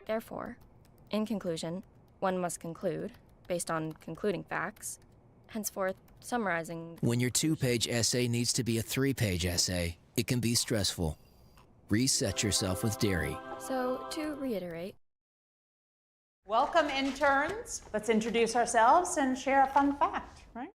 Therefore, in conclusion, one must conclude, based on concluding facts, henceforth summarizing. When your 2-page essay needs to be a 3-page essay, it can be stressful. Reset yourself with dairy. So, to reiterate, Welcome, interns. Let's introduce ourselves and share a fun fact, right?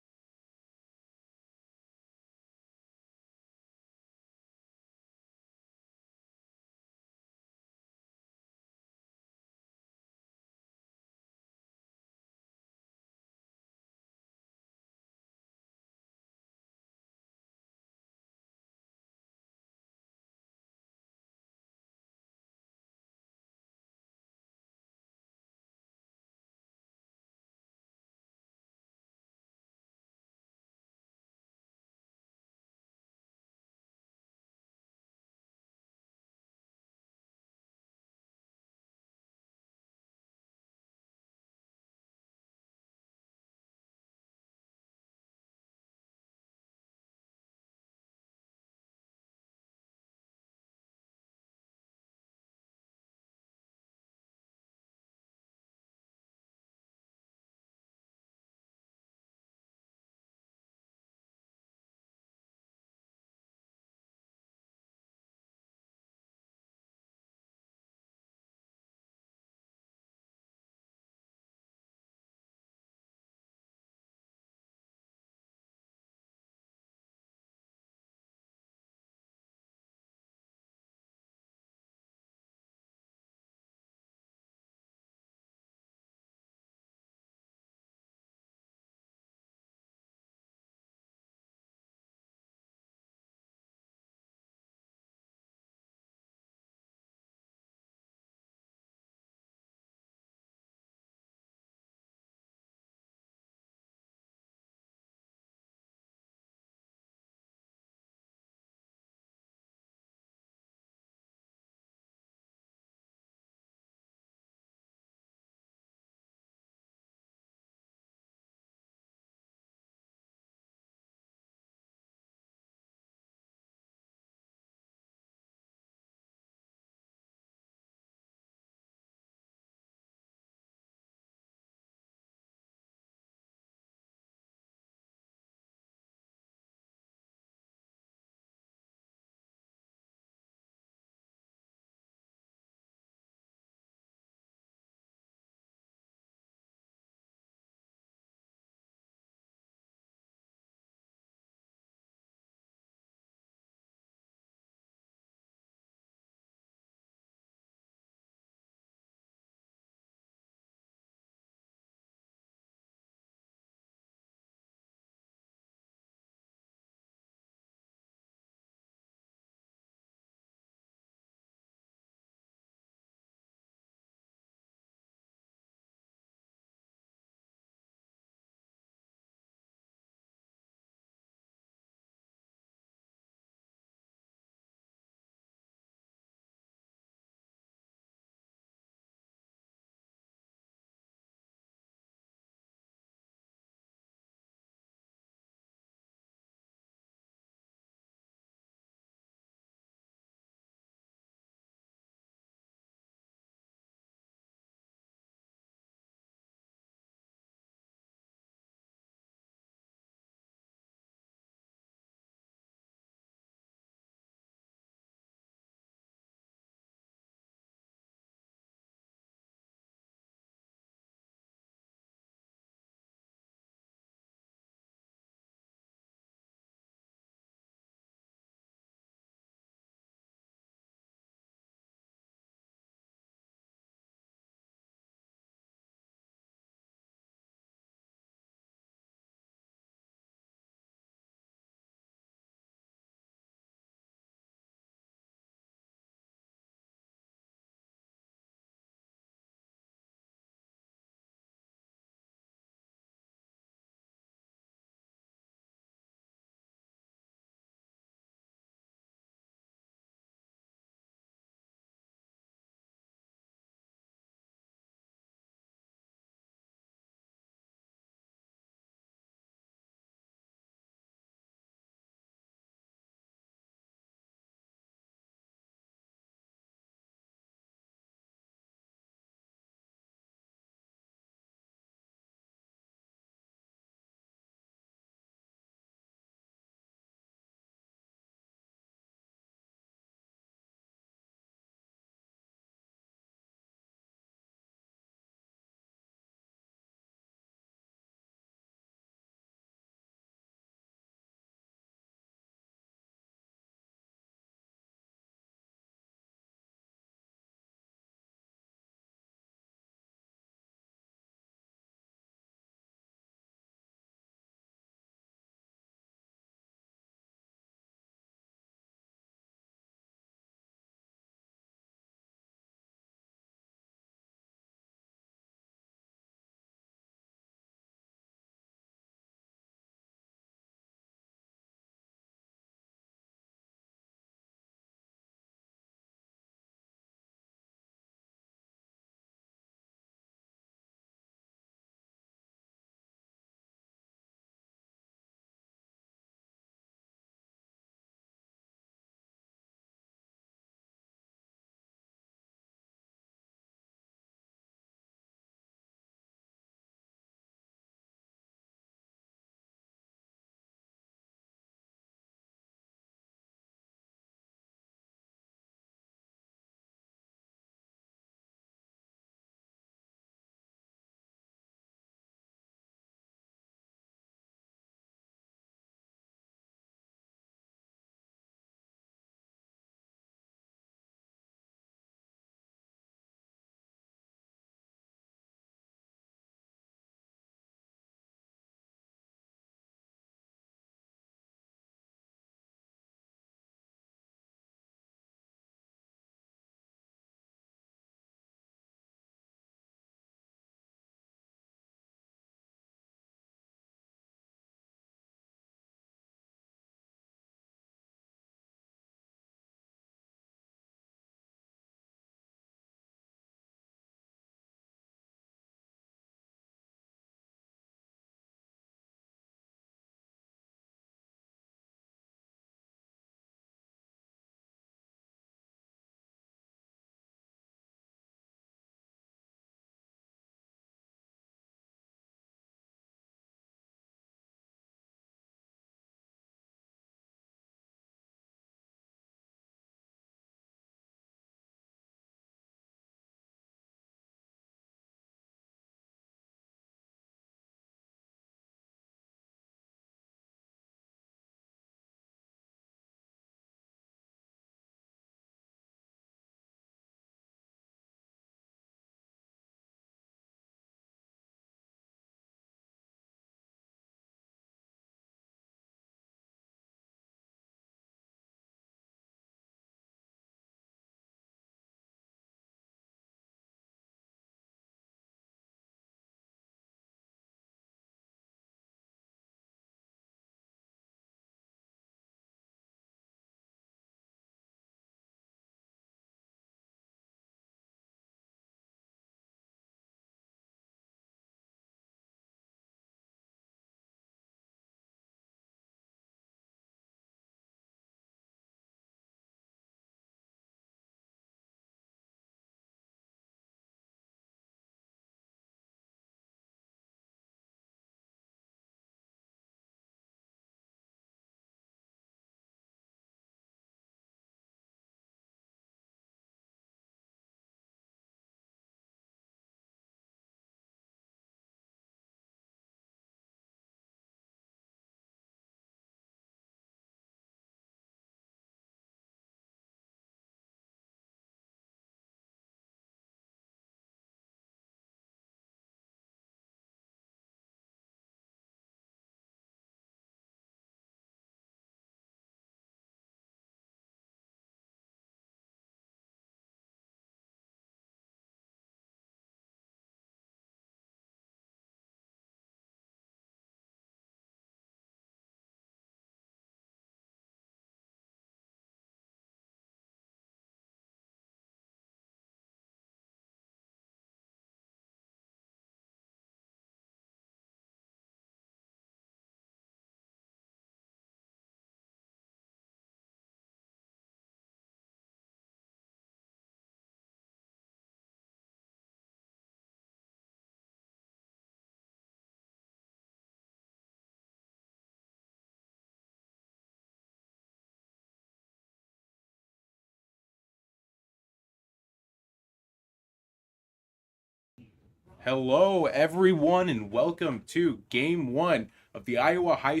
Hello, everyone, and welcome to Game 1 of the Iowa High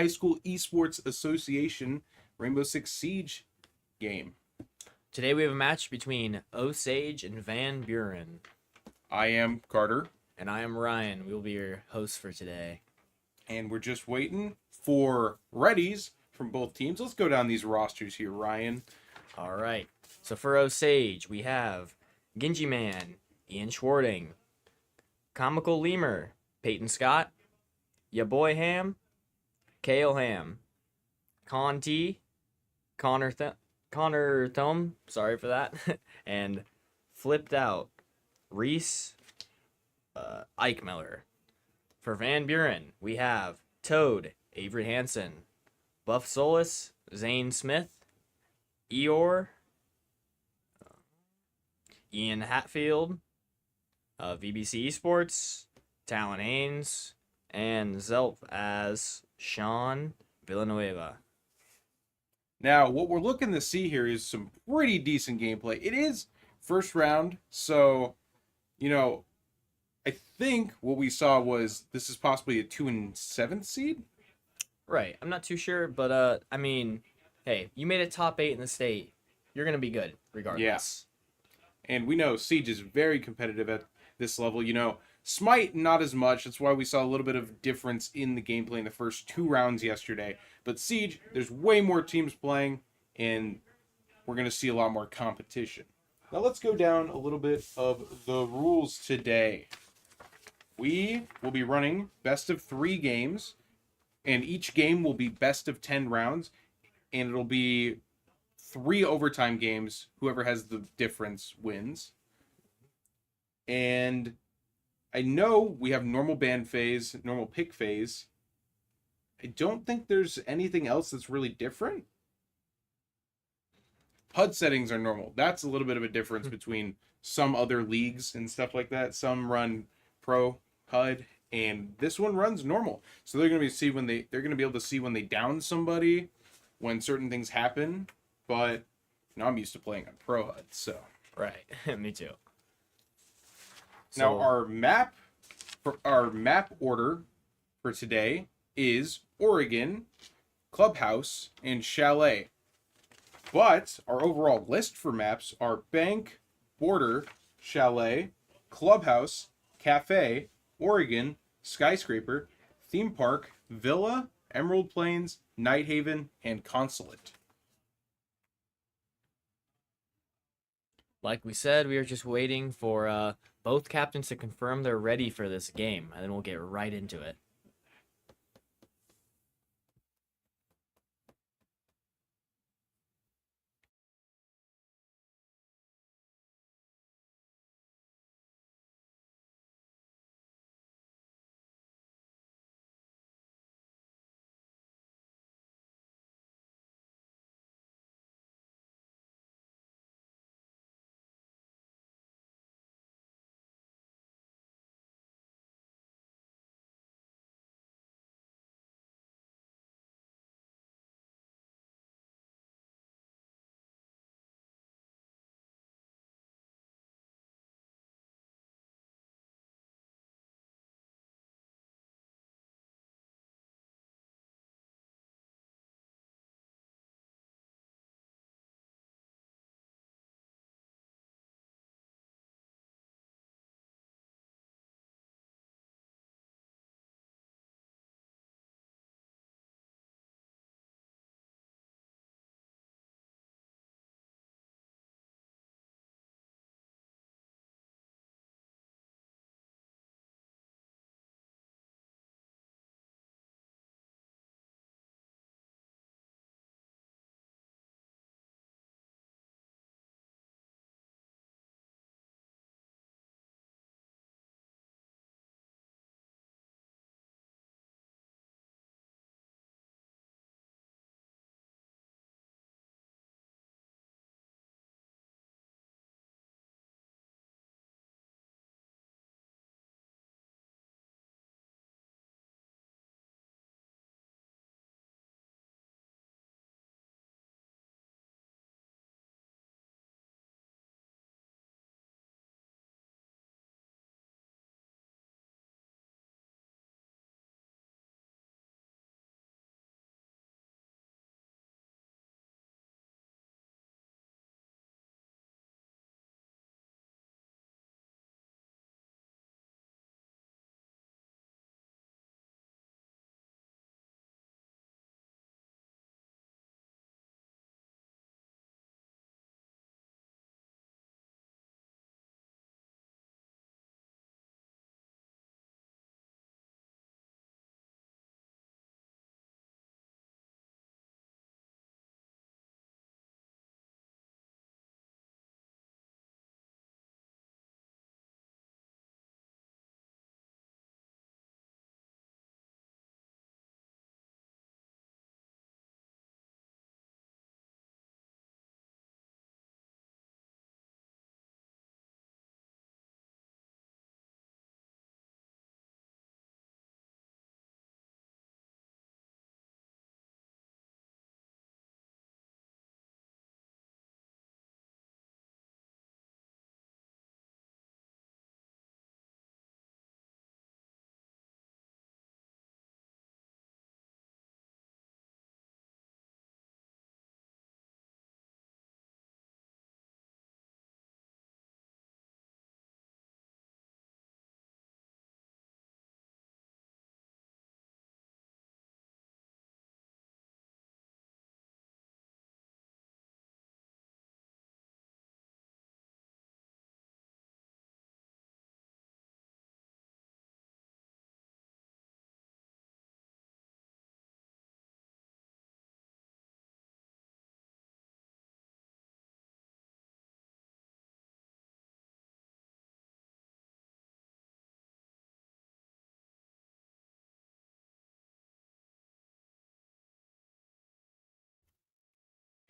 School Esports Association Rainbow Six Siege game. Today we have a match between Osage and Van Buren. I am Carter, And I am Ryan. We will be your hosts for today. and we're just waiting for readies from both teams. Let's go down these rosters here, Ryan. All right. So for Osage, we have Gingy Man, Ian Schwarting, Comical Lemur, Peyton Scott, Ya Boy Ham, Kale Ham, Con T, Connor Thumb, sorry for that, and Flipped Out, Reese, Ike Miller. For Van Buren, we have Toad, Avery Hansen, Buff Solis, Zane Smith, Eeyore, Ian Hatfield, VBC Esports, Talon Haynes, and Zelp as Sean Villanueva. Now, what we're looking to see here is some pretty decent gameplay. It is first round, so, I think what we saw was this is possibly a 2 and 7th seed. Right, I'm not too sure, but hey, you made it top 8 in the state. You're gonna be good regardless. And we know Siege is very competitive at this level. Smite, not as much. That's why we saw a little bit of difference in the gameplay in the first 2 rounds yesterday. But Siege, there's way more teams playing, and we're going to see a lot more competition. Now let's go down a little bit of the rules today. We will be running best of 3 games, and each game will be best of 10 rounds, and it'll be 3 overtime games. Whoever has the difference wins. And I know we have normal ban phase, normal pick phase. I don't think there's anything else that's really different. HUD settings are normal. That's a little bit of a difference between some other leagues and stuff like that. Some run pro HUD, and this one runs normal. So they're gonna be able to see when they down somebody, when certain things happen. But I'm used to playing on pro HUD, so. Right, me too. Now our map order for today is Oregon, Clubhouse, and Chalet. But our overall list for maps are Bank, Border, Chalet, Clubhouse, Cafe, Oregon, Skyscraper, Theme Park, Villa, Emerald Plains, Nighthaven, and Consulate. Like we said, we are just waiting for both captains to confirm they're ready for this game, and then we'll get right into it.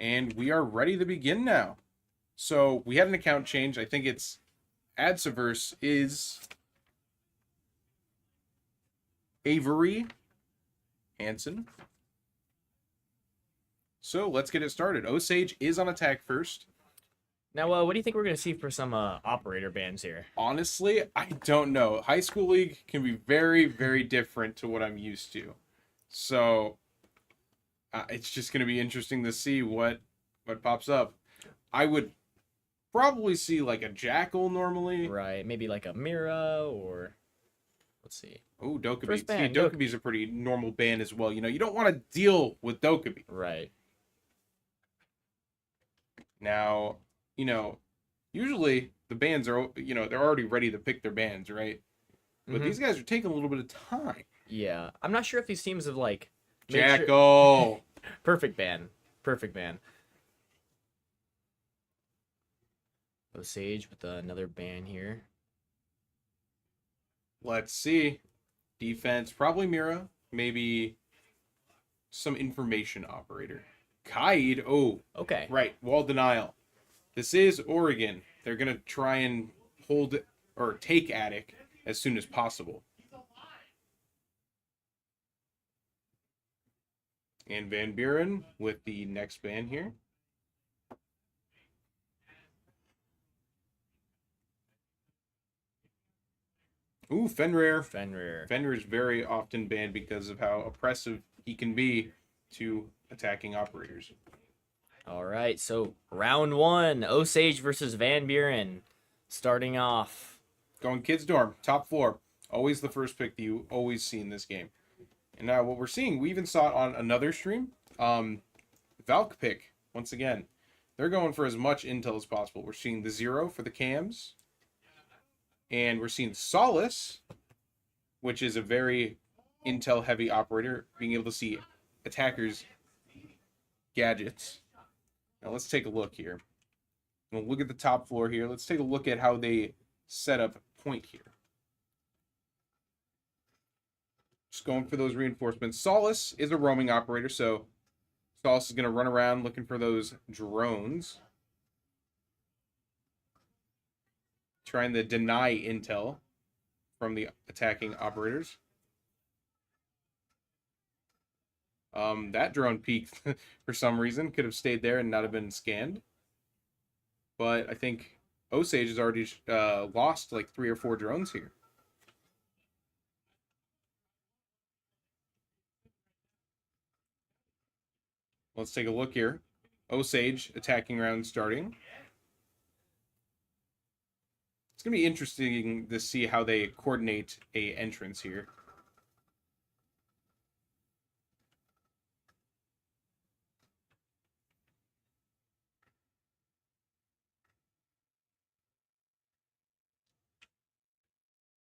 And we are ready to begin now. So we had an account change. I think it's Adsiverse is Avery Hansen. So let's get it started. Osage is on attack first. Now, what do you think we're going to see for some operator bans here? Honestly, I don't know. High School League can be very, very different to what I'm used to. So it's just going to be interesting to see what pops up. I would probably see like a Jackal normally. Right, maybe like a Mira or... Let's see. Oh, Dokkaebi. First See, ban, Dokkaebi's a pretty normal ban as well. You know, you don't want to deal with Dokkaebi. Right. Now, you know, usually the bands are, you know, they're already ready to pick their bands, right? But these guys are taking a little bit of time. Yeah. I'm not sure if these teams have, like... Jackal! Perfect ban. Perfect ban. Osage with another ban here. Let's see. Defense, probably Mira. Maybe some information operator. Kaid, oh, Okay. right, wall denial. This is Oregon. They're going to try and hold or take Attic as soon as possible. And Van Buren with the next ban here. Ooh, Fenrir. Fenrir. Fenrir is very often banned because of how oppressive he can be to attacking operators. All right, so round one, Osage versus Van Buren. Starting off. Going kids dorm, top floor. Always the first pick that you always see in this game. And now what we're seeing, we even saw it on another stream. Valk pick, once again. They're going for as much intel as possible. We're seeing the 0 for the cams. And we're seeing Solace, which is a very intel-heavy operator, being able to see attackers' gadgets. Now let's take a look here. We'll look at the top floor here. Let's take a look at how they set up point here. Just going for those reinforcements. Solace is a roaming operator, so Solace is going to run around looking for those drones. Trying to deny intel from the attacking operators. That drone peaked for some reason. Could have stayed there and not have been scanned. But I think Osage has already lost like 3 or 4 drones here. Let's take a look here. Osage attacking round starting. It's going to be interesting to see how they coordinate a entrance here.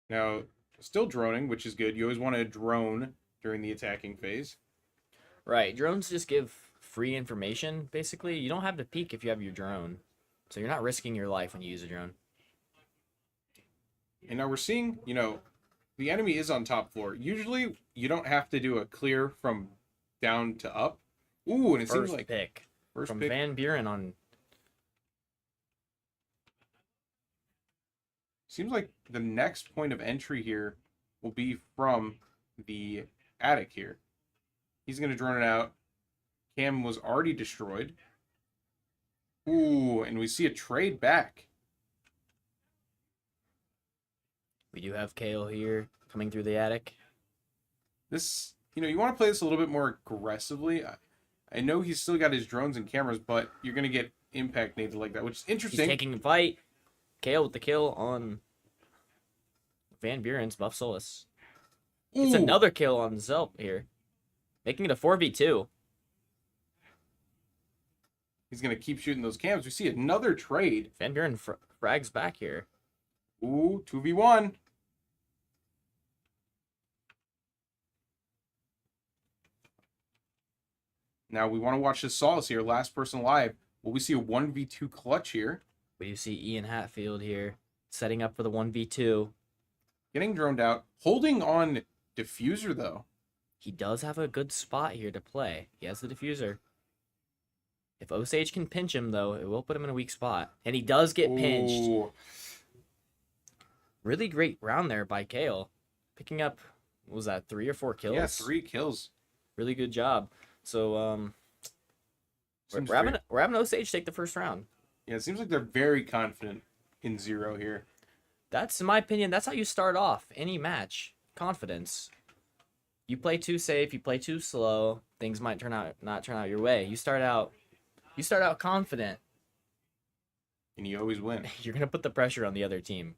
Now, still droning, which is good. You always want to drone during the attacking phase. Right, drones just give free information, basically. You don't have to peek if you have your drone. So you're not risking your life when you use a drone. And now we're seeing, you know, the enemy is on top floor. Usually, you don't have to do a clear from down to up. Ooh, and it seems like pick first from pick. Van Buren on... Seems like the next point of entry here will be from the attic here. He's going to drone it out. Cam was already destroyed. Ooh, and we see a trade back. We do have Kale here coming through the attic. This, you know, you want to play this a little bit more aggressively. I know he's still got his drones and cameras, but you're going to get impact nated like that, which is interesting. He's taking a fight. Kale with the kill on Van Buren's Buff Solus. It's Ooh. another kill on Zelp here. Making it a 4v2. He's going to keep shooting those cams. We see another trade. Van Buren frags back here. Ooh, 2v1. Now we want to watch this Solace here. Last person alive. Will we see a 1v2 clutch here? We do see Ian Hatfield here setting up for the 1v2. Getting droned out. Holding on diffuser, though. He does have a good spot here to play. He has the diffuser. If Osage can pinch him, though, it will put him in a weak spot. And he does get pinched. Ooh. Really great round there by Kale. Picking up, what was that, 3 or 4 kills? Yeah, 3 kills. Really good job. So, we're having Osage take the first round. Yeah, it seems like they're very confident in 0 here. That's, in my opinion, that's how you start off any match. Confidence. You play too safe, you play too slow, things might not turn out your way. You start out confident. And you always win. You're gonna put the pressure on the other team.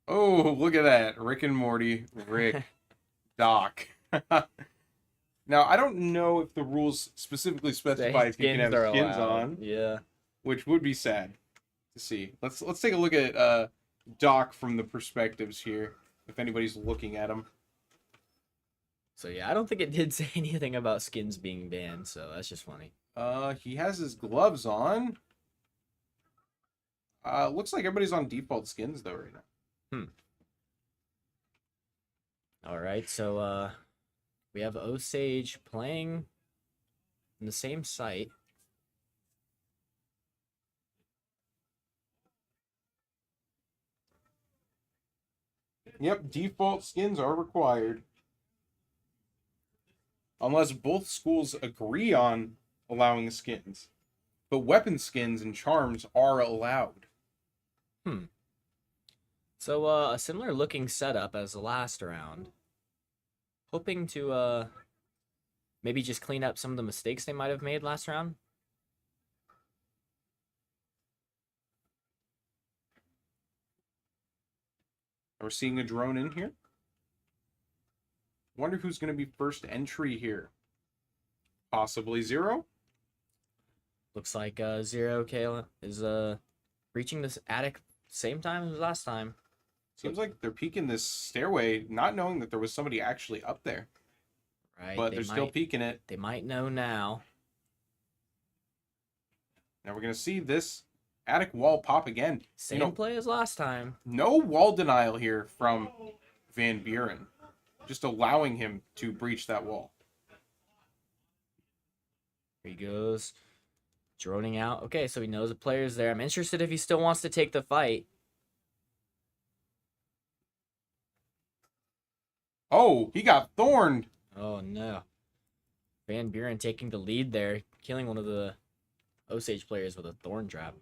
Oh, look at that. Rick and Morty. Rick. Doc. Now, I don't know if the rules specifically specify if you can have skins on. Yeah. Which would be sad to see. Let's take a look at Doc from the perspectives here, if anybody's looking at him. So yeah, I don't think it did say anything about skins being banned, so that's just funny. He has his gloves on. Looks like everybody's on default skins though right now. All right, so we have Osage playing in the same site. Yep, default skins are required. Unless both schools agree on allowing skins. But weapon skins and charms are allowed. So a similar looking setup as the last round. Hoping to maybe just clean up some of the mistakes they might have made last round. We're seeing a drone in here. Wonder who's going to be first entry here. Possibly 0. Looks like 0 Kayla is reaching this attic same time as last time. Seems like they're peeking this stairway, not knowing that there was somebody actually up there. Right, But they're still peeking it. They might know now. Now we're going to see this attic wall pop again. Same play as last time. No wall denial here from Van Buren. Just allowing him to breach that wall. Here he goes. Droning out. Okay, so he knows the player's there. I'm interested if he still wants to take the fight. Oh, he got thorned. Oh, no. Van Buren taking the lead there. Killing one of the Osage players with a thorn trap.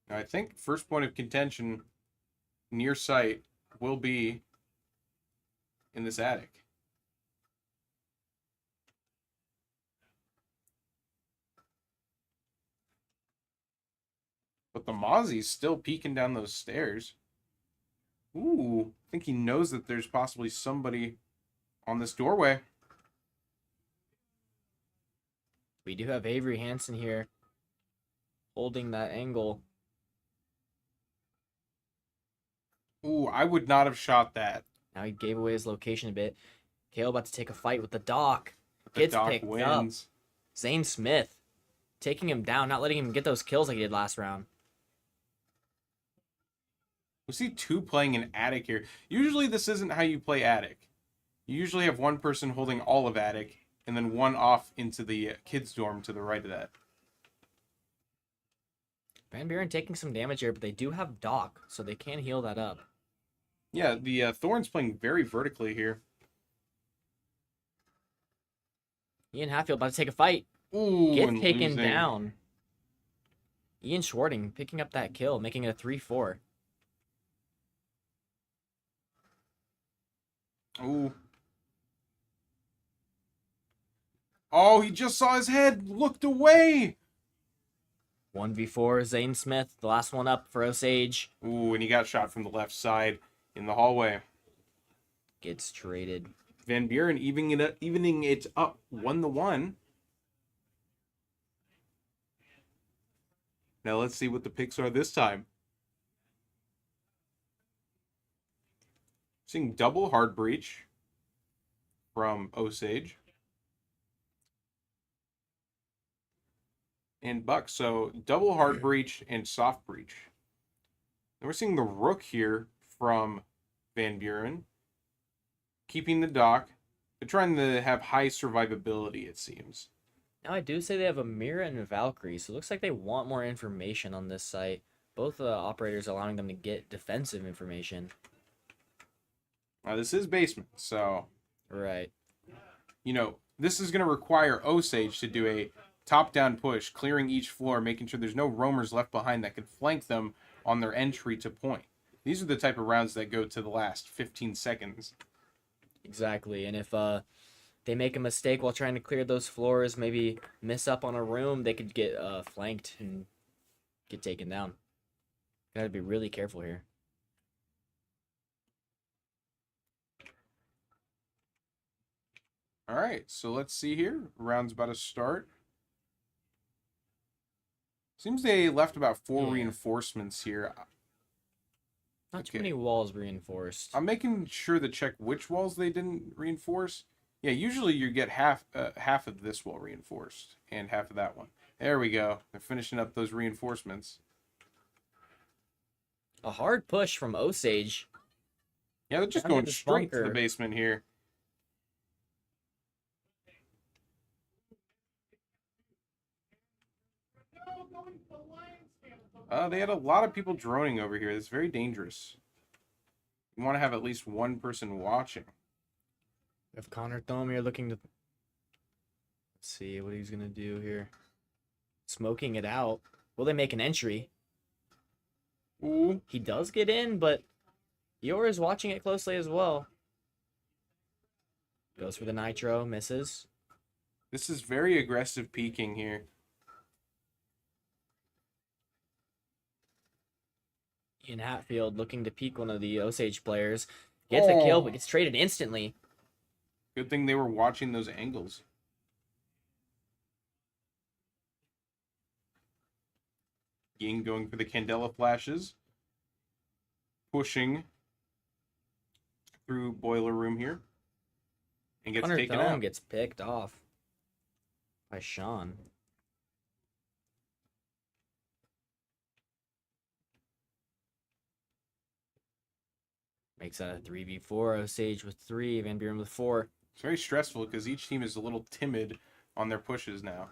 Now, I think first point of contention near sight will be in this attic. But the Mozzie's still peeking down those stairs. Ooh, I think he knows that there's possibly somebody on this doorway. We do have Avery Hansen here holding that angle. Ooh, I would not have shot that. Now he gave away his location a bit. Kale about to take a fight with the Doc. The Gets Doc picked wins. up. Zane Smith taking him down, not letting him get those kills like he did last round. We see 2 playing an attic here. Usually this isn't how you play attic. You usually have one person holding all of attic, and then one off into the kids' dorm to the right of that. Van Buren taking some damage here, but they do have Doc, so they can heal that up. Yeah, the Thorn's playing very vertically here. Ian Hatfield about to take a fight. Ooh, Gets and taken losing. down. Ian Schwarting picking up that kill, making it a 3-4. Ooh. Oh, he just saw his head, looked away. 1v4, Zane Smith, the last one up for Osage. Ooh, and he got shot from the left side in the hallway. Gets traded. Van Buren evening it up 1-1. Now let's see what the picks are this time. Seeing double hard breach from Osage. And Buck, so double hard breach and soft breach. And we're seeing the rook here from Van Buren. Keeping the Doc. They're trying to have high survivability, it seems. Now, I do say they have a Mira and a Valkyrie, so it looks like they want more information on this site. Both operators allowing them to get defensive information. Now, this is basement, so, Right. this is going to require Osage to do a top-down push, clearing each floor, making sure there's no roamers left behind that could flank them on their entry to point. These are the type of rounds that go to the last 15 seconds. Exactly, and if they make a mistake while trying to clear those floors, maybe miss up on a room, they could get flanked and get taken down. Gotta be really careful here. All right, so let's see here. Round's about to start. Seems they left about 4 reinforcements here. Not too many walls reinforced. I'm making sure to check which walls they didn't reinforce. Yeah, usually you get half of this wall reinforced and half of that one. There we go. They're finishing up those reinforcements. A hard push from Osage. Yeah, they're just Down to going this straight to bunker. the basement here. They had a lot of people droning over here. It's very dangerous. You want to have at least one person watching. If Connor Thomir looking to... Let's see what he's gonna do here. Smoking it out. Will they make an entry? Ooh. He does get in, but Eeyore is watching it closely as well. Goes for the nitro, misses. This is very aggressive peeking here. Ian Hatfield looking to peek one of the Osage players. Gets a kill, but gets traded instantly. Good thing they were watching those angles. Ying going for the Candela flashes. Pushing through boiler room here. And gets Connor taken Thome out. gets picked off by Sean. Makes that a 3v4. Osage with 3, Van Buren with 4. It's very stressful because each team is a little timid on their pushes now.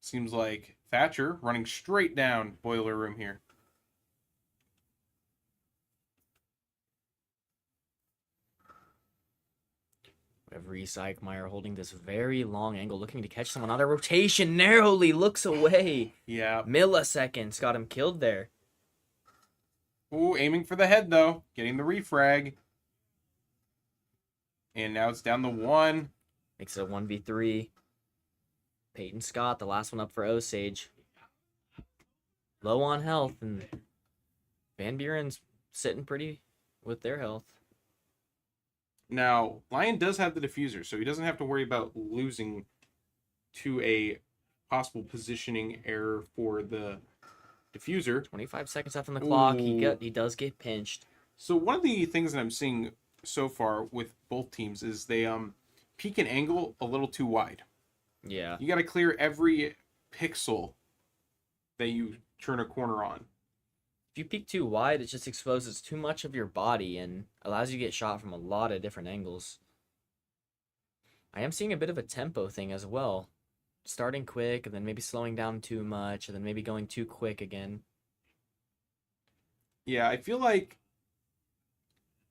Seems like Thatcher running straight down boiler room here. We have Recycmeyer holding this very long angle, looking to catch someone on a rotation. Narrowly looks away. Yeah. Milliseconds got him killed there. Ooh, aiming for the head, though. Getting the refrag. And now it's down to 1. Makes it a 1v3. Peyton Scott, the last one up for Osage. Low on health, and Van Buren's sitting pretty with their health. Now, Lion does have the diffuser, so he doesn't have to worry about losing to a possible positioning error for the diffuser. 25 seconds left on the clock. Ooh. He does get pinched. So one of the things that I'm seeing so far with both teams is they peak an angle a little too wide. Yeah. You got to clear every pixel that you turn a corner on. If you peek too wide, it just exposes too much of your body and allows you to get shot from a lot of different angles. I am seeing a bit of a tempo thing as well. Starting quick, and then maybe slowing down too much, and then maybe going too quick again. Yeah, I feel like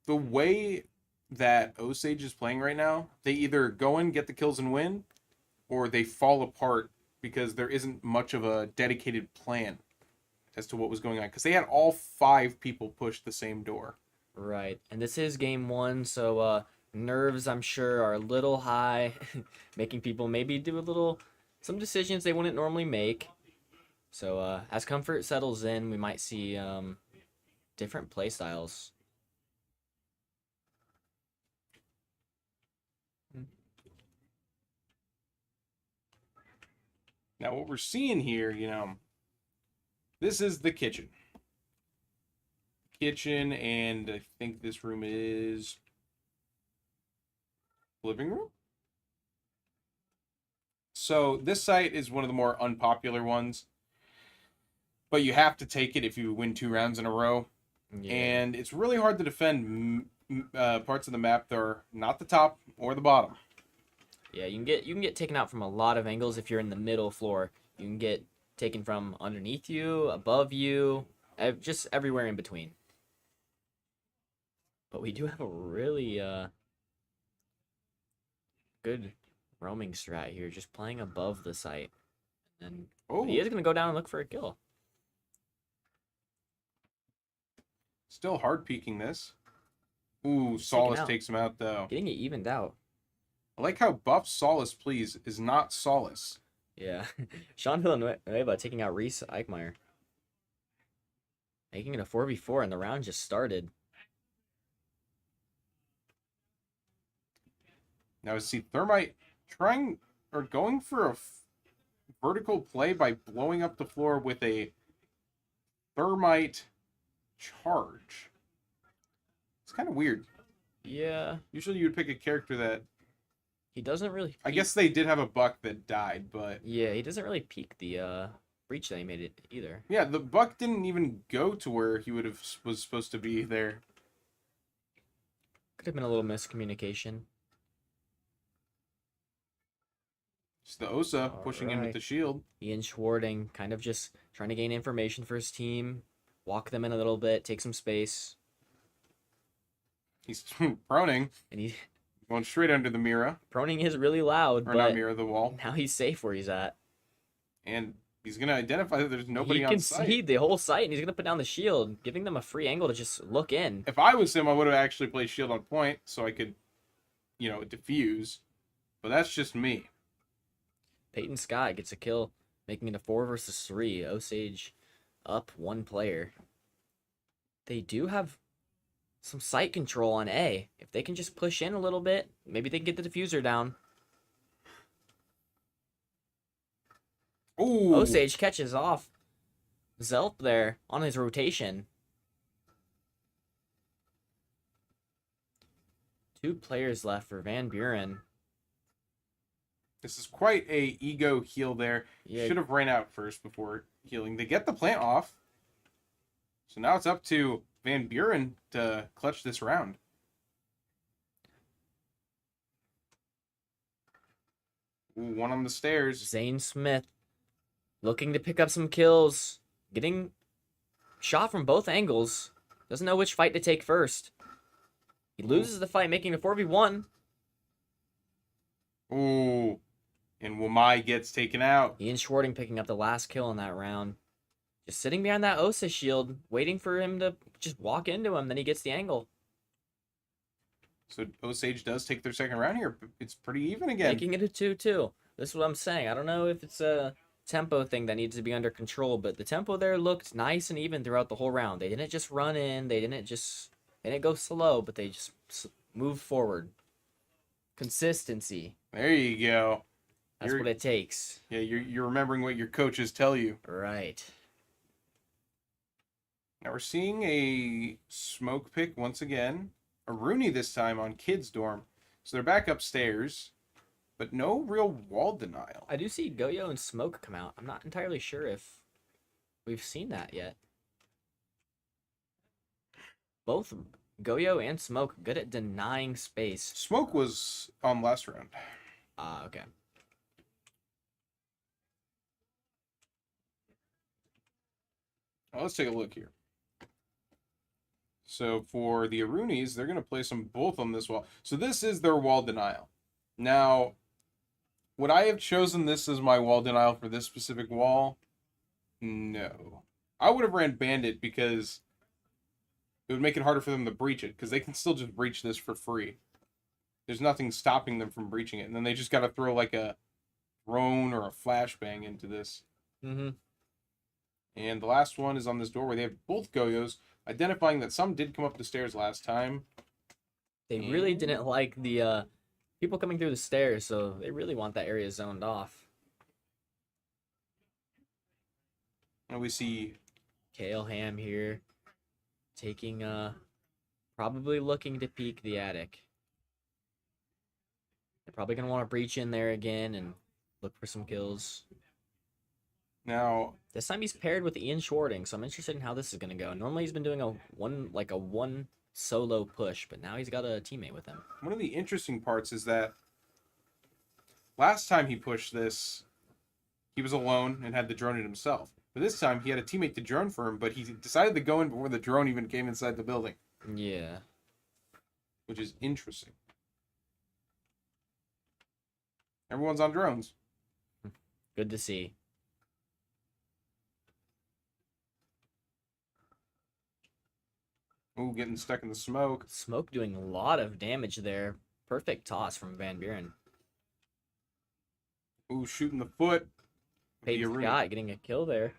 the way that Osage is playing right now, they either go in, get the kills, and win, or they fall apart because there isn't much of a dedicated plan as to what was going on. Because they had all 5 people push the same door. Right, and this is game 1, so nerves, I'm sure, are a little high, making people maybe do some decisions they wouldn't normally make. So as comfort settles in, we might see different play styles. Now, what we're seeing here, this is the kitchen. Kitchen, and I think this room is living room. So this site is one of the more unpopular ones, but you have to take it if you win 2 rounds in a row. Yeah. And it's really hard to defend parts of the map that are not the top or the bottom. Yeah, you can get taken out from a lot of angles if you're in the middle floor. You can get taken from underneath you, above you, just everywhere in between. But we do have a really good roaming strat here, just playing above the site. And he is going to go down and look for a kill. Still hard peeking this. Ooh, Solace takes him out, though. Getting it evened out. I like how buff Solace, please, is not Solace. Yeah. Sean Villanueva taking out Reese Eichmeyer. Making it a 4v4, and the round just started. Now I see Thermite trying, or going for a vertical play by blowing up the floor with a Thermite charge. It's kind of weird. Yeah. Usually you would pick a character that... He doesn't really... I guess they did have a buck that died, but... Yeah, he doesn't really peek the breach that he made it either. Yeah, the buck didn't even go to where he was supposed to be there. Could have been a little miscommunication. It's the Osa pushing in with the shield. Ian Schwarting kind of just trying to gain information for his team. Walk them in a little bit, take some space. He's proning. And he... Going straight under the Mira. Proning is really loud, or but not Mira, the wall. Now he's safe where he's at. And he's going to identify that there's nobody on site. He can see the whole site, and he's going to put down the shield, giving them a free angle to just look in. If I was him, I would have actually played shield on point so I could, diffuse. But that's just me. Peyton Scott gets a kill, making it a 4 versus 3. Osage up 1 player. They do have some site control on A. If they can just push in a little bit, maybe they can get the diffuser down. Ooh. Osage catches off Zelp there on his rotation. 2 players left for Van Buren. This is quite a ego heal there. Yeah. Should have ran out first before healing. They get the plant off. So now it's up to Van Buren to clutch this round. Ooh, one on the stairs. Zane Smith looking to pick up some kills. Getting shot from both angles. Doesn't know which fight to take first. He loses the fight, making a 4v1. Ooh. And Wamai gets taken out. Ian Schwarting picking up the last kill in that round. Just sitting behind that Osa shield, waiting for him to just walk into him, then he gets the angle. So Osage does take their second round here. It's pretty even again. Making it a 2-2. This is what I'm saying. I don't know if it's a tempo thing that needs to be under control, but the tempo there looked nice and even throughout the whole round. They didn't just run in. They didn't go slow, but they just moved forward. Consistency. There you go. That's what it takes. Yeah, you're remembering what your coaches tell you. Right. Now we're seeing a smoke pick once again. A Rooney this time on Kids Dorm. So they're back upstairs, but no real wall denial. I do see Goyo and Smoke come out. I'm not entirely sure if we've seen that yet. Both Goyo and Smoke good at denying space. Smoke was on last round. Okay. Well, let's take a look here. So for the Arunis, they're going to place them both on this wall. So this is their wall denial. Now, would I have chosen this as my wall denial for this specific wall? No. I would have ran Bandit because it would make it harder for them to breach it, because they can still just breach this for free. There's nothing stopping them from breaching it. And then they just got to throw like a drone or a flashbang into this. Mm-hmm. And the last one is on this door where they have both Goyos, identifying that some did come up the stairs last time. They really didn't like the people coming through the stairs, so they really want that area zoned off. And we see Kale Ham here, taking probably looking to peek the attic. They're probably gonna want to breach in there again and look for some kills. now. This time he's paired with Ian Schwarting, so I'm interested in how this is gonna go. Normally he's been doing a one solo push, but now he's got a teammate with him. One of the interesting parts is that last time he pushed this, he was alone and had the drone in himself. But this time, he had a teammate to drone for him, but he decided to go in before the drone even came inside the building. Yeah. Which is interesting. Everyone's on drones. Good to see. Ooh, getting stuck in the smoke. Smoke doing a lot of damage there. Perfect toss from Van Buren. Ooh, shooting the foot. Peyton Scott getting a kill there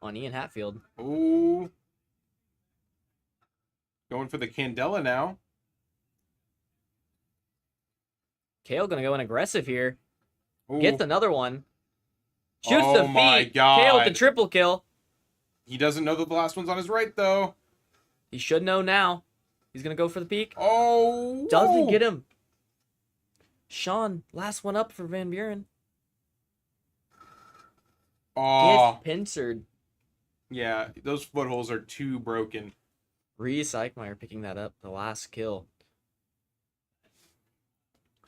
on Ian Hatfield. Ooh. Going for the Candela now. Kale gonna go in aggressive here. Ooh. Gets another one. Shoots the feet. My God. Kale with the triple kill. He doesn't know that the last one's on his right, though. He should know now. He's gonna go for the peak. Oh. Doesn't get him. Sean, last one up for Van Buren. Oh. Gets pincered. Yeah, those footholes are too broken. Reese Eichmeyer picking that up. The last kill.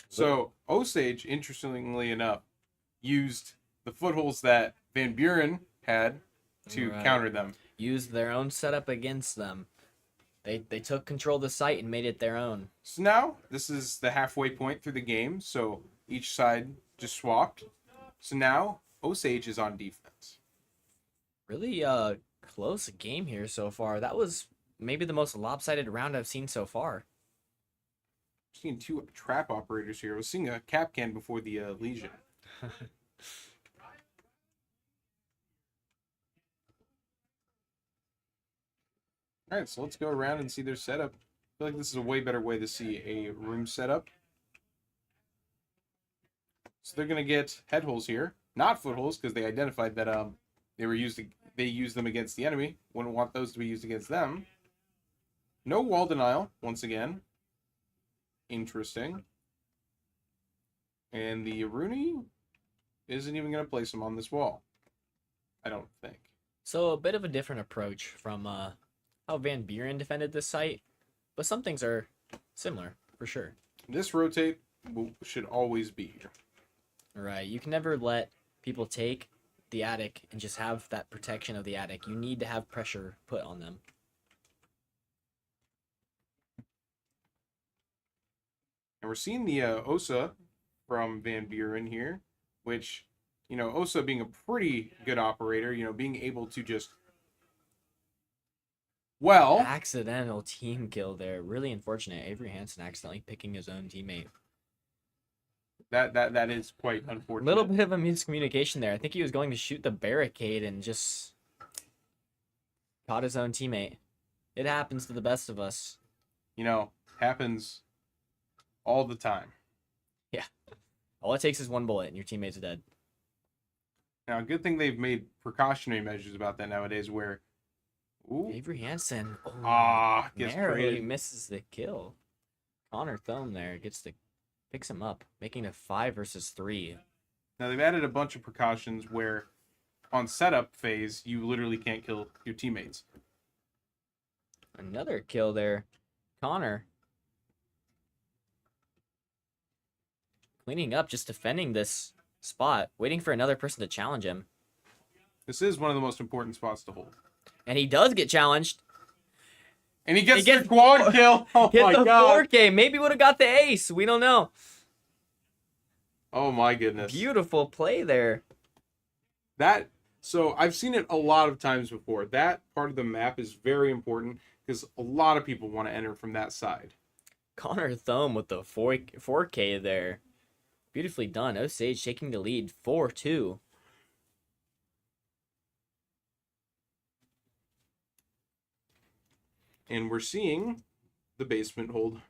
So, Osage, interestingly enough, used the footholes that Van Buren had to counter them. Used their own setup against them. They took control of the site and made it their own. So now, this is the halfway point through the game, so each side just swapped. So now, Osage is on defense. Really close game here so far. That was maybe the most lopsided round I've seen so far. Seeing two trap operators here. I was seeing a cap can before the Legion. All right, so let's go around and see their setup. I feel like this is a way better way to see a room setup. So they're gonna get head holes here, not footholes, because they identified that they used them against the enemy. Wouldn't want those to be used against them. No wall denial once again. Interesting. And the Rooney isn't even gonna place him on this wall. I don't think. So a bit of a different approach from how Van Buren defended this site, but some things are similar for sure. This rotate should always be here. Right, you can never let people take the attic and just have that protection of the attic. You need to have pressure put on them. And we're seeing the Osa from Van Buren here, which, you know, Osa being a pretty good operator, you know, being able to just, well, Accidental team kill there. Really unfortunate. Avery Hansen accidentally picking his own teammate. that is quite unfortunate. Little bit of a miscommunication there. I think he was going to shoot the barricade and just caught his own teammate. It happens to the best of us. You know, happens all the time. Yeah. All it takes is one bullet and your teammate's dead. Now, good thing they've made precautionary measures about that nowadays where, ooh, Avery Hansen gets narrowly traded. misses the kill. Connor Thome there picks him up, making it 5 versus 3. Now, they've added a bunch of precautions where on setup phase, you literally can't kill your teammates. Another kill there. Connor cleaning up, just defending this spot, waiting for another person to challenge him. This is one of the most important spots to hold. And he does get challenged. And he gets the quad kill. Oh Get my the God. 4K. Maybe would have got the ace. We don't know. Oh my goodness. Beautiful play there. So I've seen it a lot of times before. That part of the map is very important because a lot of people want to enter from that side. Connor Thome with the 4K there. Beautifully done. Osage taking the lead 4-2. And we're seeing the basement hold.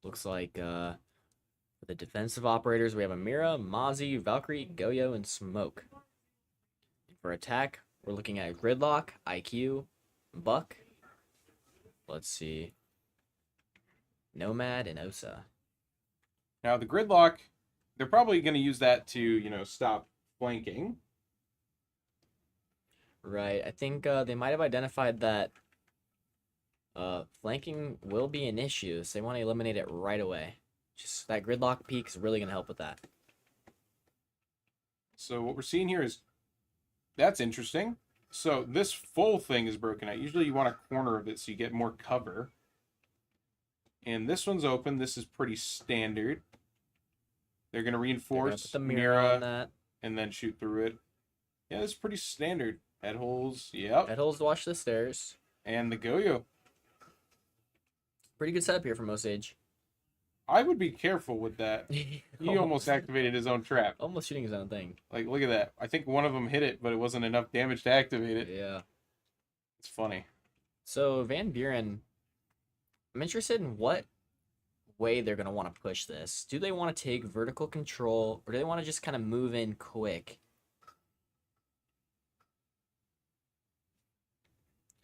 Looks like for the defensive operators, we have Amira, Mozzie, Valkyrie, Goyo, and Smoke. For attack, we're looking at Gridlock, IQ, Buck. Let's see. Nomad and Osa. Now the gridlock, they're probably going to use that to, stop flanking. Right. I think they might have identified that flanking will be an issue, so they want to eliminate it right away. Just that gridlock peak is really going to help with that. So what we're seeing here is, that's interesting. So this full thing is broken out. Usually you want a corner of it so you get more cover. And this one's open. This is pretty standard. They're going to reinforce Put the mirror on that. and then shoot through it. Yeah, this is pretty standard. Head holes, yep. Head holes to watch the stairs. And the Goyo. Pretty good setup here from Osage. I would be careful with that. He almost activated his own trap. Almost shooting his own thing. Like, look at that. I think one of them hit it, but it wasn't enough damage to activate it. Yeah. It's funny. So Van Buren, I'm interested in what way they're going to want to push this. Do they want to take vertical control, or do they want to just kind of move in quick?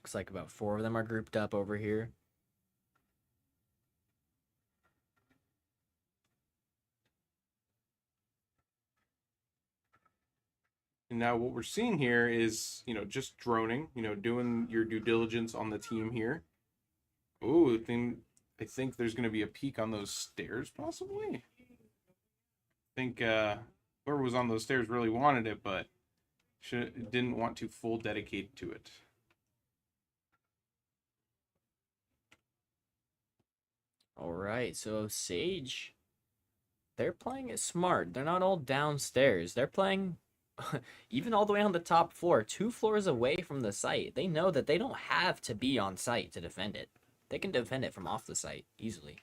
Looks like about 4 of them are grouped up over here. And now what we're seeing here is, just droning, doing your due diligence on the team here. Ooh, I think there's going to be a peek on those stairs, possibly. I think whoever was on those stairs really wanted it, but didn't want to full dedicate to it. All right, so Sage, they're playing it smart. They're not all downstairs. They're playing even all the way on the top floor, 2 floors away from the site. They know that they don't have to be on site to defend it. They can defend it from off the site easily.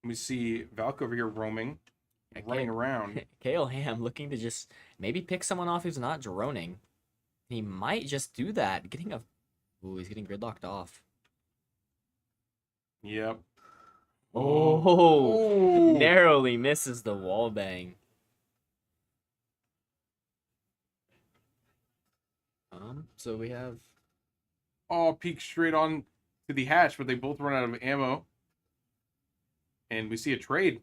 We see Valk over here roaming, running around. Kale Ham looking to just maybe pick someone off who's not droning. He might just do that. Ooh, he's getting gridlocked off. Yep. Oh, narrowly misses the wall bang. So we have... Oh, peek straight on to the hatch, but they both run out of ammo. And we see a trade.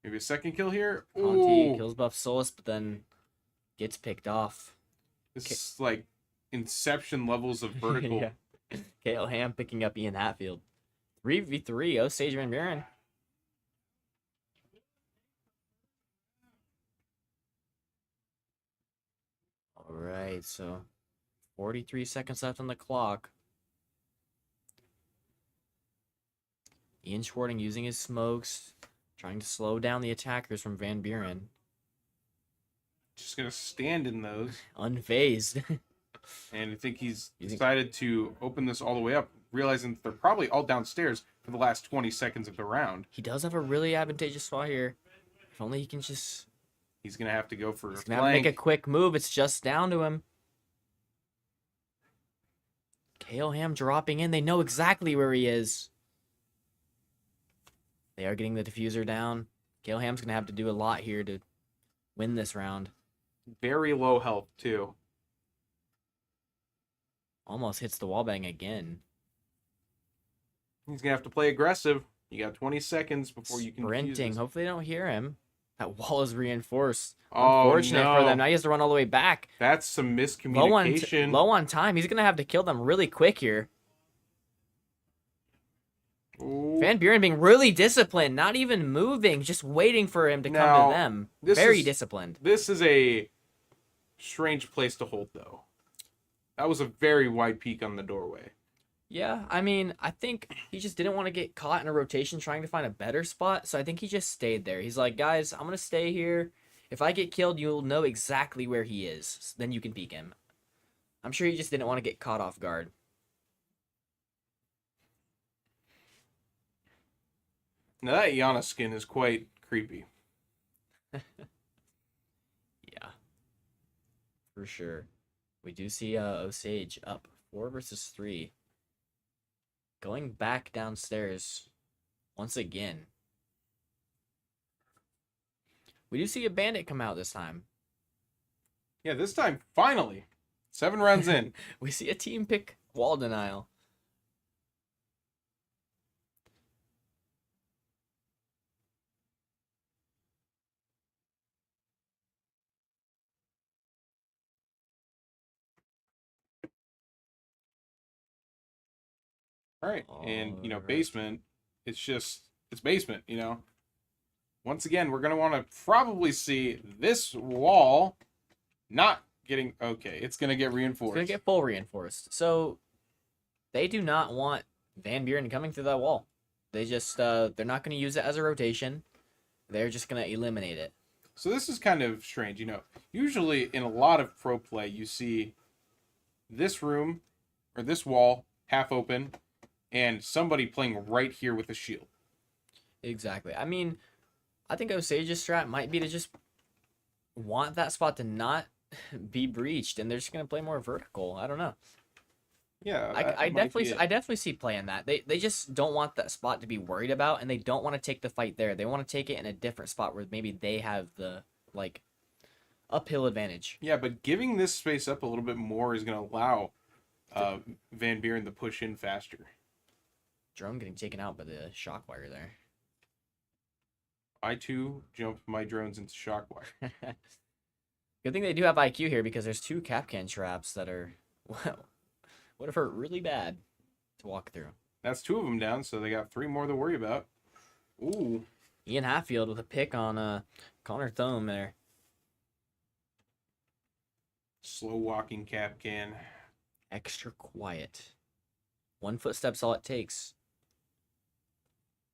Maybe a second kill here. Conti kills Buff Solus, but then gets picked off. This is like Inception levels of vertical. Yeah. Kale Ham picking up Ian Hatfield. 3v3, Osage Van Buren. All right, so 43 seconds left on the clock. Ian Schwarting using his smokes, trying to slow down the attackers from Van Buren. Just going to stand in those. Unfazed. And I think he's decided to open this all the way up, realizing that they're probably all downstairs for the last 20 seconds of the round. He does have a really advantageous spot here. If only he can just... He's going to have to go for a flank. He's going to make a quick move. It's just down to him. Kale Ham dropping in. They know exactly where he is. They are getting the diffuser down. Kale Ham's going to have to do a lot here to win this round. Very low health, too. Almost hits the wall bang again. He's going to have to play aggressive. You got 20 seconds before you can Sprinting. defuse this. Hopefully they don't hear him. That wall is reinforced. Oh, Unfortunate no. for them. Now he has to run all the way back. That's some miscommunication. Low on time. He's going to have to kill them really quick here. Ooh. Van Buren being really disciplined. Not even moving. Just waiting for him to come to them. Very disciplined. This is a strange place to hold, though. That was a very wide peak on the doorway. Yeah, I mean, I think he just didn't want to get caught in a rotation trying to find a better spot, so I think he just stayed there. He's like, guys, I'm going to stay here. If I get killed, you'll know exactly where he is. Then you can peek him. I'm sure he just didn't want to get caught off guard. Now that Yana skin is quite creepy. Yeah. For sure. We do see Osage up 4 versus 3. Going back downstairs once again. We do see a bandit come out this time. Yeah, this time, finally. 7 rounds in. We see a team pick wall denial. All right. And, you know, Alright. basement, it's basement, you know. Once again, we're going to want to probably see this wall not getting, okay, it's going to get It's reinforced. gonna get full reinforced. So they do not want Van Buren coming through that wall. They just they're not gonna use it as a rotation. They're just gonna eliminate it. So this is kind of strange, you know. Usually in a lot of pro play, you see this room or this wall half open and somebody playing right here with a shield. Exactly. I mean, I think Osage's strat might be to just want that spot to not be breached, and they're just gonna play more vertical. I don't know. Yeah, I definitely see playing that. They just don't want that spot to be worried about, and they don't want to take the fight there. They want to take it in a different spot where maybe they have the like uphill advantage. Yeah, but giving this space up a little bit more is going to allow Van Buren to push in faster. Drone getting taken out by the shock wire there. I too jump my drones into shock wire. Good thing they do have IQ here because there's 2 Capcan traps that are well, would have hurt really bad to walk through. That's 2 of them down, so they got 3 more to worry about. Ooh. Ian Hatfield with a pick on Connor Thome there. Slow walking Capcan. Extra quiet. 1 footstep's all it takes.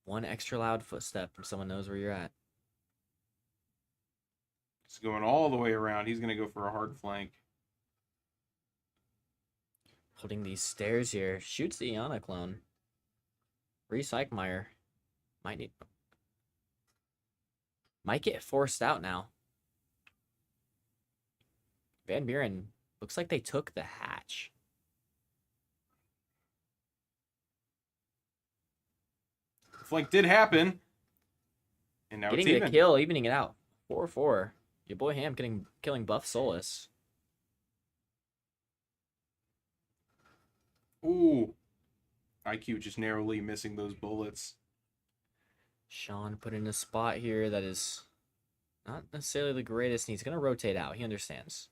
1 extra loud footstep and someone knows where you're at. He's going all the way around. He's going to go for a hard flank. Holding these stairs here. Shoots the Iana clone. Reese Eichmeyer might get forced out now. Van Buren looks like they took the hatch. Flank did happen. And now Getting it's the even. kill, evening it out. 4-4. Your boy Ham killing Buff Solus. Ooh. IQ just narrowly missing those bullets. Sean put in a spot here that is not necessarily the greatest, and he's going to rotate out. He understands.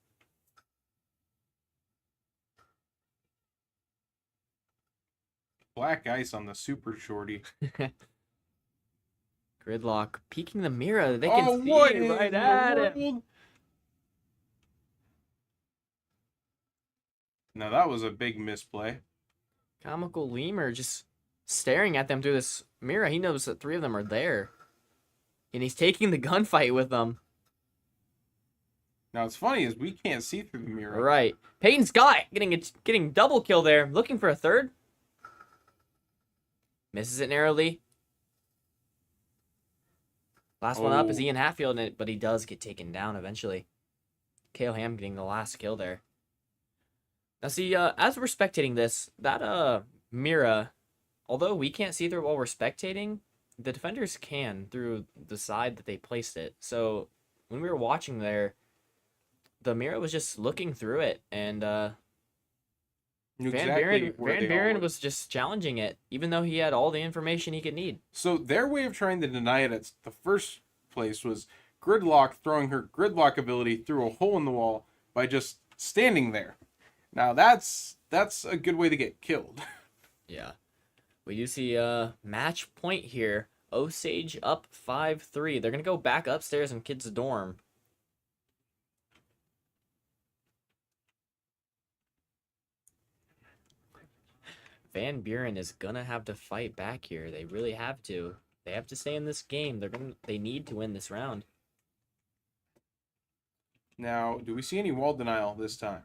Black ice on the super shorty. Gridlock peeking the mirror. They can see what it right in at the him. world? Now that was a big misplay. Comical Lemur just staring at them through this mirror. He knows that 3 of them are there. And he's taking the gunfight with them. Now what's funny is we can't see through the mirror. Right. Peyton Scott getting double kill there. Looking for a third. Misses it narrowly. Last one up is Ian Hatfield, but he does get taken down eventually. KO Ham getting the last kill there. Now see, as we're spectating this, that Mira, although we can't see through it while we're spectating, the defenders can through the side that they placed it. So when we were watching there, the Mira was just looking through it, and Van Buren was just challenging it, even though he had all the information he could need. So their way of trying to deny it at the first place was Gridlock throwing her Gridlock ability through a hole in the wall by just standing there. Now that's a good way to get killed. Yeah. We do see a match point here. Osage up 5-3. They're going to go back upstairs in kids' dorm. Van Buren is going to have to fight back here. They really have to. They have to stay in this game. They need to win this round. Now, do we see any wall denial this time?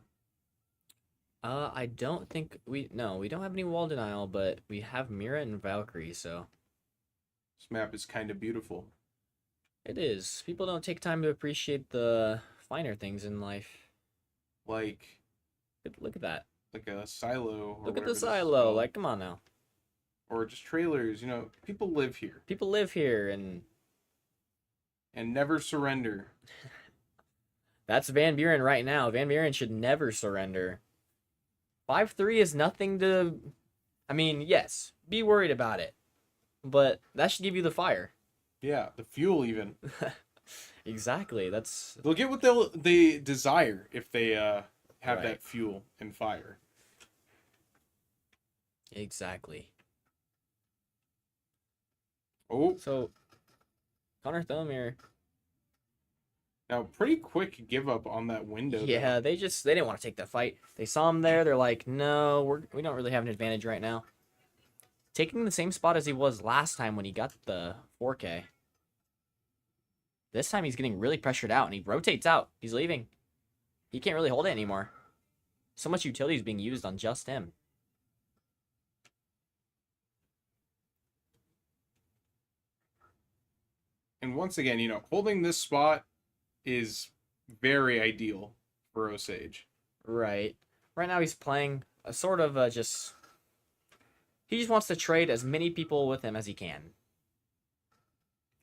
I don't think we don't have any wall denial, but we have Mira and Valkyrie, so This map is kind of beautiful. it is. People don't take time to appreciate the finer things in life. Like Look at that. a silo. Or Look at whatever the this is silo. called. Like, come on now. Or just trailers. You know, people live here People live here, and and never surrender. that's Van Buren right now. Van Buren should never surrender. 5-3 is nothing to... I mean, yes, be worried about it. But that should give you the fire. Yeah, the fuel even. Exactly. That's... They'll get what they desire if they have Right. that fuel and fire. Exactly. Oh, So, Connor Thelmere, now pretty quick give up on that window. yeah, though. they didn't want to take the fight. They saw him there. They're like, no, we don't really have an advantage right now. Taking the same spot as he was last time when he got the 4K. This time he's getting really pressured out, and he rotates out. He's leaving. He can't really hold it anymore. So much utility is being used on just him. And once again, holding this spot is very ideal for Osage. Right. Right now he's playing a sort of just... He just wants to trade as many people with him as he can.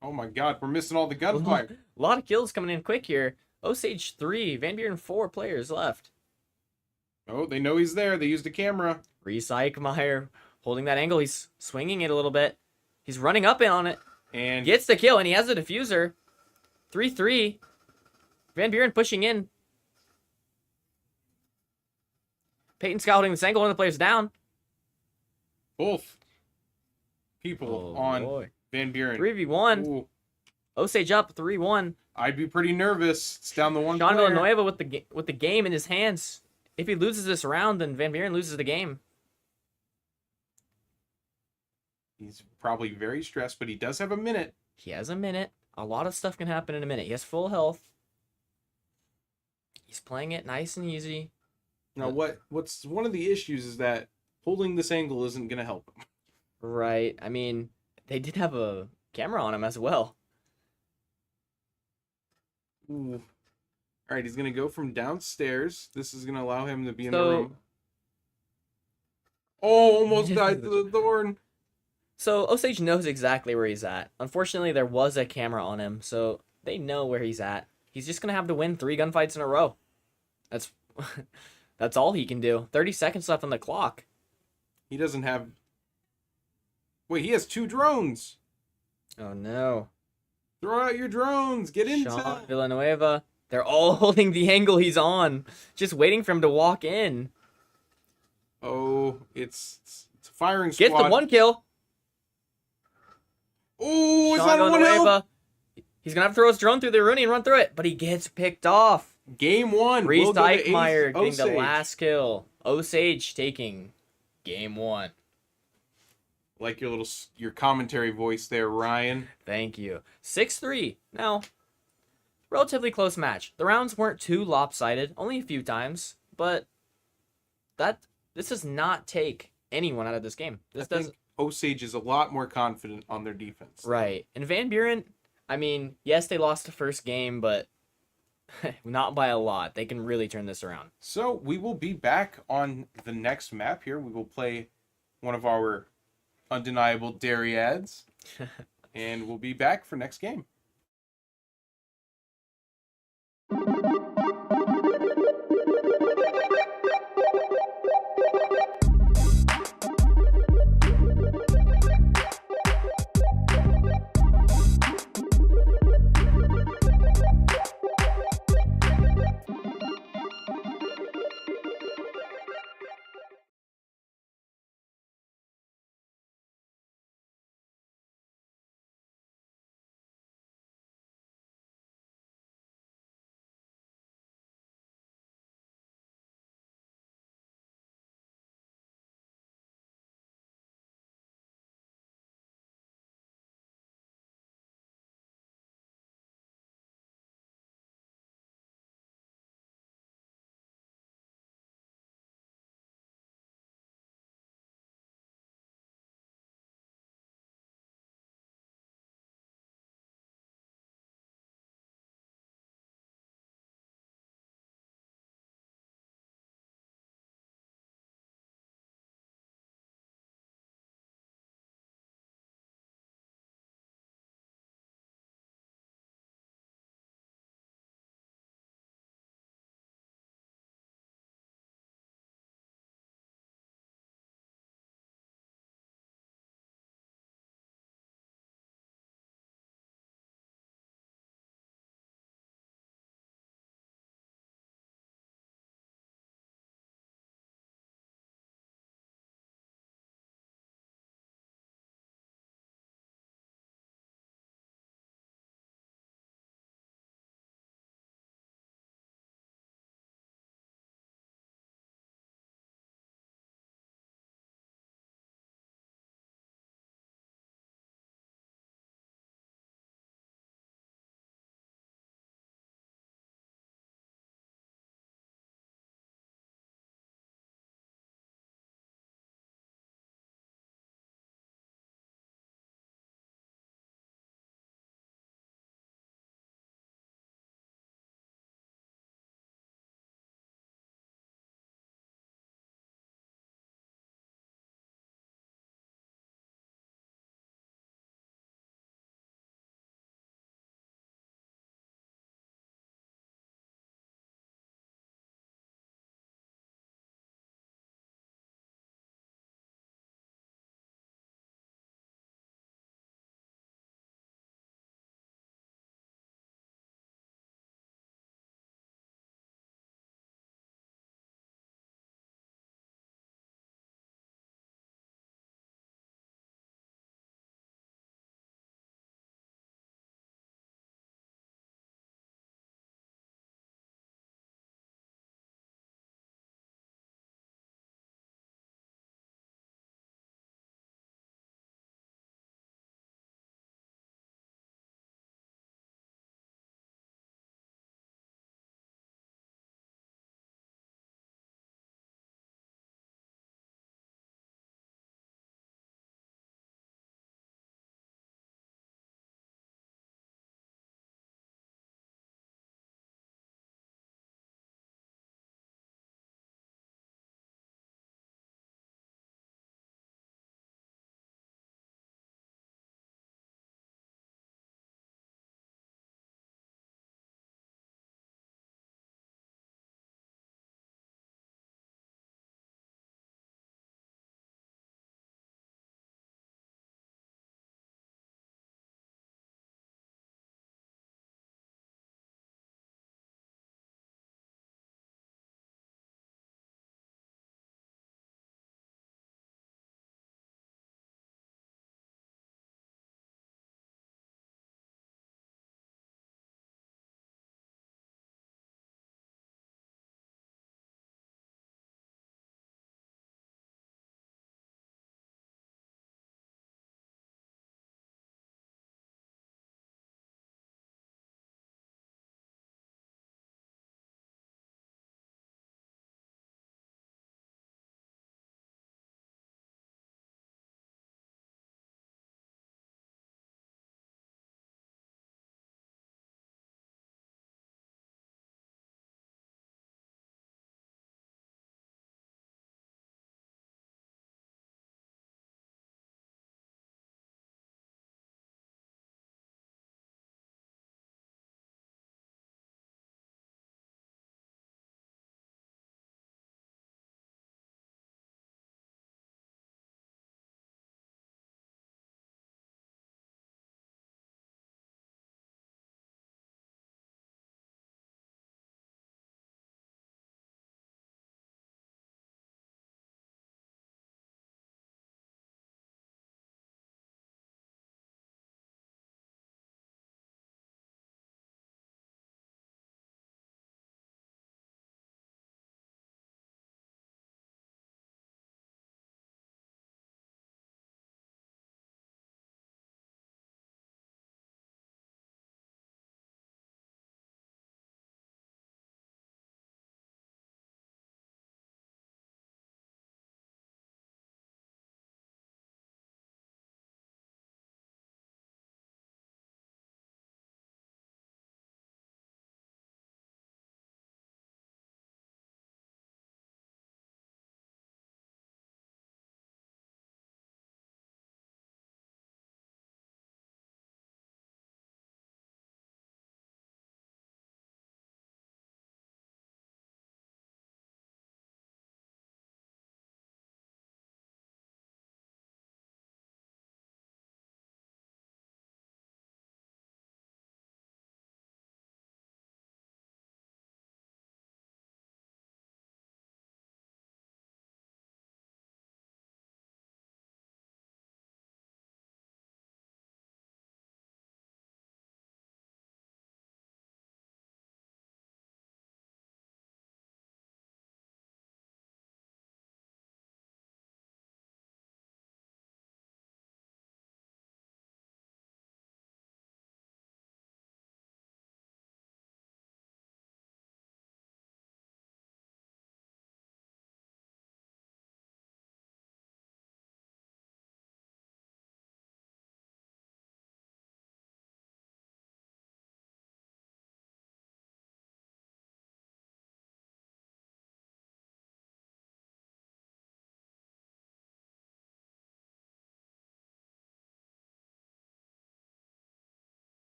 Oh my god, we're missing all the gunfire. A lot of kills coming in quick here. Osage 3, Van Buren 4 players left. Oh, they know he's there. They used a camera. Reese Eichmeyer holding that angle. He's swinging it a little bit. He's running up in on it. And Gets the kill, and he has the diffuser. 3-3. Van Buren pushing in. Peyton scouting this angle. One of the players down. both people on Van Buren. 3v1. Ooh, Osage up 3-1. I'd be pretty nervous. It's down the one Sean player. Villanueva with the game in his hands. If he loses this round, then Van Buren loses the game. He's probably very stressed, but he does have a minute. He has a minute. A lot of stuff can happen in a minute. He has full health. He's playing it nice and easy. Now, what's one of the issues is that holding this angle isn't going to help him. Right. I mean, they did have a camera on him as well. Ooh. All right, he's going to go from downstairs. This is going to allow him to be in the So- room. Oh, almost died to the thorn. So Osage knows exactly where he's at. Unfortunately, there was a camera on him, so they know where he's at. He's just gonna have to win 3 gunfights in a row. That's that's all he can do. 30 seconds left on the clock. He doesn't have... Wait, he has 2 drones. Oh no. Throw out your drones. Get into Sean Villanueva. They're all holding the angle he's on, just waiting for him to walk in. Oh, it's a firing squad. Gets the 1 kill. Oh, it's Sean on 1 health. Villanueva. He's gonna have to throw his drone through the Rooney and run through it, but he gets picked off. Game 1. Reese We'll go to Eichmeyer getting the Osage. last kill. Osage taking game 1. Like your commentary voice there, Ryan. Thank you. 6-3. Now, relatively close match. The rounds weren't too lopsided, only a few times, but this does not take anyone out of this game. This I does think Osage is a lot more confident on their defense. right. And Van Buren, I mean, yes, they lost the first game, but not by a lot. They can really turn this around. So we will be back on the next map here. We will play one of our undeniable dairy ads. And we'll be back for next game.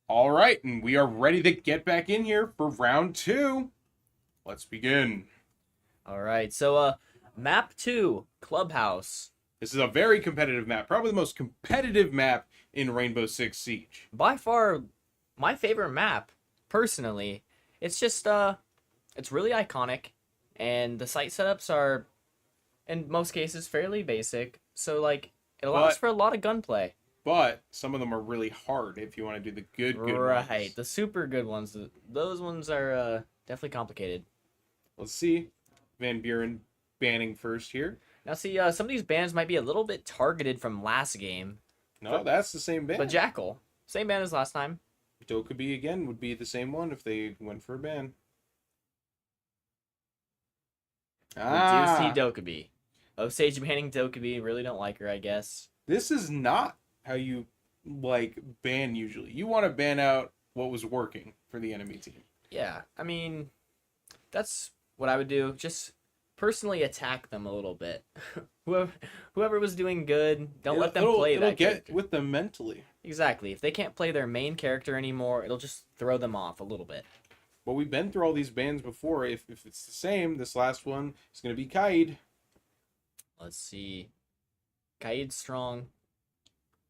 All right, and we are ready to get back in here for round 2. Let's begin. All right, so map 2, Clubhouse. This is a very competitive map, probably the most competitive map in Rainbow Six Siege. By far, my favorite map, personally. It's just, it's really iconic, and the site setups are, in most cases, fairly basic. So, like, it allows for a lot of gunplay. But some of them are really hard if you want to do the good Right, ones. the super good ones. Those ones are definitely complicated. Let's see. Van Buren banning first here. Now, see, some of these bans might be a little bit targeted from last game. No, that's the same ban. But Jackal, same ban as last time. Dokkaebi again would be the same one if they went for a ban. We do see Dokkaebi. Osage banning Dokkaebi. Really don't like her, I guess. This is not how you, like, ban usually. You want to ban out what was working for the enemy team. Yeah, I mean, that's what I would do. Just personally attack them a little bit. Whoever was doing good, don't let them play that get character. with them mentally. Exactly. If they can't play their main character anymore, it'll just throw them off a little bit. But we've been through all these bans before. If it's the same, this last one is going to be Kaid. Let's see. Kaid's strong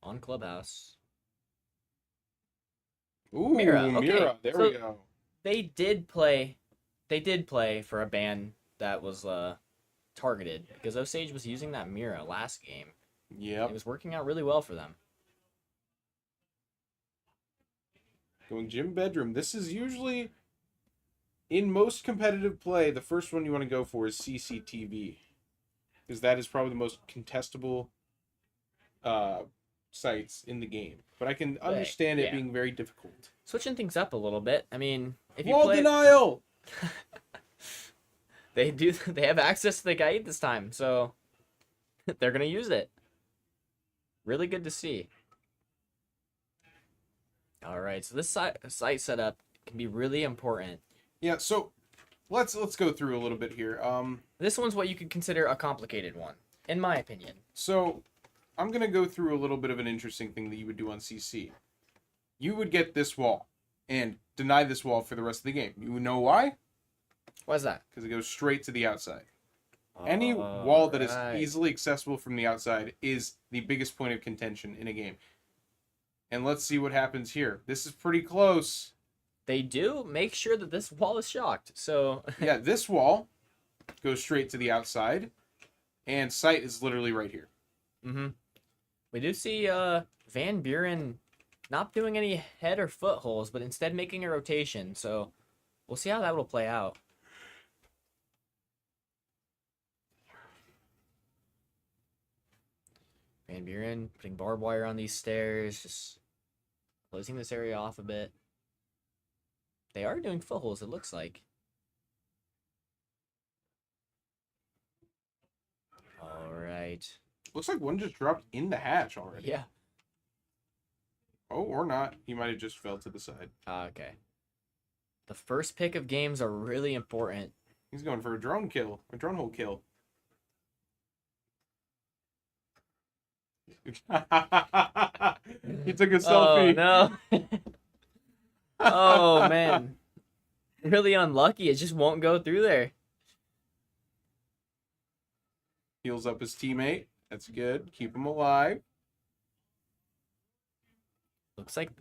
on Clubhouse. Ooh, Mira, okay. Mira. There So- we go. They did play for a ban that was targeted because Osage was using that Mira last game. Yep. It was working out really well for them. Going Gym Bedroom. This is usually, in most competitive play, the first one you want to go for is CCTV. Because that is probably the most contestable sites in the game. But I can understand it yeah. being very difficult. Switching things up a little bit. I mean, if you Wall play, denial! they have access to the guide this time, so they're gonna use it. Really good to see. All right, so this site setup can be really important. Yeah, so let's go through a little bit here. This one's what you could consider a complicated one, in my opinion. So I'm going to go through a little bit of an interesting thing that you would do on CC. You would get this wall and deny this wall for the rest of the game. You know why? Why's that? Because it goes straight to the outside. Any wall that is Alright. easily accessible from the outside is the biggest point of contention in a game. And let's see what happens here. This is pretty close. They do make sure that this wall is shocked, so Yeah, this wall goes straight to the outside, and sight is literally right here. we do see Van Buren not doing any head or foot holes, but instead making a rotation. So we'll see how that will play out. Van Buren putting barbed wire on these stairs, just closing this area off a bit. They are doing foot holes, it looks like. All right. Looks like one just dropped in the hatch already. Yeah. Oh, or not. He might have just fell to the side. Okay. The first pick of games are really important. He's going for a drone kill. A drone hole kill. He took a selfie. Oh, no. Oh, man. Really unlucky. It just won't go through there. Heals up his teammate. That's good. Keep him alive. Looks like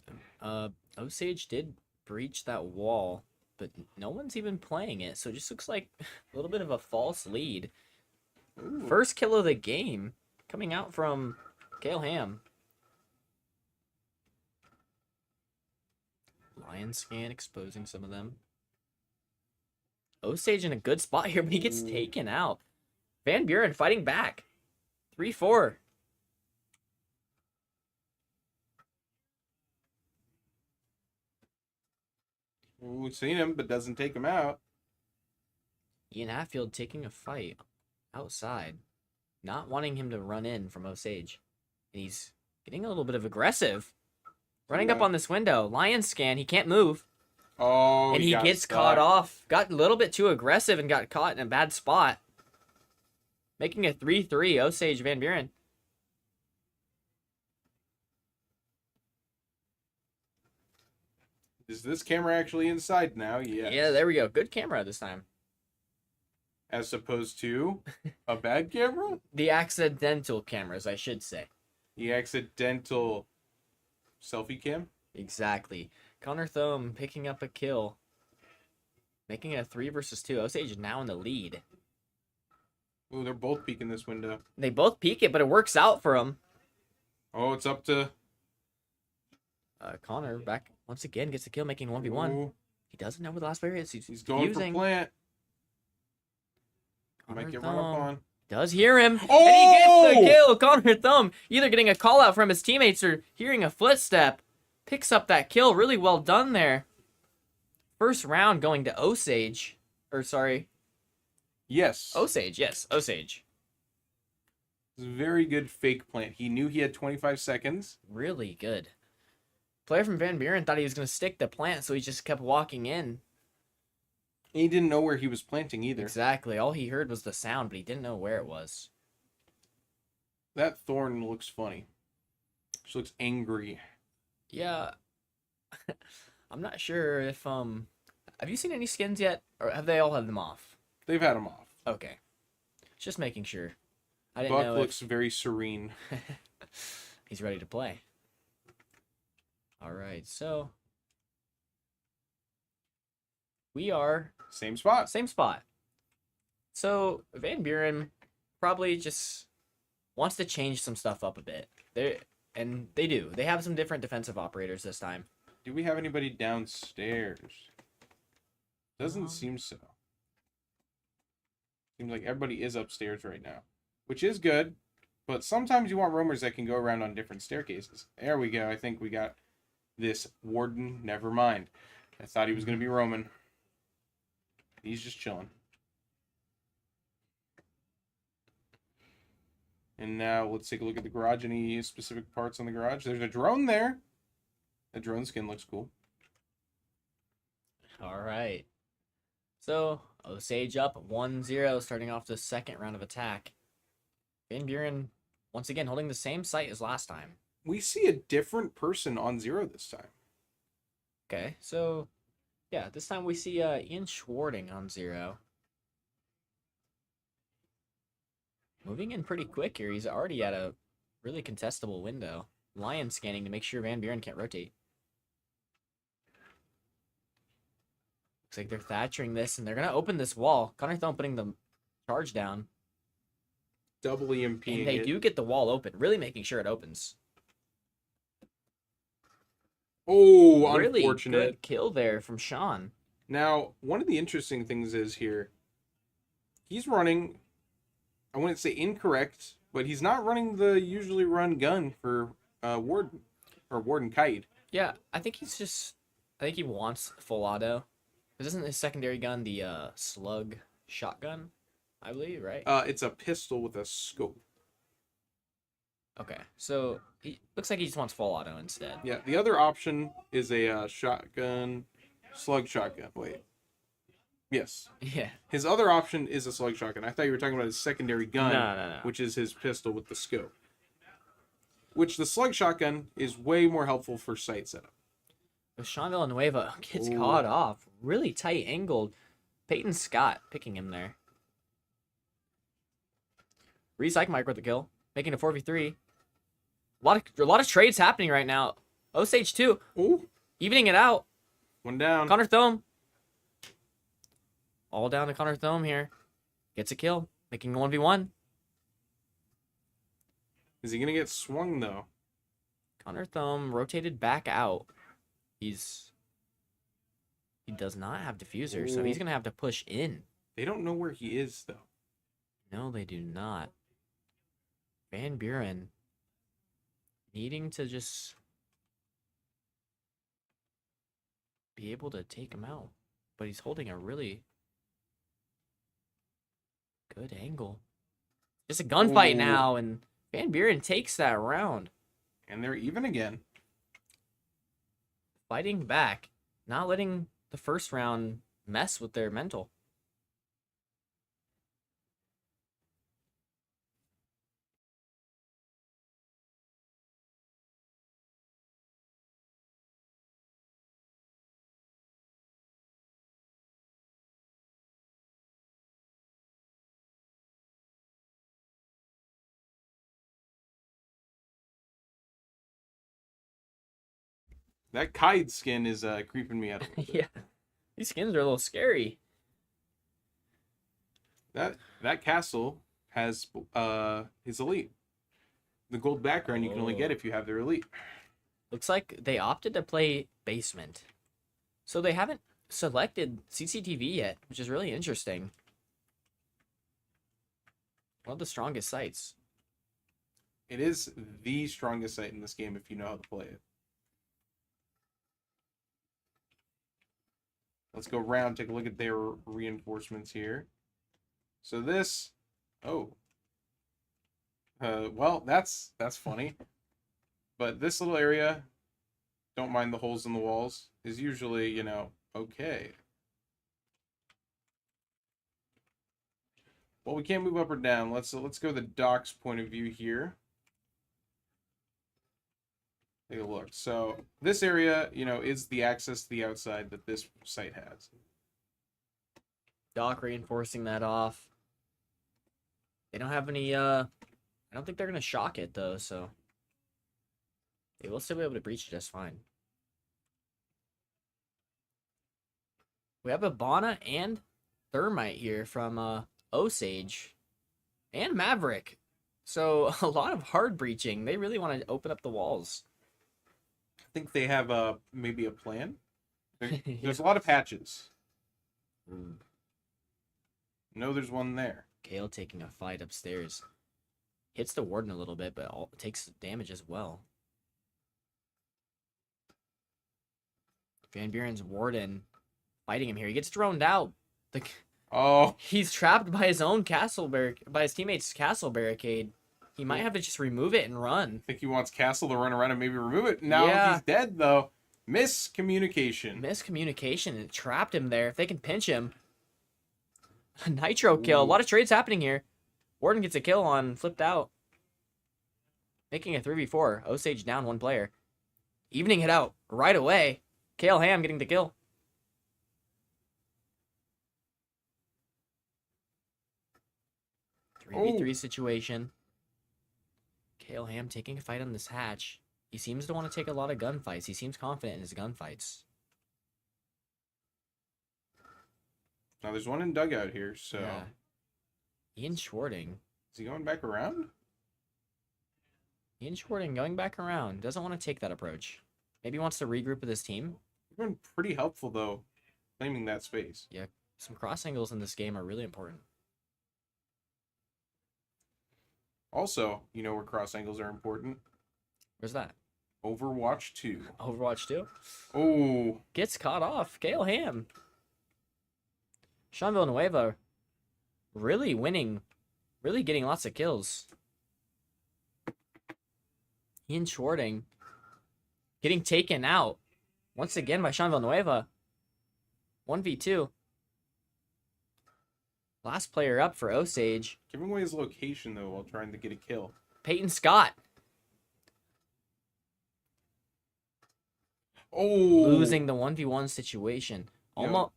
Osage did breach that wall, but no one's even playing it, so it just looks like a little bit of a false lead. Ooh. First kill of the game coming out from Kale Ham. Lion scan exposing some of them. Osage in a good spot here, but he gets taken out. Van Buren fighting back. 3-4. We've seen him, but doesn't take him out. Ian Hatfield taking a fight outside, not wanting him to run in from Osage. And he's getting a little bit of aggressive. Running up Yeah. on this window. Lion scan, he can't move. Oh, And he got gets stuck. caught off. Got a little bit too aggressive and got caught in a bad spot. Making a 3-3, Osage Van Buren. Is this camera actually inside now? Yes. Yeah, there we go. Good camera this time. As opposed to a bad camera? The accidental cameras, I should say. The accidental selfie cam? Exactly. Connor Thome picking up a kill. Making it a 3 versus 2. Osage is now in the lead. Ooh, they're both peeking this window. They both peek it, but it works out for them. Oh, it's up to... Connor back once again gets a kill, making 1v1. Ooh, He doesn't know where the last player is. he's going for defusing. plant. Connor Might get run up Thome on. does hear him, Oh! and he gets the kill. Connor Thome either getting a call out from his teammates or hearing a footstep. Picks up that kill. Really well done there. First round going to Osage. Or sorry. Yes. Osage, yes. Osage. It's a very good fake plant. He knew he had 25 seconds. Really good. Player from Van Buren thought he was going to stick the plant, so he just kept walking in. And he didn't know where he was planting either. Exactly. All he heard was the sound, but he didn't know where it was. That thorn looks funny. She looks angry. Yeah. I'm not sure if, have you seen any skins yet? Or have they all had them off? They've had him off. Okay. Just making sure. I didn't Buck know looks very serene. he's ready to play. All right, so we are Same spot. same spot. So Van Buren probably just wants to change some stuff up a bit. They do. They have some different defensive operators this time. Do we have anybody downstairs? Doesn't seem so. Seems like everybody is upstairs right now, which is good. But sometimes you want roamers that can go around on different staircases. There we go. I think we got this warden. Never mind. I thought he was going to be roaming. He's just chilling. And now let's take a look at the garage. Any specific parts on the garage? There's a drone there. The drone skin looks cool. All right. So Osage up 1-0 starting off the second round of attack. Van Buren once again holding the same site as last time. We see a different person on 0 this time. Okay, so yeah, this time we see Ian Schwarting on 0. Moving in pretty quick here. He's already at a really contestable window. Lion scanning to make sure Van Buren can't rotate. Looks like they're thatchering this, and they're going to open this wall. Connor Thome putting the charge down. Double EMP. And they do get the wall open, really making sure it opens. Oh, Really unfortunate. good kill there from Sean. Now, one of the interesting things is here, he's running, I wouldn't say incorrect, but he's not running the usually run gun for Warden, or Warden Kite. Yeah, I think he wants full auto. This isn't his secondary gun, the slug shotgun, I believe, right? It's a pistol with a scope. Okay, so he looks like he just wants full auto instead. Yeah, the other option is a shotgun, slug shotgun. Wait. Yes. Yeah. His other option is a slug shotgun. I thought you were talking about his secondary gun, No. which is his pistol with the scope. Which the slug shotgun is way more helpful for sight setup. So Sean Villanueva gets Ooh. caught off. Really tight angled. Peyton Scott picking him there. Recycle Mike with the kill. Making a 4v3. A lot of trades happening right now. Osage 2. Ooh, Evening it out. one down. Connor Thome. All down to Connor Thome here. Gets a kill. Making 1v1. Is he going to get swung, though? Connor Thome rotated back out. He does not have diffuser, so he's going to have to push in. They don't know where he is, though. No, they do not. Van Buren needing to just be able to take him out. But he's holding a really good angle. Just a gunfight Ooh. now, and Van Buren takes that round. And they're even again. Fighting back, not letting the first round mess with their mental. That Kaid skin is creeping me out a little bit. Yeah. These skins are a little scary. That castle has his elite. The gold background you can only get if you have their elite. Looks like they opted to play basement. So they haven't selected CCTV yet, which is really interesting. One of the strongest sites. It is the strongest site in this game if you know how to play it. Let's go around, take a look at their reinforcements here. So this, well, that's funny. But this little area, don't mind the holes in the walls, is usually, you know, okay. Well, we can't move up or down. Let's go the doc's point of view here. Take a look. So this area, you know, is the access to the outside that this site has. Dock reinforcing that off. They don't have any, I don't think they're going to shock it, though, so. They will still be able to breach it just fine. We have Abana and Thermite here from Osage and Maverick. So a lot of hard breaching. They really want to open up the walls. I think they have maybe a plan. There's a lot of hatches. No, there's one there. Kale taking a fight upstairs. Hits the warden a little bit, but takes damage as well. Van Buren's warden fighting him here. He gets droned out. He's trapped by his own by his teammate's castle barricade. He might have to just remove it and run. I think he wants Castle to run around and maybe remove it. Now he's dead, though. Miscommunication. Miscommunication. It trapped him there. If they can pinch him. A nitro kill. A lot of trades happening here. Warden gets a kill on flipped out. Making a 3v4. Osage down one player. Evening it out right away. Kale Ham getting the kill. Oh. 3v3 situation. Kale Ham taking a fight on this hatch. He seems to want to take a lot of gunfights. He seems confident in his gunfights. Now there's one in dugout here, so. Yeah. Ian Schwarting. Is he going back around? Ian Schwarting going back around. Doesn't want to take that approach. Maybe wants to regroup with his team. He's been pretty helpful, though, claiming that space. Yeah, some cross angles in this game are really important. Also, you know where cross angles are important? Where's that? Overwatch 2. Overwatch 2? Oh. Gets caught off. Kale Ham. Sean Villanueva really winning. Really getting lots of kills. Ian Schwarting getting taken out. Once again by Sean Villanueva. 1v2. Last player up for Osage. Giving away his location, though, while trying to get a kill. Peyton Scott. Oh. Losing the 1v1 situation. Yep.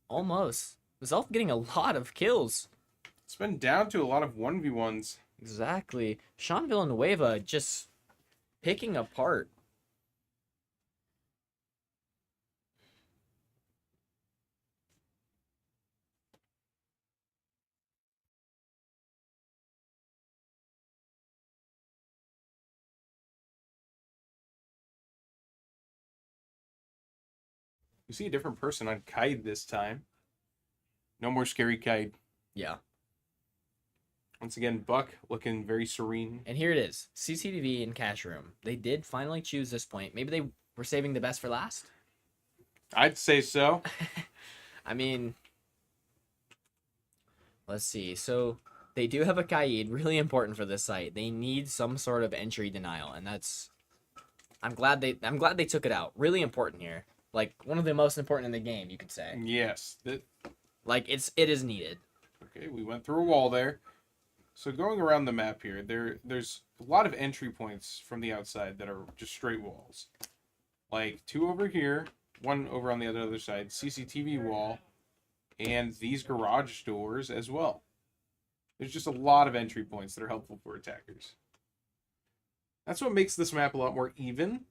Almost. Zelf getting a lot of kills. It's been down to a lot of 1v1s. Exactly. Sean Villanueva just picking apart. You see a different person on Kaid this time. No more scary Kaid. Yeah. Once again, Buck looking very serene. And here it is. CCTV and Cash Room. They did finally choose this point. Maybe they were saving the best for last? I'd say so. I mean, let's see. So they do have a Kaid, really important for this site. They need some sort of entry denial, and that's I'm glad they took it out. Really important here. Like one of the most important in the game, you could say. Yes. Like it is needed. Okay, we went through a wall there. So going around the map here, there's a lot of entry points from the outside that are just straight walls. Like 2 over here, 1 over on the other side, CCTV wall, and these garage doors as well. There's just a lot of entry points that are helpful for attackers. That's what makes this map a lot more even.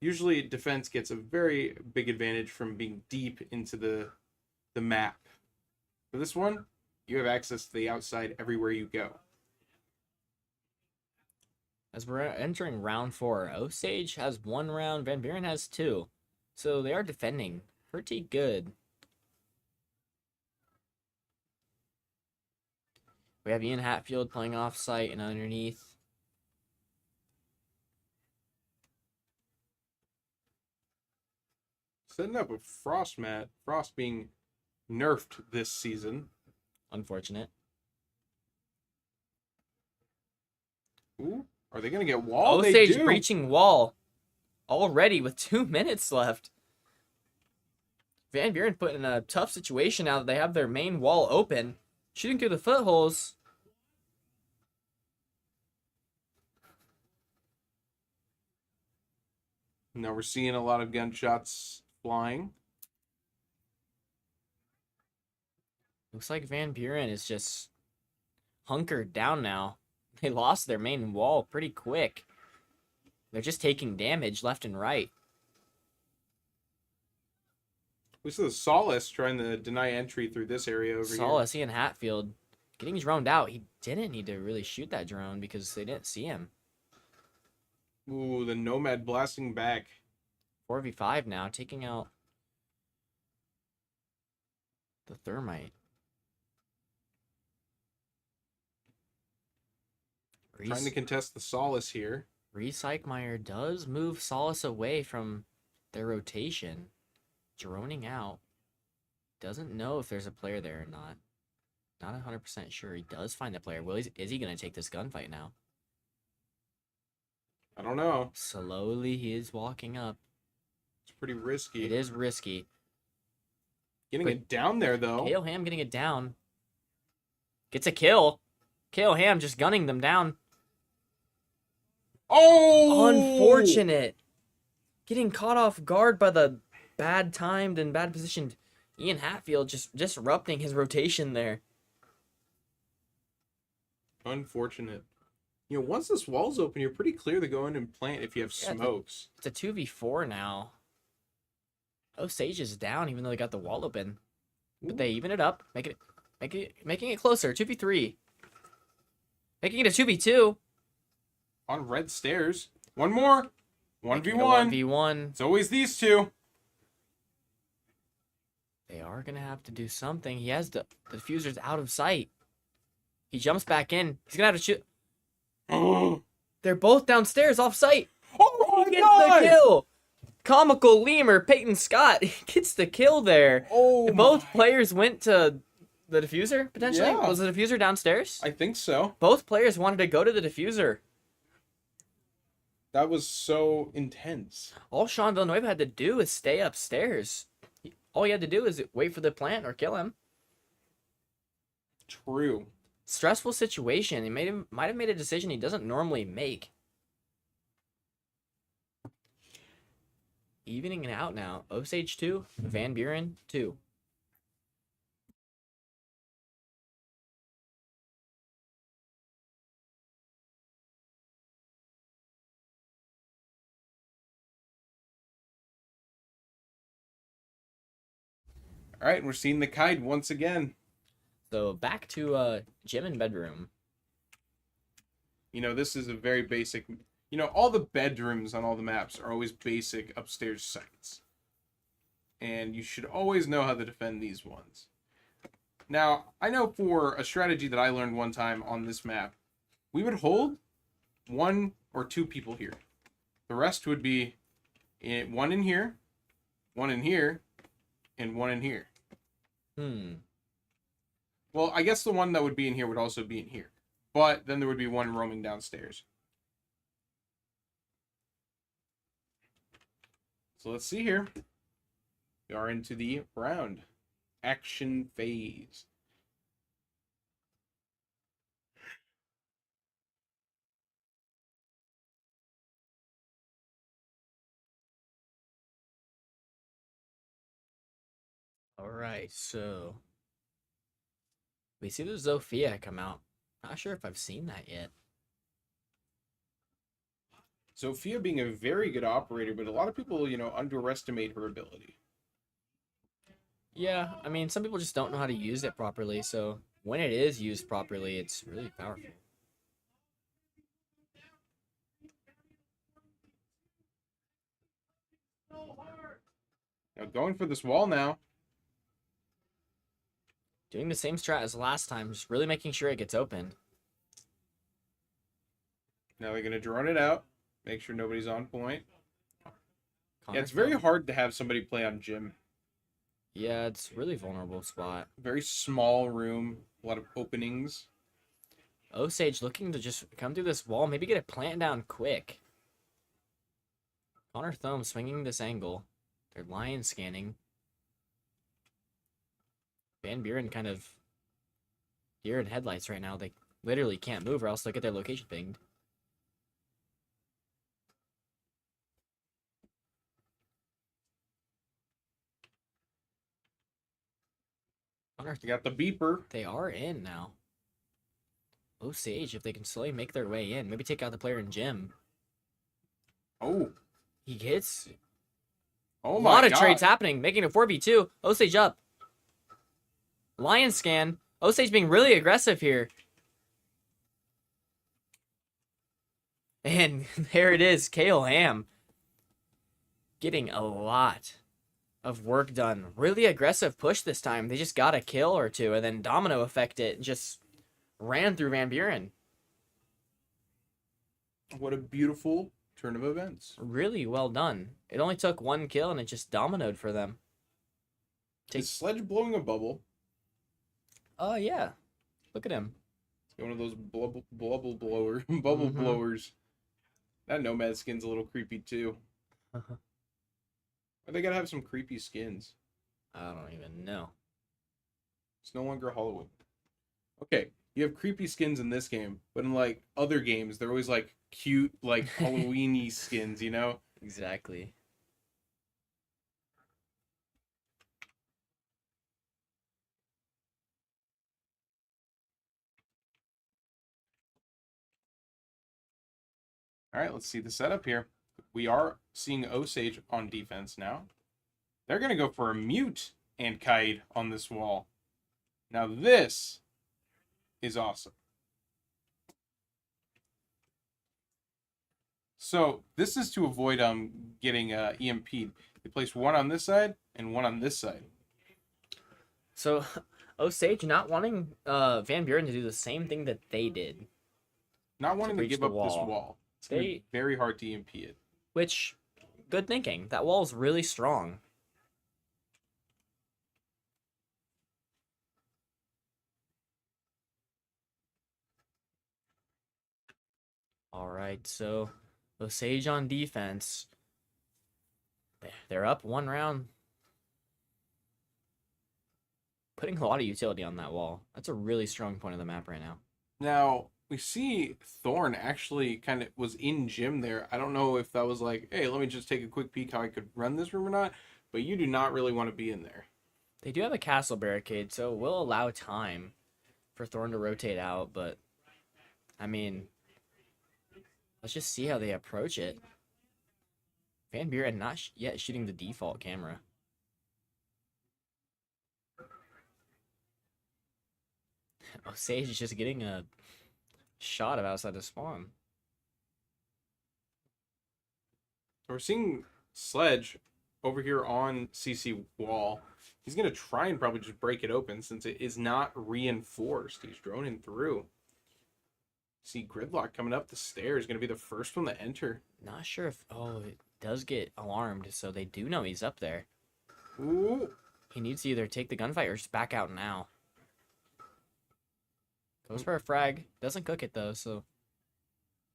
Usually defense gets a very big advantage from being deep into the map. For this one, you have access to the outside everywhere you go. As we're entering round 4, Osage has 1 round, Van Buren has 2. So they are defending pretty good. We have Ian Hatfield playing off site and underneath. Setting up a Frost mat. Frost being nerfed this season. Unfortunate. Ooh, are they going to get wall? They Osage do. breaching wall already with 2 minutes left. Van Buren put in a tough situation now that they have their main wall open. Shooting through the footholes. Now we're seeing a lot of gunshots flying. Looks like Van Buren is just hunkered down now. They lost their main wall pretty quick. They're just taking damage left and right. We saw the Solace trying to deny entry through this area over Solace, Ian Hatfield getting droned out. He didn't need to really shoot that drone because they didn't see him. here. Ooh, the Nomad blasting back. 4v5 now, taking out the Thermite. Trying to contest the Solace here. Recycmeyer does move Solace away from their rotation. Droning out. Doesn't know if there's a player there or not. Not 100% sure. He does find a player. Well, is he going to take this gunfight now? I don't know. Slowly, he is walking up. It's pretty risky. It is risky. Getting it down there, though. Kale Ham getting it down. Gets a kill. Kale Ham just gunning them down. Oh! Unfortunate. Getting caught off guard by the bad timed and bad positioned Ian Hatfield, just disrupting his rotation there. Unfortunate. You know, once this wall's open, you're pretty clear to go in and plant if you have smokes. It's a 2v4 now. Osage is down even though they got the wall open. But they even it up, making it closer. 2v3. Making it a 2v2. On red stairs. One more. 1v1. 1v1. It's always these two. They are going to have to do something. He has the diffuser's out of sight. He jumps back in. He's going to have to shoot. Oh They're both downstairs off site. my He gets god! the kill. Comical lemur Peyton Scott gets the kill there. Oh, Both players went to the diffuser, potentially? Yeah. Was the diffuser downstairs? I think so. Both players wanted to go to the diffuser. That was so intense. All Sean Villanueva had to do is stay upstairs. All he had to do is wait for the plant or kill him. True. Stressful situation. He might have made a decision he doesn't normally make. Evening it out now. Osage 2, Van Buren 2. All right, we're seeing the kite once again. So back to gym and bedroom. You know, this is a very basic... You know, all the bedrooms on all the maps are always basic upstairs sites. And you should always know how to defend these ones. Now, I know for a strategy that I learned one time on this map, we would hold 1 or 2 people here. The rest would be 1 in here, 1 in here, and 1 in here. Well, I guess the one that would be in here would also be in here. But then there would be 1 roaming downstairs. So let's see here. We are into the round action phase. All right, so we see the Zofia come out. Not sure if I've seen that yet. Sophia being a very good operator, but a lot of people, underestimate her ability. Yeah, I mean, some people just don't know how to use it properly, so when it is used properly, it's really powerful. Now going for this wall now. Doing the same strat as last time, just really making sure it gets opened. Now they're going to drone it out. Make sure nobody's on point. Connor Yeah, it's very fell. hard to have somebody play on Jim. Yeah, it's really vulnerable spot. Very small room, a lot of openings. Osage looking to just come through this wall, maybe get a plant down quick. Connor Thome swinging this angle. They're lion scanning. Van Buren kind of deer in headlights right now. They literally can't move or else they'll get their location pinged. Connor, You got the beeper. they are in now. Osage, if they can slowly make their way in, maybe take out the player in Jim. Oh. He hits. Oh A my lot of God. trades happening, making it 4v2. Osage up. Lion scan. Osage being really aggressive here. And there it is, Kale Ham. Getting a lot of work done. Really aggressive push this time. They just got a kill or two and then domino effect it and just ran through Van Buren. What a beautiful turn of events. Really well done. It only took one kill and it just dominoed for them. Is Sledge blowing a bubble? Oh, yeah. Look at him. One of those bubble blowers. Mhm. blowers. That Nomad skin's a little creepy too. They gotta have some creepy skins. I don't even know. It's no longer Halloween. Okay, you have creepy skins in this game, but in like other games, they're always like cute, like Halloweeny skins, you know? Exactly. All right, let's see the setup here. We are seeing Osage on defense now. They're gonna go for a mute and kite on this wall. Now this is awesome. So this is to avoid getting EMP'd. They place one on this side and one on this side. So, Osage not wanting Van Buren to do the same thing that they did, Not wanting to breach give the up this wall. wall. It's gonna be very hard to EMP it. which, good thinking. That wall is really strong. All right, so Osage on defense. They're up one round. Putting a lot of utility on that wall. That's a really strong point of the map right now. Now, we see Thorn actually kind of was in gym there. I don't know if that was like, hey, let me just take a quick peek how I could run this room or not, but you do not really want to be in there. They do have a castle barricade, so it will allow time for Thorn to rotate out, but I mean, let's just see how they approach it. Van Buren not yet shooting the default camera. Osage is just getting a shot of outside the spawn. We're seeing Sledge over here on CC wall. He's going to try and probably just break it open since it is not reinforced. He's droning through. See Gridlock coming up the stairs. Going to be the first one to enter. Not sure if... Oh, it does get alarmed, so they do know he's up there. Ooh. He needs to either take the gunfight or just back out now. Goes for a frag. Doesn't cook it, though, so...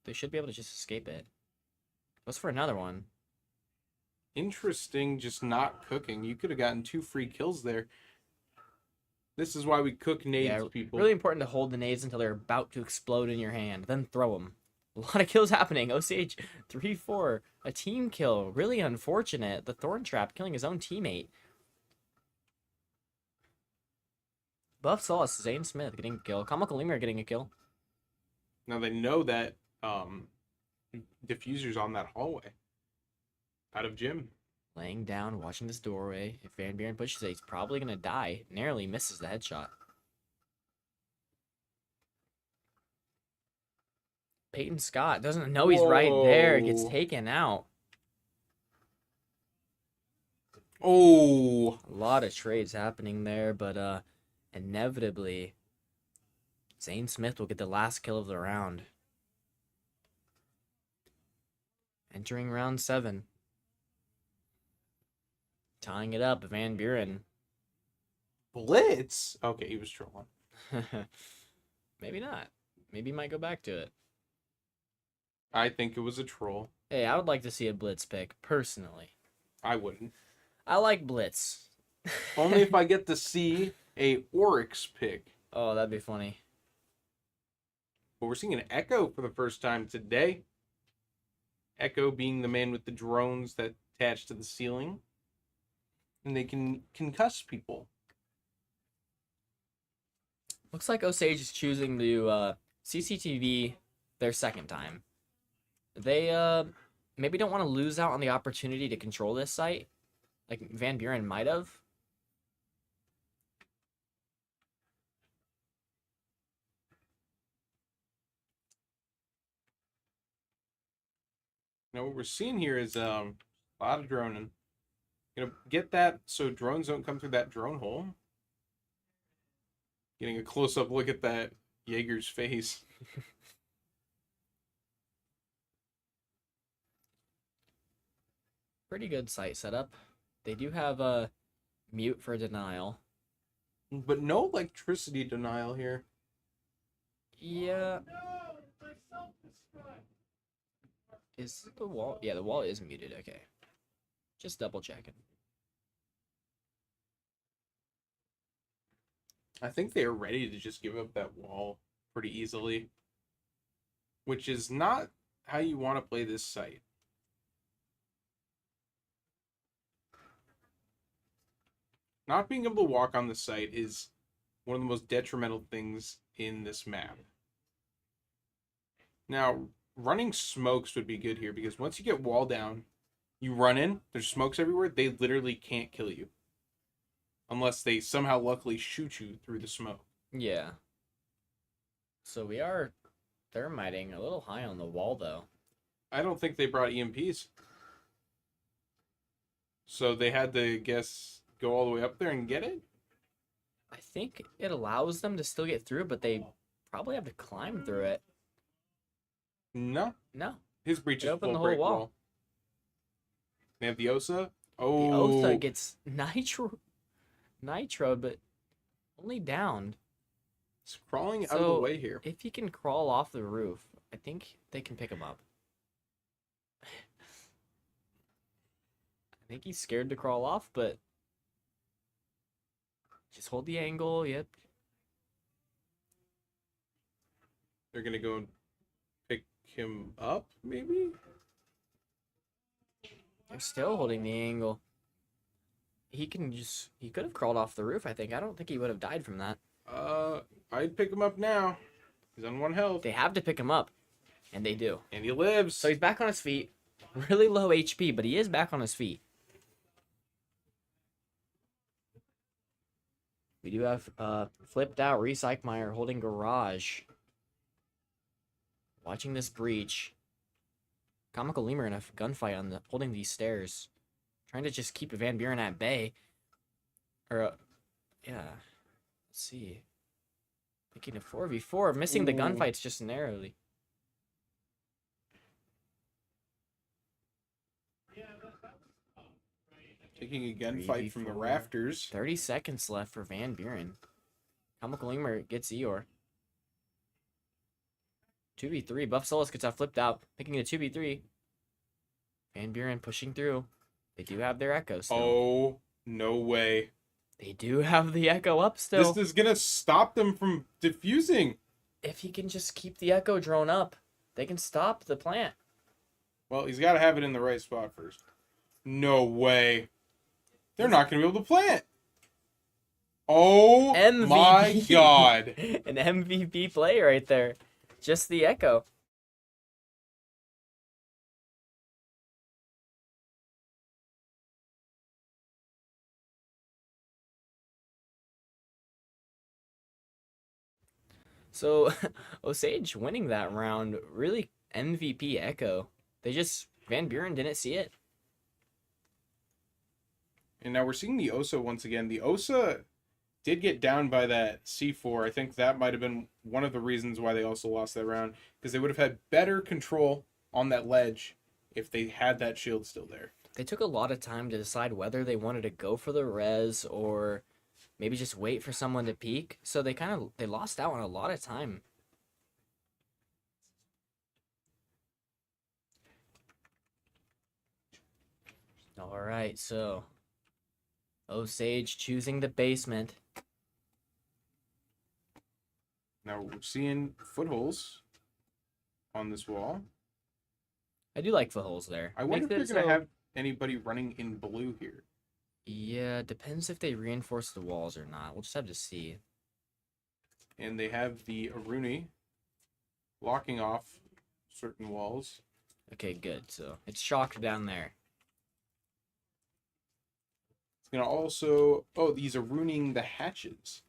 They should be able to just escape it. Goes for another one. Interesting, just not cooking. You could have gotten 2 free kills there. This is why we cook nades, people. Really important to hold the nades until they're about to explode in your hand. Then throw them. A lot of kills happening. Osage 3-4. A team kill. Really unfortunate. The Thorn Trap killing his own teammate. Buff Sauce, Zane Smith getting a kill. Comical Lemur getting a kill. Now they know that diffusers on that hallway. Out of gym. Laying down, watching this doorway. If Van Buren pushes it, he's probably going to die. Narrowly misses the headshot. Peyton Scott doesn't know he's right there. Gets Whoa. taken out. Oh. A lot of trades happening there, but inevitably, Zane Smith will get the last kill of the round. Entering round 7. Tying it up, Van Buren. Blitz? Okay, he was trolling. Maybe not. Maybe he might go back to it. I think it was a troll. Hey, I would like to see a blitz pick, personally. I wouldn't. I like blitz. Only if I get to see a Oryx pick. Oh, that'd be funny. But we're seeing an Echo for the first time today. Echo being the man with the drones that attach to the ceiling. And they can concuss people. Looks like Osage is choosing to CCTV their second time. They maybe don't want to lose out on the opportunity to control this site, like Van Buren might have. Now what we're seeing here is a lot of droning. Gonna get that so drones don't come through that drone hole. Getting a close-up look at that Jaeger's face. Pretty good site setup. They do have a mute for denial. But no electricity denial here. Yeah. Is the wall? Yeah, the wall is muted. Okay. Just double checking. I think they are ready to just give up that wall pretty easily. Which is not how you want to play this site. Not being able to walk on the site is one of the most detrimental things in this map. Now, running smokes would be good here because once you get wall down, you run in, there's smokes everywhere, they literally can't kill you. Unless they somehow luckily shoot you through the smoke. Yeah. So we are thermiting a little high on the wall, though. I don't think they brought EMPs. So they had to, guess, go all the way up there and get it? I think it allows them to still get through, but they probably have to climb through it. No. No. His breach They is opened full the whole break wall. wall. They have the OSA. The Oh. OSA gets nitro, but only downed. It's crawling out of So, the way here. if he can crawl off the roof, I think they can pick him up. I think he's scared to crawl off, but just hold the angle. Yep. They're going to go and pick him up, maybe? They're still holding the angle. He could have crawled off the roof, I think. I don't think he would have died from that. I'd pick him up now. He's on 1 health. They have to pick him up, and they do. And he lives. So he's back on his feet. Really low HP, but he is back on his feet. We do have flipped out Recycmeyer holding garage. Watching this breach. Comical Lemur in a gunfight on holding these stairs. Trying to just keep Van Buren at bay. Or, yeah. Let's see. Making a 4v4. Missing the gunfights just narrowly. Taking a gunfight from the rafters. 30 seconds left for Van Buren. Comical Lemur gets Eeyore. 2v3. Buff Solus gets flipped out. Picking a 2v3. Van Buren pushing through. They do have their Echo still. Oh, no way. They do have the Echo up still. This is going to stop them from defusing. If he can just keep the Echo drone up, they can stop the plant. Well, he's got to have it in the right spot first. No way. They're not going to be able to plant. Oh, MVP. my God. An MVP play right there. Just the Echo. So, Osage winning that round, really MVP Echo. Van Buren didn't see it. And now we're seeing the Osa once again. The Osa did get down by that C4. I think that might have been one of the reasons why they also lost that round, because they would have had better control on that ledge if they had that shield still there. They took a lot of time to decide whether they wanted to go for the res or maybe just wait for someone to peek. So they lost out on a lot of time. All right, so Osage choosing the basement. Now we're seeing footholes on this wall. I do like footholes there. I wonder if Makes they're it going to so- have anybody running in blue here. Yeah, depends if they reinforce the walls or not. We'll just have to see. And they have the Aruni blocking off certain walls. Okay, good. So it's shocked down there. It's going to also... Oh, these are ruining the hatches.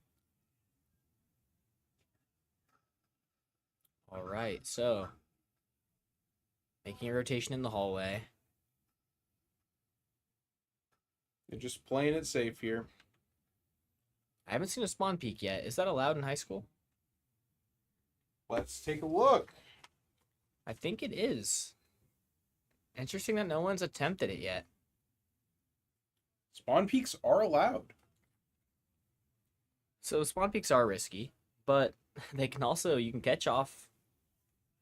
All right, so making a rotation in the hallway. They're just playing it safe here. I haven't seen a spawn peek yet. Is that allowed in high school? Let's take a look. I think it is. Interesting that no one's attempted it yet. Spawn peaks are allowed. So spawn peeks are risky, but they can also, you can catch off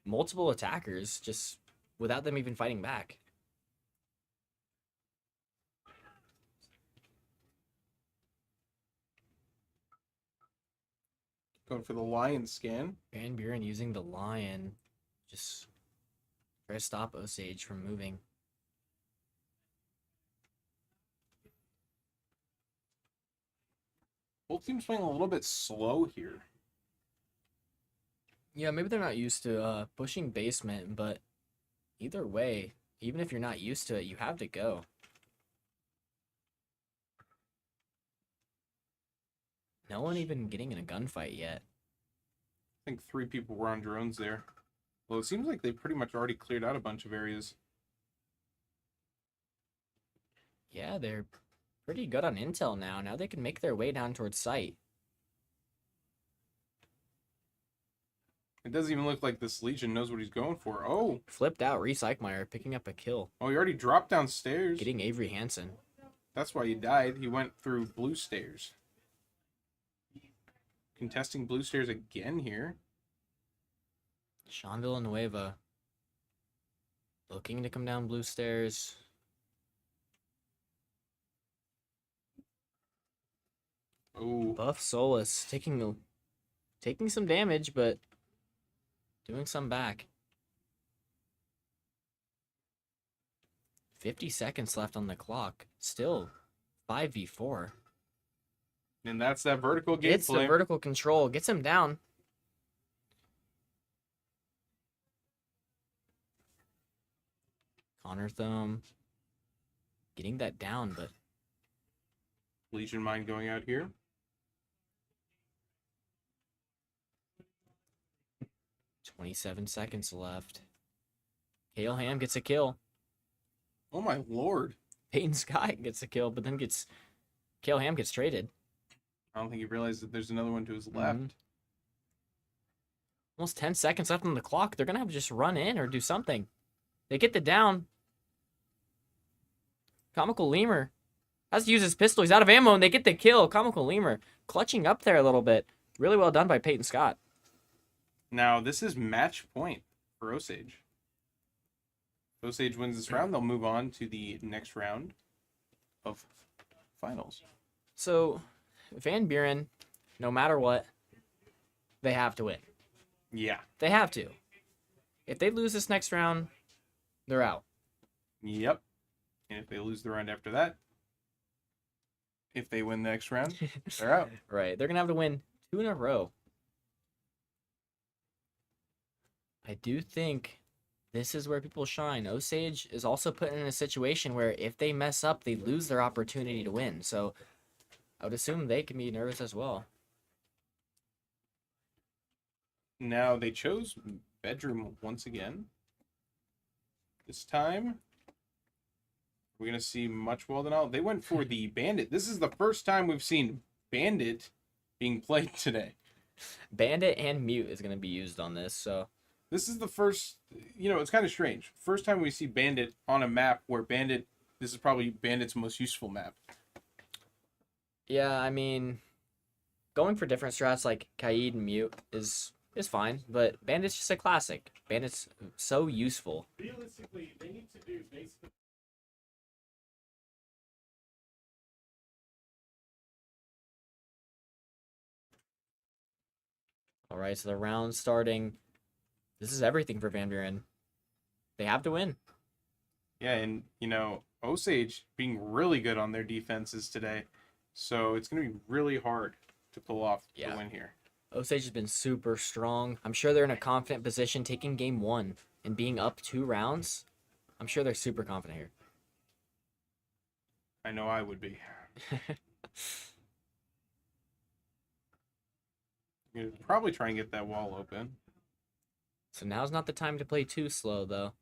multiple attackers just without them even fighting back. Going for the lion scan. Van Buren using the lion, just try to stop Osage from moving. Both teams playing a little bit slow here. Yeah, maybe they're not used to pushing basement, but either way, even if you're not used to it, you have to go. No one even getting in a gunfight yet. I think 3 people were on drones there. Well, it seems like they pretty much already cleared out a bunch of areas. Yeah, they're pretty good on intel now. Now they can make their way down towards site. It doesn't even look like this Legion knows what he's going for. Oh, Flipped out, Recycmeyer picking up a kill. he already dropped downstairs. Getting Avery Hansen. That's why he died. He went through blue stairs. Contesting blue stairs again here. Sean Villanueva. Looking to come down blue stairs. Oh, Buff Solus taking some damage, but doing some back. 50 seconds left on the clock. Still 5v4. and that's that vertical gameplay. It's the vertical control. Gets him down. Connor Thumb getting that down, but Legion mine going out here. 27 seconds left. Kale Ham gets a kill. Oh my lord. Peyton Scott gets a kill, but then Kale Ham gets traded. I don't think he realized that there's another one to his left. Almost 10 seconds left on the clock. They're going to have to just run in or do something. They get the down. Comical Lemur has to use his pistol. He's out of ammo, and they get the kill. Comical Lemur clutching up there a little bit. Really well done by Peyton Scott. Now, this is match point for Osage. If Osage wins this round, they'll move on to the next round of finals. So, Van Buren, no matter what, they have to win. Yeah. They have to. If they lose this next round, they're out. Yep. And if they lose the round after that, if they win the next round, they're out. Right. They're going to have to win 2 in a row. I do think this is where people shine. Osage is also put in a situation where if they mess up, they lose their opportunity to win. So I would assume they can be nervous as well. Now they chose bedroom once again. This time, we're going to see much well than all. They went for the Bandit. This is the first time we've seen Bandit being played today. Bandit and Mute is going to be used on this, so... This is the first, it's kind of strange. First time we see Bandit on a map where this is probably Bandit's most useful map. Yeah, I mean, going for different strats like Kaid and Mute is fine, but Bandit's just a classic. Bandit's so useful. Realistically, they need to do basically. All right, so the round's starting. This is everything for Van Buren. They have to win. Yeah, and, Osage being really good on their defenses today. So it's going to be really hard to pull off the win here. Osage has been super strong. I'm sure they're in a confident position taking game 1 and being up 2 rounds. I'm sure they're super confident here. I know I would be. You'd probably try and get that wall open. So now's not the time to play too slow, though.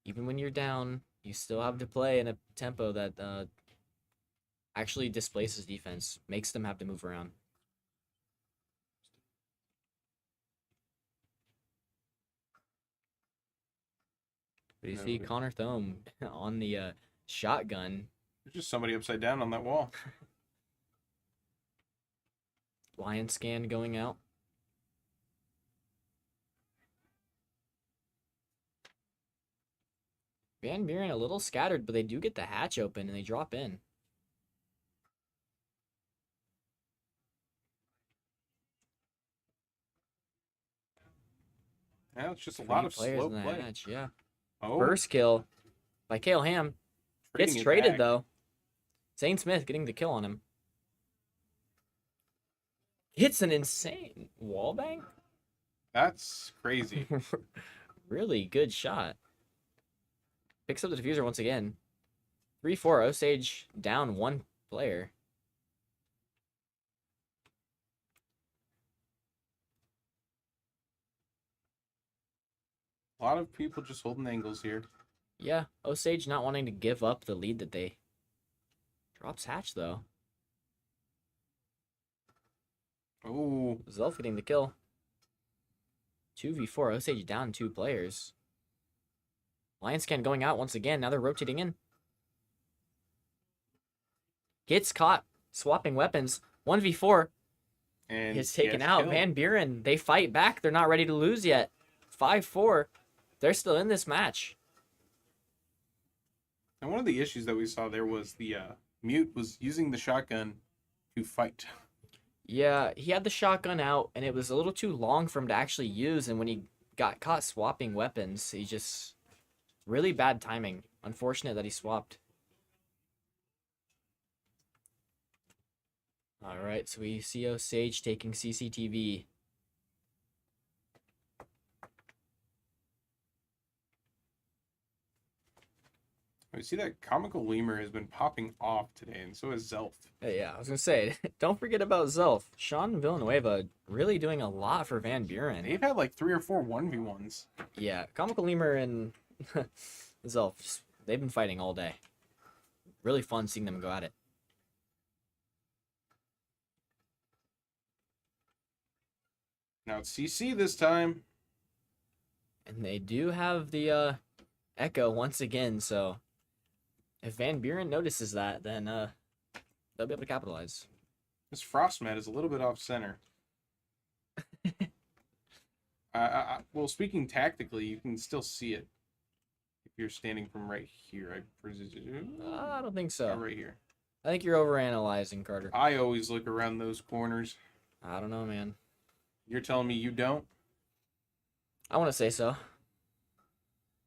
Even when you're down, you still have to play in a tempo that actually displaces defense, makes them have to move around. But you see Connor Thome on the shotgun. There's just somebody upside down on that wall. Lion scan going out. Van Buren a little scattered, but they do get the hatch open and they drop in. Yeah, it's just a lot of slow in the play. hatch, yeah. Oh, First kill by Kale Ham. trading Gets it traded, back. though. Zane Smith getting the kill on him. Hits an insane wall bang. That's crazy. Really good shot. Picks up the diffuser once again. 3-4. Osage down 1 player. A lot of people just holding angles here. Yeah, Osage not wanting to give up the lead that they... Drops hatch, though. Oh, Zelf getting the kill. 2v4. Osage down 2 players. Lion scan going out once again. Now they're rotating in. Gets caught swapping weapons. 1v4. and Is taken gets out. killed. Van Buren, they fight back. They're not ready to lose yet. 5-4. They're still in this match. And one of the issues that we saw there was the Mute was using the shotgun to fight. Yeah, he had the shotgun out, and it was a little too long for him to actually use. And when he got caught swapping weapons, he just... Really bad timing. Unfortunate that he swapped. Alright, so we see Osage taking CCTV. We see that Comical Lemur has been popping off today, and so has Zelf. Yeah, I was going to say, don't forget about Zelf. Sean Villanueva really doing a lot for Van Buren. They've had like 3 or 4 1v1s. Yeah, Comical Lemur and Zelf, they've been fighting all day. Really fun seeing them go at it. Now it's CC this time. And they do have the Echo once again, so if Van Buren notices that, then they'll be able to capitalize. This Frostmat is a little bit off center. Well, speaking tactically, you can still see it if you're standing from right here. I presume. I don't think so. Right here. I think you're overanalyzing, Carter. I always look around those corners. I don't know, man. You're telling me you don't? I want to say so.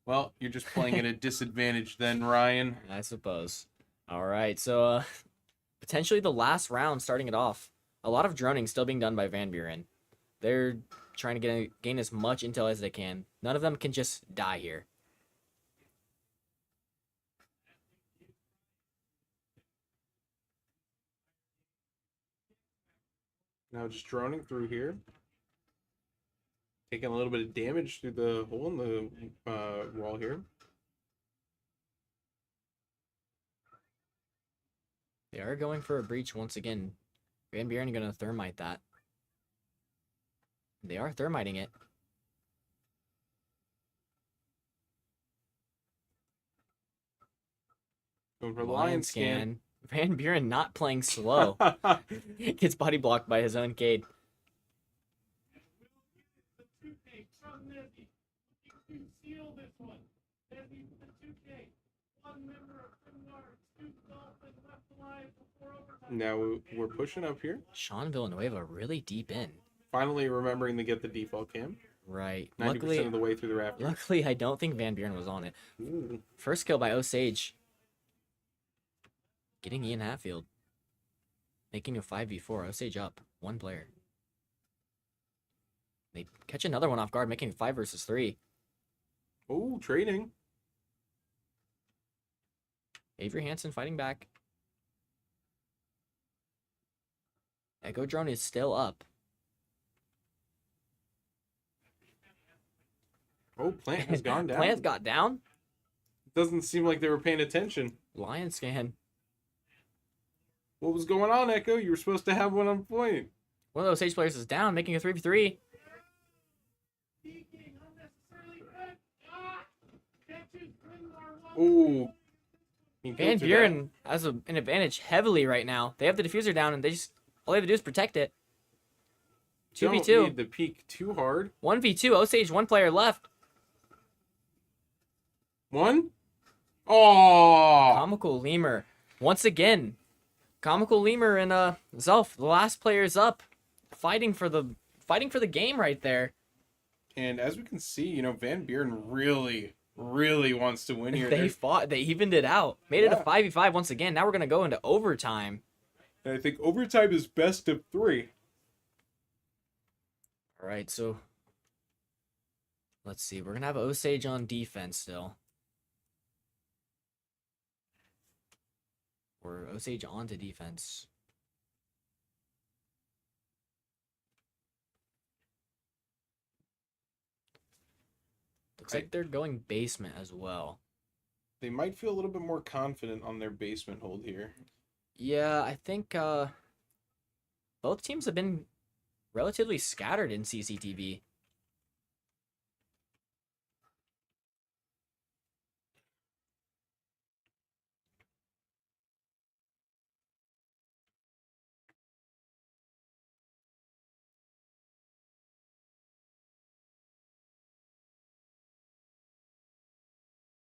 Well, you're just playing at a disadvantage then, Ryan. I suppose. All right, so potentially the last round starting it off. A lot of droning still being done by Van Buren. They're trying to gain as much intel as they can. None of them can just die here. Now just droning through here. Taking a little bit of damage through the hole in the wall here. They are going for a breach once again. Van Buren going to thermite that. They are thermiting it. Going for Lion scan. Van Buren not playing slow. Gets body blocked by his own Cade. Now we're pushing up here. Sean Villanueva really deep in. Finally remembering to get the default cam. Right. 90% of the way through the rafters. Luckily, I don't think Van Buren was on it. Ooh. First kill by Osage. Getting Ian Hatfield. Making a 5v4. Osage up. One player. They catch another one off guard, making 5 versus 3. Oh, trading. Avery Hansen fighting back. Echo Drone is still up. Oh, Plant has gone down. Plant got down. Doesn't seem like they were paying attention. Lion scan. What was going on, Echo? You were supposed to have one on point. One of those Sage players is down, making a 3v3. Oh. Van Buren has an advantage heavily right now. They have the diffuser down, and all they have to do is protect it. 2v2. Don't need the peak too hard. 1v2. Osage, one player left. One? Oh. Comical Lemur. Once again. Comical Lemur and Zelf, the last player's up. Fighting for the game right there. And as we can see, Van Buren really wants to win here. They fought. They evened it out. Made it a 5v5 once again. Now we're going to go into overtime. And I think overtime is best of 3. All right, so let's see. We're going to have Osage on defense still. Or Osage onto defense. Looks like they're going basement as well. They might feel a little bit more confident on their basement hold here. Yeah, I think both teams have been relatively scattered in CCTV.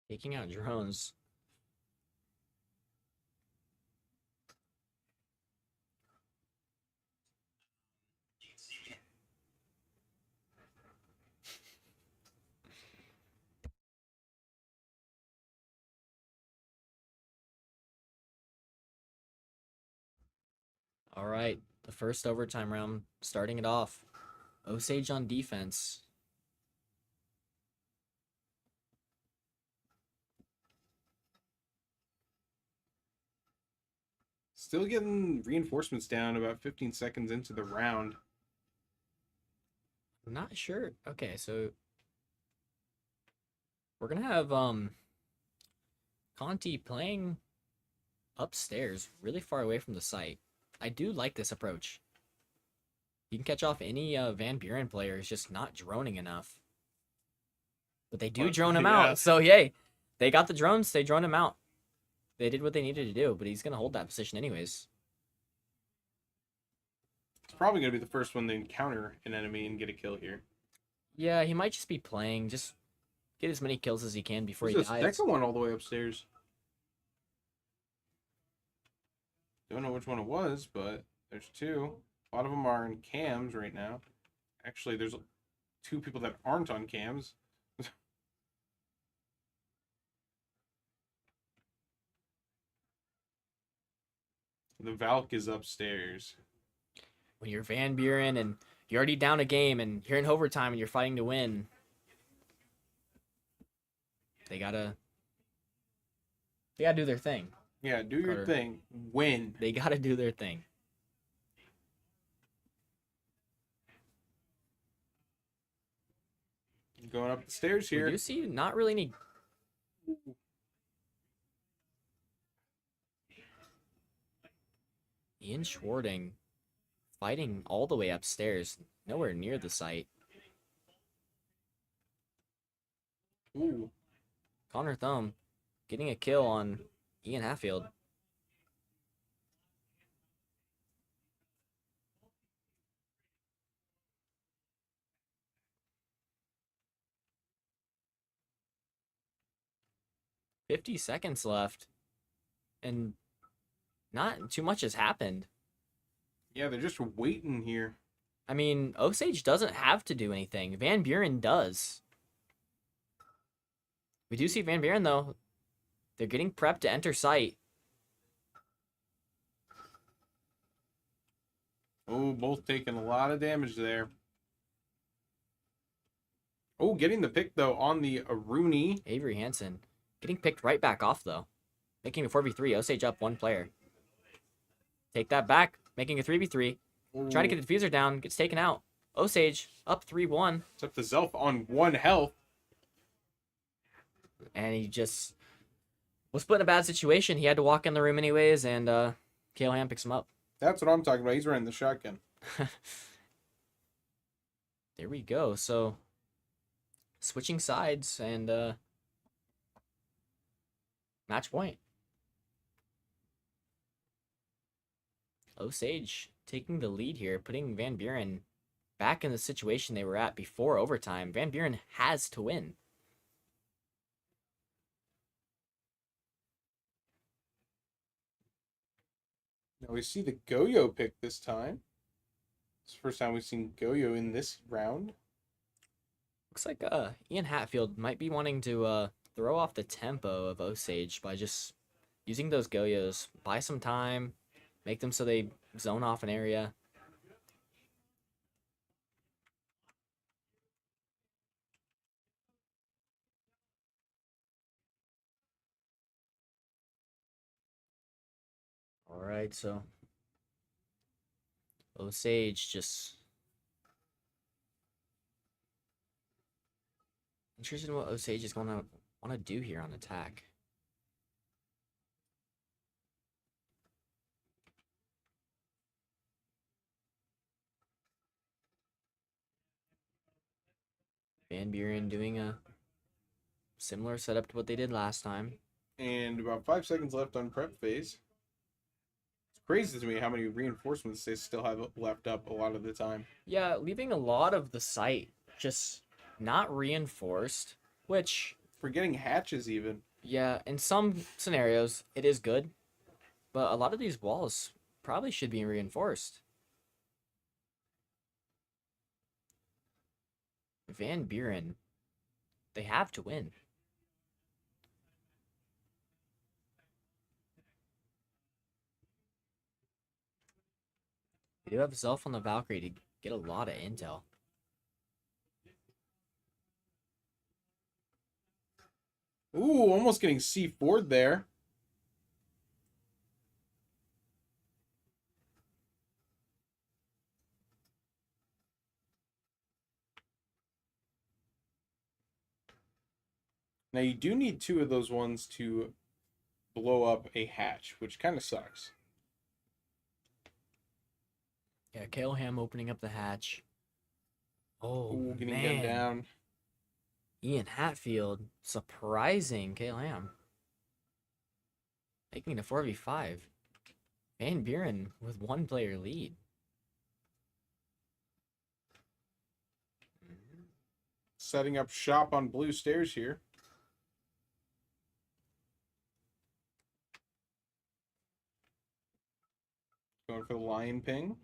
Taking out drones. All right, the first overtime round, starting it off. Osage on defense. Still getting reinforcements down about 15 seconds into the round. I'm not sure. Okay, so we're gonna have Conti playing upstairs, really far away from the site. I do like this approach. You can catch off any Van Buren players just not droning enough. But they do drone him out. So yay, they got the drones. They droned him out. They did what they needed to do, but he's going to hold that position anyways. It's probably going to be the first one to encounter an enemy and get a kill here. Yeah, he might just be playing. Just get as many kills as he can before There's he a dies. second one all the way upstairs. Don't know which one it was, but there's 2. A lot of them are in cams right now. Actually, there's 2 people that aren't on cams. The Valk is upstairs. When you're Van Buren and you're already down a game and you're in overtime and you're fighting to win, they gotta do their thing. Yeah, do your Carter. thing. Win. They gotta do their thing. Going up the stairs We here. do see not really any. Ian Schwarting fighting all the way upstairs, nowhere near the site. Ooh. Connor Thumb getting a kill on Ian Hatfield. $50 left, and not too much has happened. Yeah, they're just waiting here. I mean, Osage doesn't have to do anything. Van Buren does. We do see Van Buren, though. They're getting prepped to enter site. Oh, both taking a lot of damage there. Oh, getting the pick, though, on the Rooney. Avery Hansen getting picked right back off, though. Making a 4v3. Osage up one player. Take that back. Making a 3v3. Trying to get the diffuser down. Gets taken out. Osage up 3-1. It's up to Zelf on 1 health. And he just was put in a bad situation. He had to walk in the room anyways, and Kale Ham picks him up. That's what I'm talking about. He's running the shotgun. There we go. So, switching sides and match point. Osage taking the lead here, putting Van Buren back in the situation they were at before overtime. Van Buren has to win. Now we see the Goyo pick this time. It's the first time we've seen Goyo in this round. Looks like Ian Hatfield might be wanting to throw off the tempo of Osage by just using those Goyos. Buy some time, make them so they zone off an area. All right, so Osage just interested in what Osage is going to want to do here on attack. Van Buren doing a similar setup to what they did last time. And about 5 seconds left on prep phase. It's crazy to me how many reinforcements they still have left up a lot of the time. Yeah, leaving a lot of the site just not reinforced, which, Forgetting hatches even. yeah, in some scenarios it is good, but a lot of these walls probably should be reinforced. Van Buren, they have to win. They do have Zelf on the Valkyrie to get a lot of intel. Ooh, almost getting C4'd there. Now you do need 2 of those ones to blow up a hatch, which kind of sucks. Yeah, Kale Ham opening up the hatch. Oh, Ooh, getting man. gunned down. Ian Hatfield surprising Kale Ham. Making it a 4v5. Van Buren with 1 player lead. Setting up shop on blue stairs here. Going for the lion ping.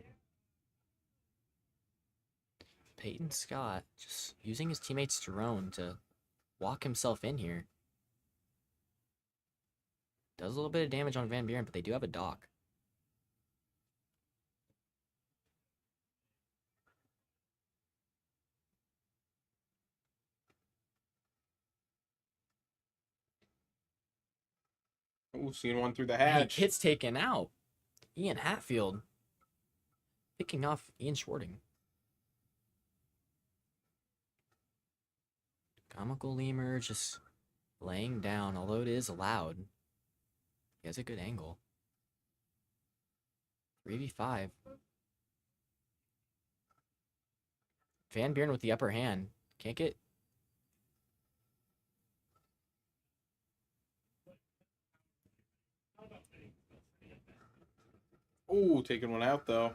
Peyton Scott just using his teammate's drone to walk himself in here. Does a little bit of damage on Van Buren, but they do have a dock. Ooh, seeing one through the And he hatch. gets taken out. Ian Hatfield picking off Ian Schwarting. Comical Lemur just laying down, although it is loud. He has a good angle. 3v5. Van Buren with the upper hand. Can't get... Ooh, taking one out, though.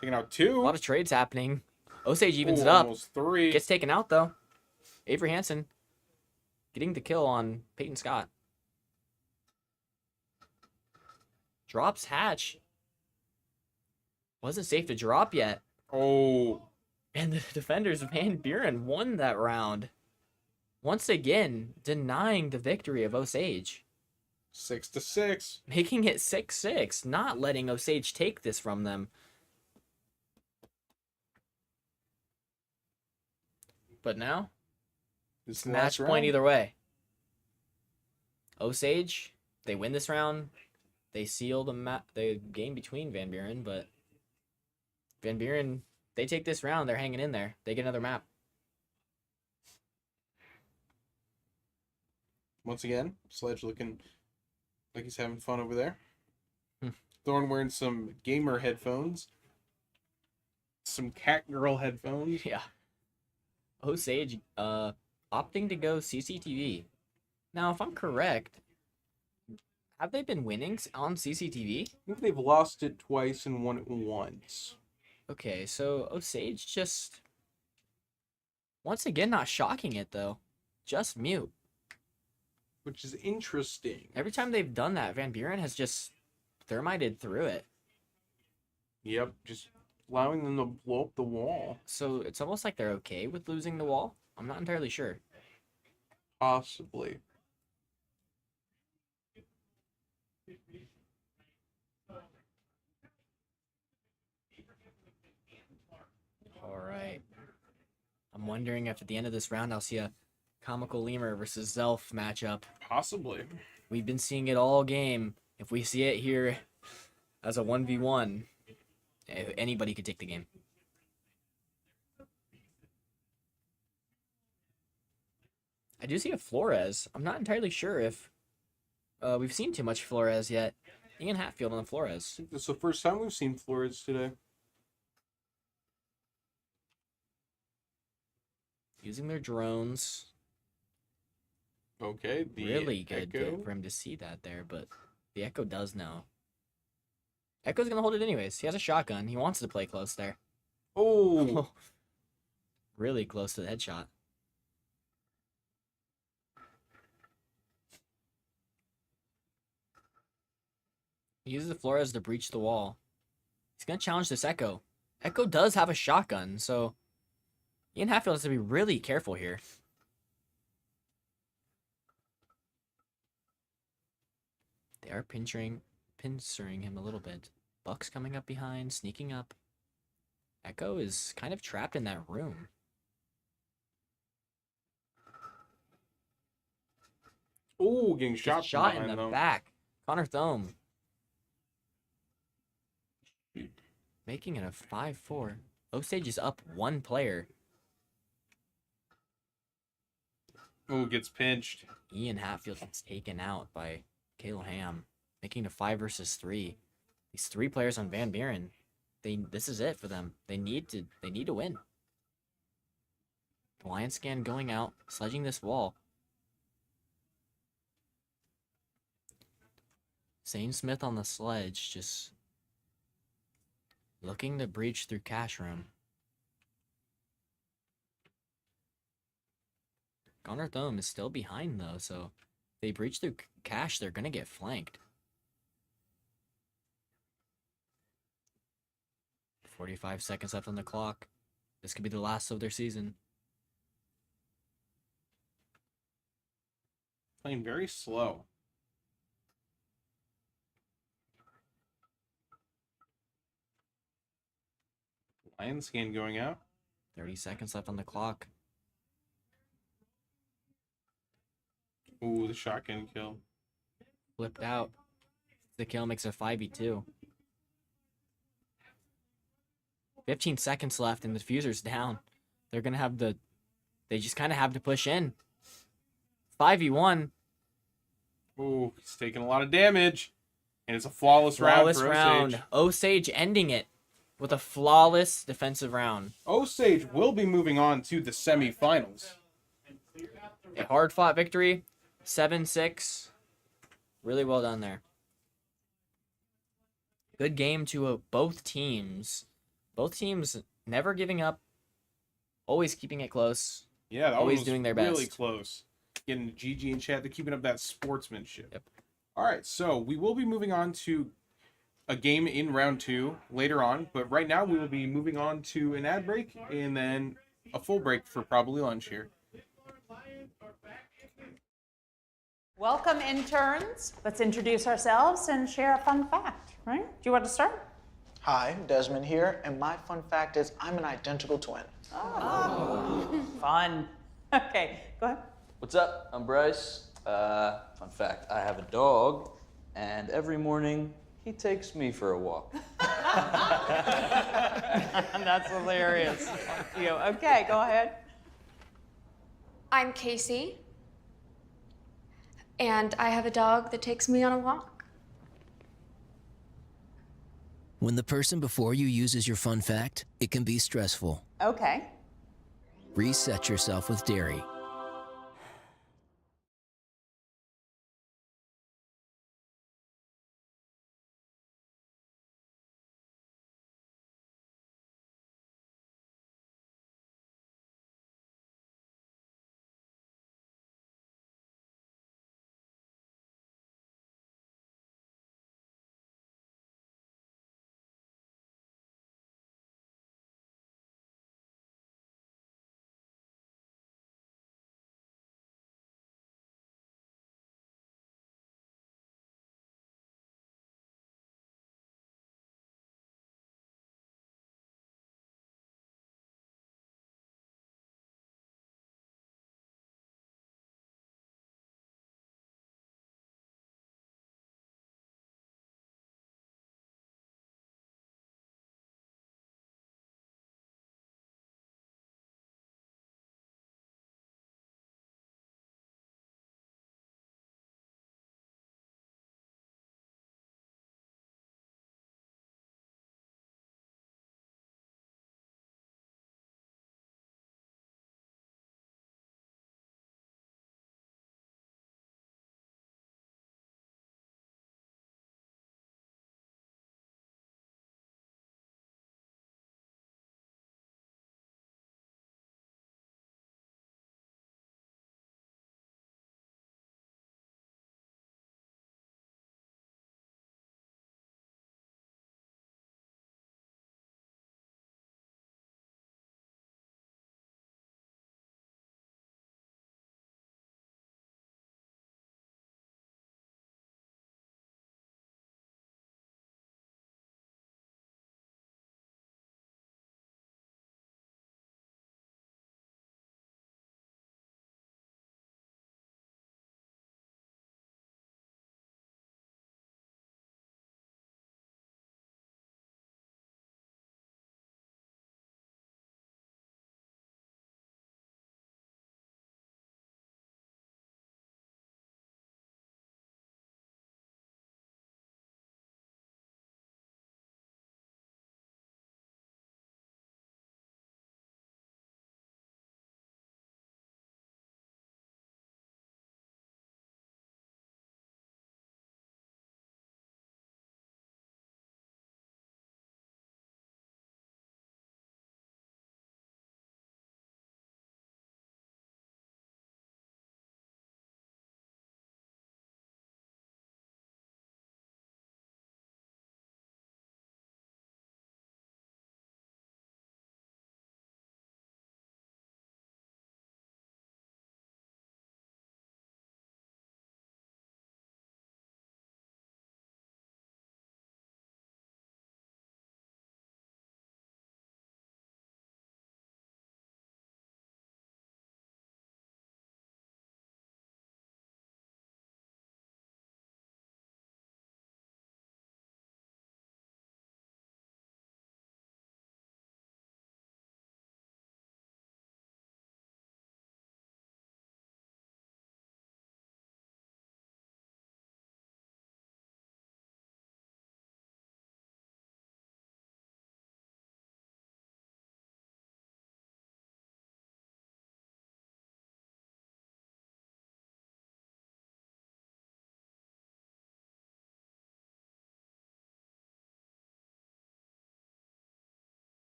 Taking out A two. lot of trades happening. Osage evens Ooh, it up. almost three. Gets taken out, though. Avery Hansen getting the kill on Peyton Scott. Drops Hatch. Wasn't safe to drop yet. Oh, And the defenders of Van Buren won that round. Once again, denying the victory of Osage. 6-6. Making it 6-6. Not letting Osage take this from them. But now, This is the match last point round. either way. Osage, they win this round. They seal the game between Van Buren, but Van Buren, they take this round. They're hanging in there. They get another map. Once again, Sledge looking like he's having fun over there. Hmm. Thorn wearing some gamer headphones. Some cat girl headphones. Yeah. Osage, opting to go CCTV. Now, if I'm correct, have they been winning on CCTV? I think they've lost it twice and won it once. Okay, so Osage just once again not shocking it though. Just mute. Which is interesting. Every time they've done that, Van Buren has just thermited through it. Yep, just allowing them to blow up the wall. So it's almost like they're okay with losing the wall. I'm not entirely sure. Possibly. All right. I'm wondering if at the end of this round I'll see a Comical Lemur versus Zelf matchup. Possibly. We've been seeing it all game. If we see it here as a 1v1, anybody could take the game. I do see a Flores. I'm not entirely sure if we've seen too much Flores yet. Ian Hatfield on the Flores. I think this is the first time we've seen Flores today. Using their drones. Okay, the Really good Echo. for him to see that there, but the Echo does know. Echo's gonna hold it anyways. He has a shotgun. He wants to play close there. Oh, Really close to the headshot. He uses the Flores to breach the wall. He's gonna challenge this Echo. Echo does have a shotgun, so Ian Hatfield has to be really careful here. They are pincering him a little bit. Buck's coming up behind, sneaking up. Echo is kind of trapped in that room. oh, getting Gets shot, shot from in the behind, though. back. Connor Thome. Making it a 5-4. Osage is up one player. Oh, gets pinched. Ian Hatfield gets taken out by Caleb Ham, making it a 5 versus 3. These 3 players on Van Buren. This is it for them. They need to win. Lion Scan going out, sledging this wall. Zane Smith on the sledge, just looking to breach through cash room. Connor Thome is still behind though, so if they breach through cash, they're gonna get flanked. 45 seconds left on the clock. This could be the last of their season. Playing very slow. Lion Scan going out. 30 seconds left on the clock. Ooh, the shotgun kill. Flipped out. The kill makes it 5v2. 15 seconds left and the diffuser's down. They're gonna have they just kind of have to push in. 5v1. Ooh, he's taking a lot of damage. And it's a flawless round Flawless for round. Osage. Osage ending it with a flawless defensive round. Osage will be moving on to the semifinals. A hard-fought victory, 7-6. Really well done there. Good game to both teams. Both teams never giving up, always keeping it close. Yeah, that Always one was doing their really best. close. Getting GG in chat, they're keeping up that sportsmanship. Yep. All right, so we will be moving on to a game in round 2 later on, but right now we will be moving on to an ad break and then a full break for probably lunch here. Welcome, interns. Let's introduce ourselves and share a fun fact, right? Do you want to start? Hi, Desmond here, and my fun fact is I'm an identical twin. Fun. Okay, go ahead. What's up? I'm Bryce. Fun fact, I have a dog, and every morning he takes me for a walk. That's hilarious. Thank you. Okay, go ahead. I'm Casey, and I have a dog that takes me on a walk. When the person before you uses your fun fact, it can be stressful. Okay. Reset yourself with dairy.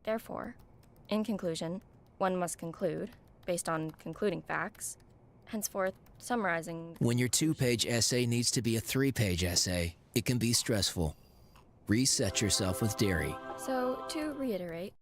Therefore, in conclusion, one must conclude, based on concluding facts, henceforth summarizing. When your 2-page essay needs to be a 3-page essay, it can be stressful. Reset yourself with dairy. So, to reiterate,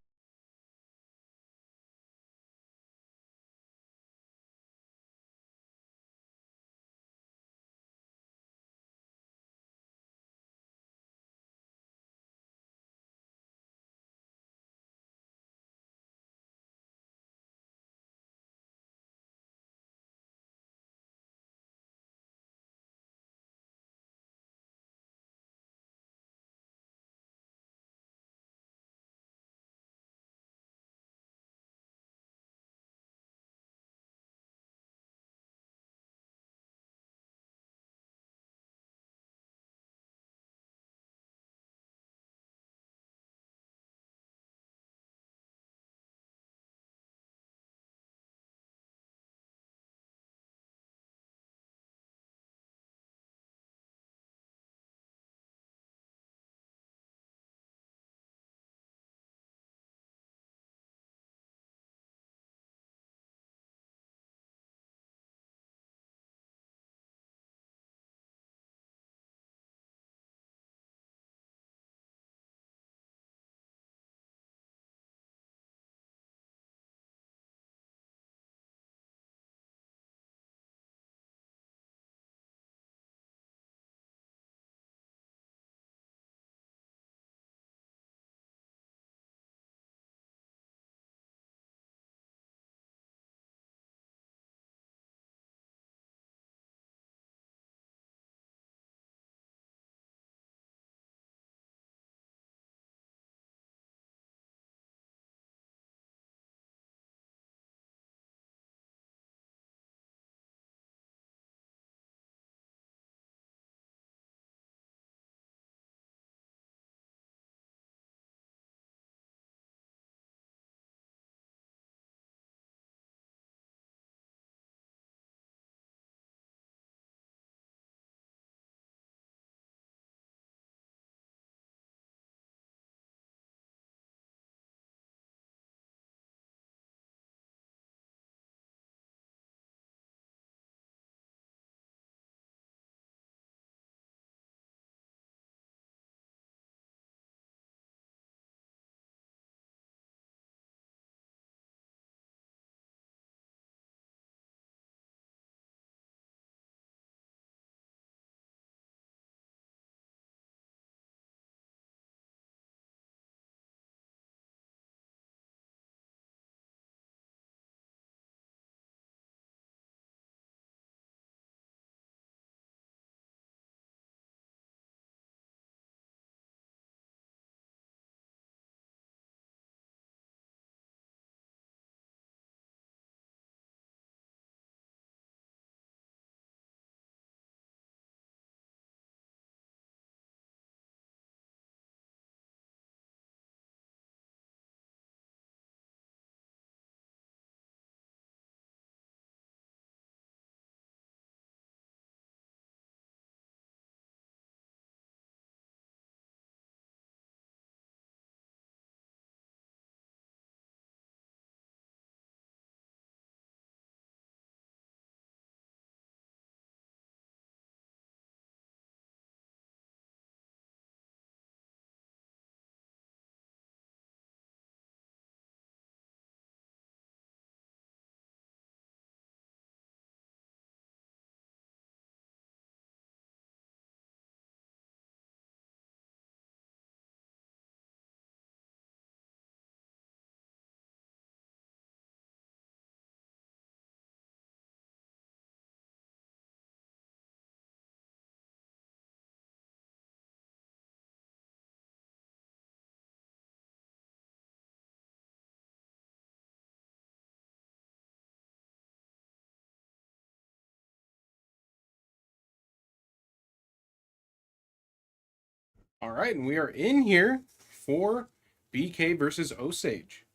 All right, and we are in here for BK versus Osage.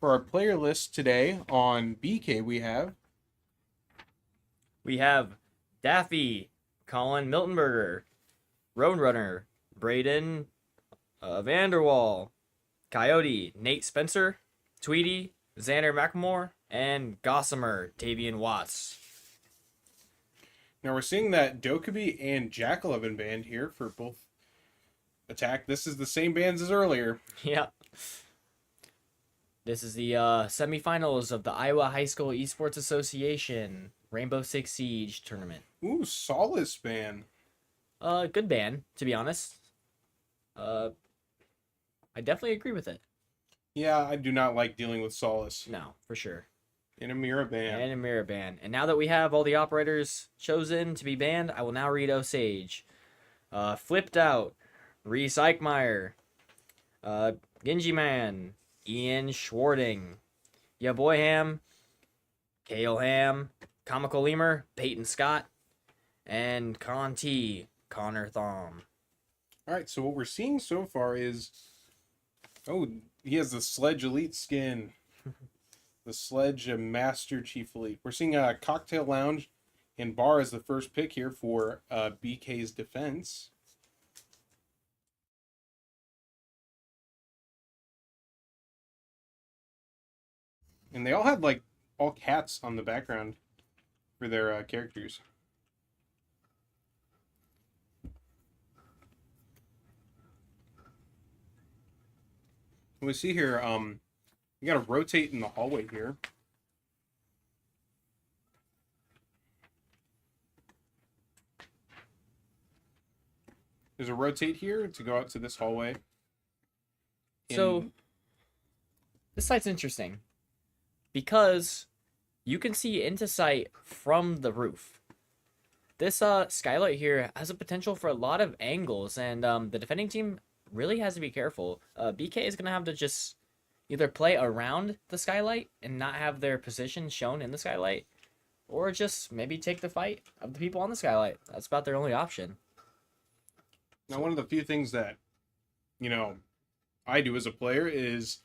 For our player list today on BK, we have Daffy, Colin Miltenberger, Roadrunner, Braden, Vanderwall, Coyote, Nate Spencer, Tweety, Xander McElmore, and Gossamer, Tavian Watts. Now we're seeing that Dokkaebi and Jackal have been banned here for both attack. This is the same bans as earlier. Yep. This is the semifinals of the Iowa High School Esports Association Rainbow Six Siege tournament. Ooh, Solace ban. Good ban, to be honest. I definitely agree with it. Yeah, I do not like dealing with Solace. No, for sure. In a mirror ban. And a mirror ban. And now that we have all the operators chosen to be banned, I will now read Osage. Flipped Out, Reese Eichmeyer, Genji Man, Ian Schwarting, Ya Boy Ham, Kale Ham, Comical Lemur, Peyton Scott, and Con T, Connor Thom. Alright, so what we're seeing so far is... Oh, he has the Sledge Elite skin. The Sledge Master Chief Elite. We're seeing a Cocktail Lounge and Bar as the first pick here for BK's defense. And they all had, like, all cats on the background for their characters. We see here, you gotta rotate in the hallway here. There's a rotate here to go out to this hallway. So, this site's interesting because you can see into sight from the roof. This skylight here has a potential for a lot of angles, and the defending team really has to be careful. BK is going to have to just either play around the skylight and not have their position shown in the skylight, or just maybe take the fight of the people on the skylight. That's about their only option. Now, one of the few things that, I do as a player is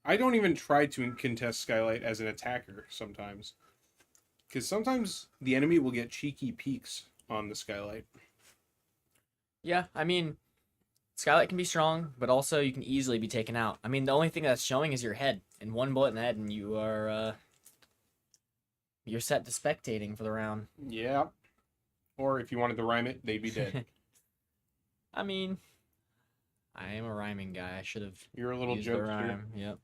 I don't even try to contest skylight as an attacker sometimes. Because sometimes the enemy will get cheeky peeks on the skylight. Yeah, I mean, skylight can be strong, but also you can easily be taken out. I mean, the only thing that's showing is your head, and one bullet in the head, and you are, you're set to spectating for the round. Yeah. Or if you wanted to rhyme it, they'd be dead. I mean, I am a rhyming guy. I should have. You're a little used the jokester. rhyme. Yep.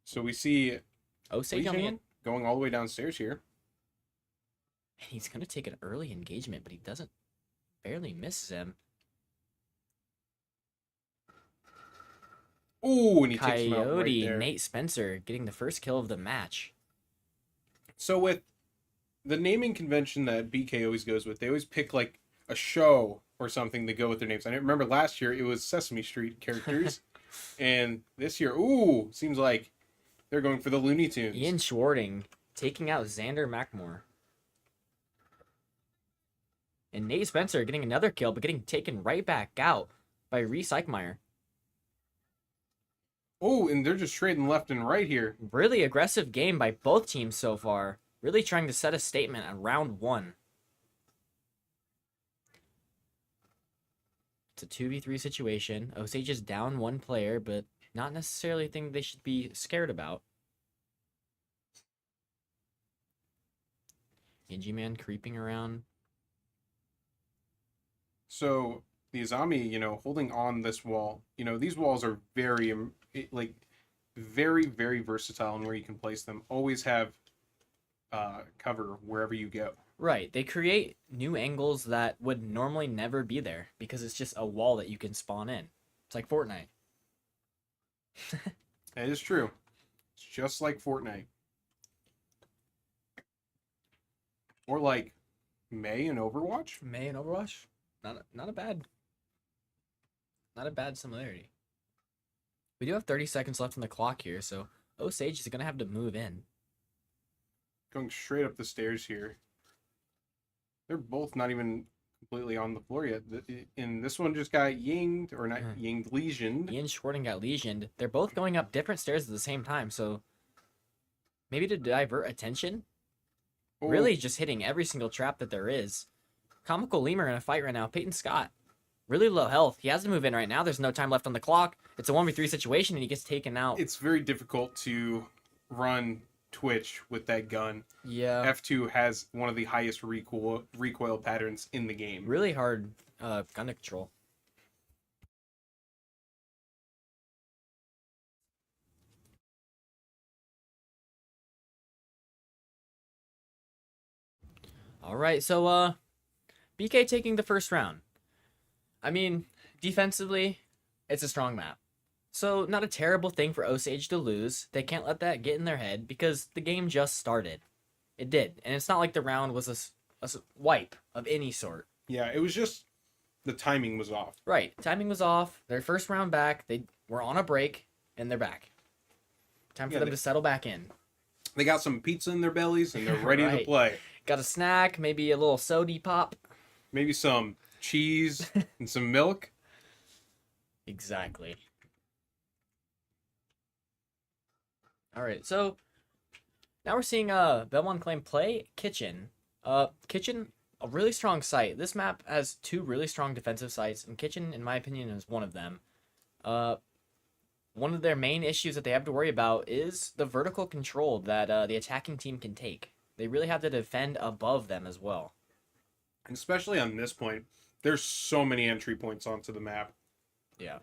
So we see Osage coming in, going all the way downstairs here. and he's gonna take an early engagement, but he doesn't. Barely misses him. Ooh, and he takes him out right Coyote, there. Nate Spencer getting the first kill of the match. So with the naming convention that BK always goes with, they always pick like a show or something to go with their names. I remember last year it was Sesame Street characters, and this year, ooh, seems like they're going for the Looney Tunes. Ian Schwarting taking out Xander McElmore. And Nate Spencer getting another kill, but getting taken right back out by Reese Eichmeyer. Oh, and they're just trading left and right here. Really aggressive game by both teams so far. Really trying to set a statement on round one. It's a 2v3 situation. Osage is down one player, but not necessarily a thing they should be scared about. Genji Man creeping around. So the Azami, holding on this wall, these walls are very, very, very versatile in where you can place them. Always have cover wherever you go. Right, they create new angles that would normally never be there because it's just a wall that you can spawn in. It's like Fortnite. That is true. It's just like Fortnite. Or like May in Overwatch. May in Overwatch? Not a bad similarity. We do have 30 seconds left on the clock here, so Osage is gonna have to move in. Going straight up the stairs here. They're both not even completely on the floor yet. And this one just got yinged, or not yinged, lesioned. Ian Schwarting got lesioned. They're both going up different stairs at the same time, so maybe to divert attention. Oh, Really just hitting every single trap that there is. Comical Lemur in a fight right now. Peyton Scott really low health. He has to move in right now. There's no time left on the clock. It's a 1v3 situation, and he gets taken out. It's very difficult to run Twitch with that gun. Yeah. F2 has one of the highest recoil patterns in the game. Really hard gun to control. All right, so BK taking the first round. I mean, defensively, it's a strong map. So not a terrible thing for Osage to lose. They can't let that get in their head because the game just started. It did, and it's not like the round was a wipe of any sort. Yeah, it was just the timing was off. Right, timing was off. Their first round back, they were on a break, and they're back. Time for them to settle back in. They got some pizza in their bellies, and they're ready to play. Got a snack, maybe a little sody pop. Maybe some cheese and some milk. Exactly. All right, so now we're seeing Belmont Claim play Kitchen. Kitchen, a really strong site. This map has two really strong defensive sites, and Kitchen, in my opinion, is one of them. One of their main issues that they have to worry about is the vertical control that the attacking team can take. They really have to defend above them as well. And especially on this point, there's so many entry points onto the map. Yeah.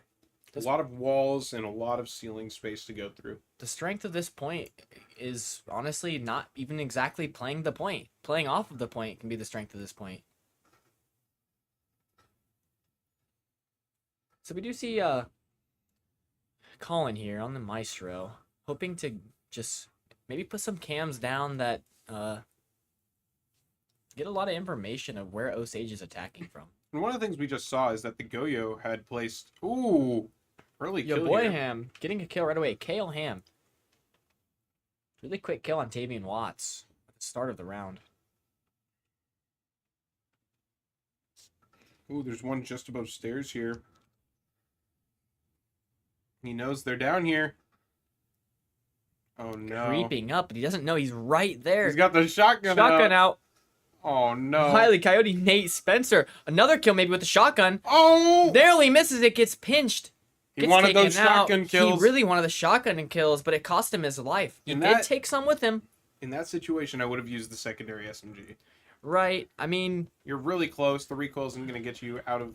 A lot of walls and a lot of ceiling space to go through. The strength of this point is honestly not even exactly playing the point. Playing off of the point can be the strength of this point. So we do see Colin here on the Maestro, hoping to just maybe put some cams down that get a lot of information of where Osage is attacking from. And one of the things we just saw is that the Goyo had placed early kill boy here. Ham getting a kill right away. Kale Ham. Really quick kill on Tavian Watts at the start of the round. Ooh, there's one just above stairs here. He knows they're down here. Oh no. Creeping up, but he doesn't know he's right there. He's got the shotgun out. Oh no. Wily Coyote, Nate Spencer. Another kill maybe with the shotgun. Oh! Narrowly misses it, gets pinched. He wanted those shotgun kills. He really wanted the shotgun kills, but it cost him his life. He did take some with him. In that situation, I would have used the secondary SMG. Right. I mean, you're really close. The recoil isn't going to get you out of...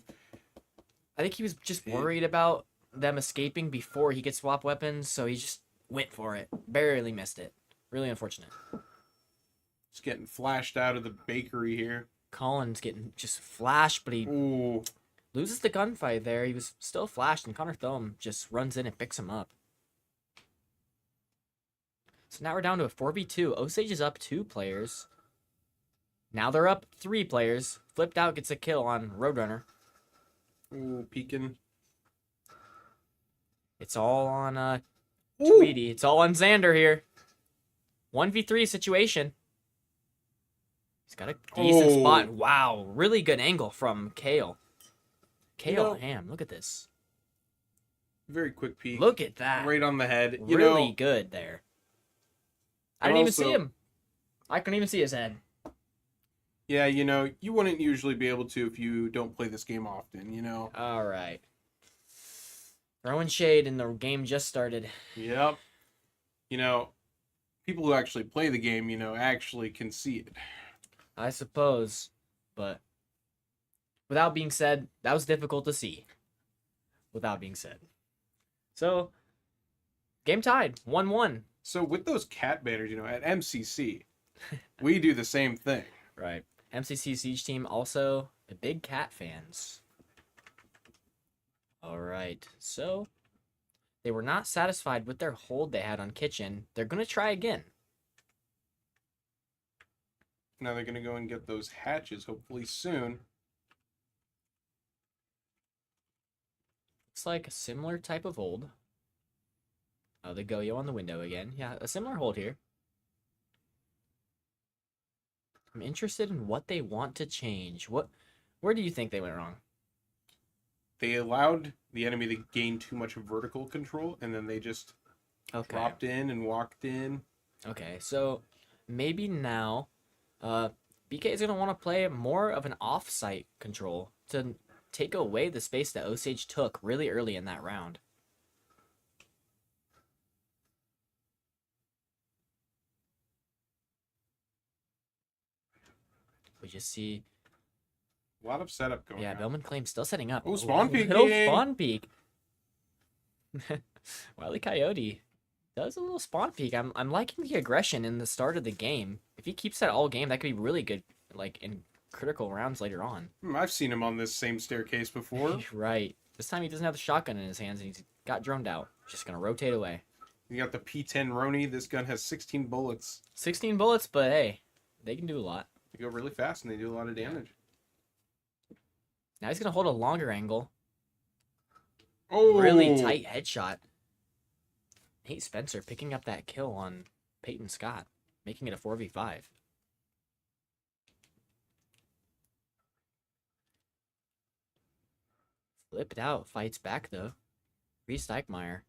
I think he was just worried about them escaping before he could swap weapons, so he just went for it. Barely missed it. Really unfortunate. Just getting flashed out of the bakery here. Colin's getting just flashed, but he loses the gunfight there. He was still flashed, and Connor Thome just runs in and picks him up. So now we're down to a 4v2. Osage is up 2 players. Now they're up 3 players. Flipped out gets a kill on Roadrunner. Ooh, peeking. It's all on Tweety. It's all on Xander here. 1v3 situation. He's got a decent spot. Wow, really good angle from Kale. Kale Ham, look at this. Very quick peek. Look at that. Right on the head. Really good there. I didn't even see him. I couldn't even see his head. Yeah, you wouldn't usually be able to if you don't play this game often, All right. Throwing shade and the game just started. Yep. People who actually play the game, actually can see it. I suppose, but without being said, that was difficult to see. Without being said. So, game tied, 1-1. So with those cat banners, at MCC, we do the same thing. Right. MCC Siege team also the big cat fans. All right. So, they were not satisfied with their hold they had on Kitchen. They're going to try again. Now they're going to go and get those hatches, hopefully soon. Looks like a similar type of hold. Oh, the Goyo on the window again. Yeah, a similar hold here. I'm interested in what they want to change. Where do you think they went wrong? They allowed the enemy to gain too much vertical control, and then they just dropped in and walked in. Okay, so maybe now BK is going to want to play more of an off-site control to take away the space that Osage took really early in that round. We just see... A lot of setup going on. Yeah, Bellman Claim still setting up. Oh, spawn peek. Little spawn peek. Wile E. Coyote does a little spawn peek. I'm liking the aggression in the start of the game. If he keeps that all game, that could be really good, like in critical rounds later on. I've seen him on this same staircase before. Right. This time he doesn't have the shotgun in his hands, and he's got droned out. Just gonna rotate away. You got the P10 Roni. This gun has 16 bullets. 16 bullets, but hey, they can do a lot. They go really fast and they do a lot of damage. Now he's gonna hold a longer angle. Oh, Really tight headshot. Nate Spencer picking up that kill on Peyton Scott, making it a 4v5. Flipped out, fights back though. Reese Dykmeyer.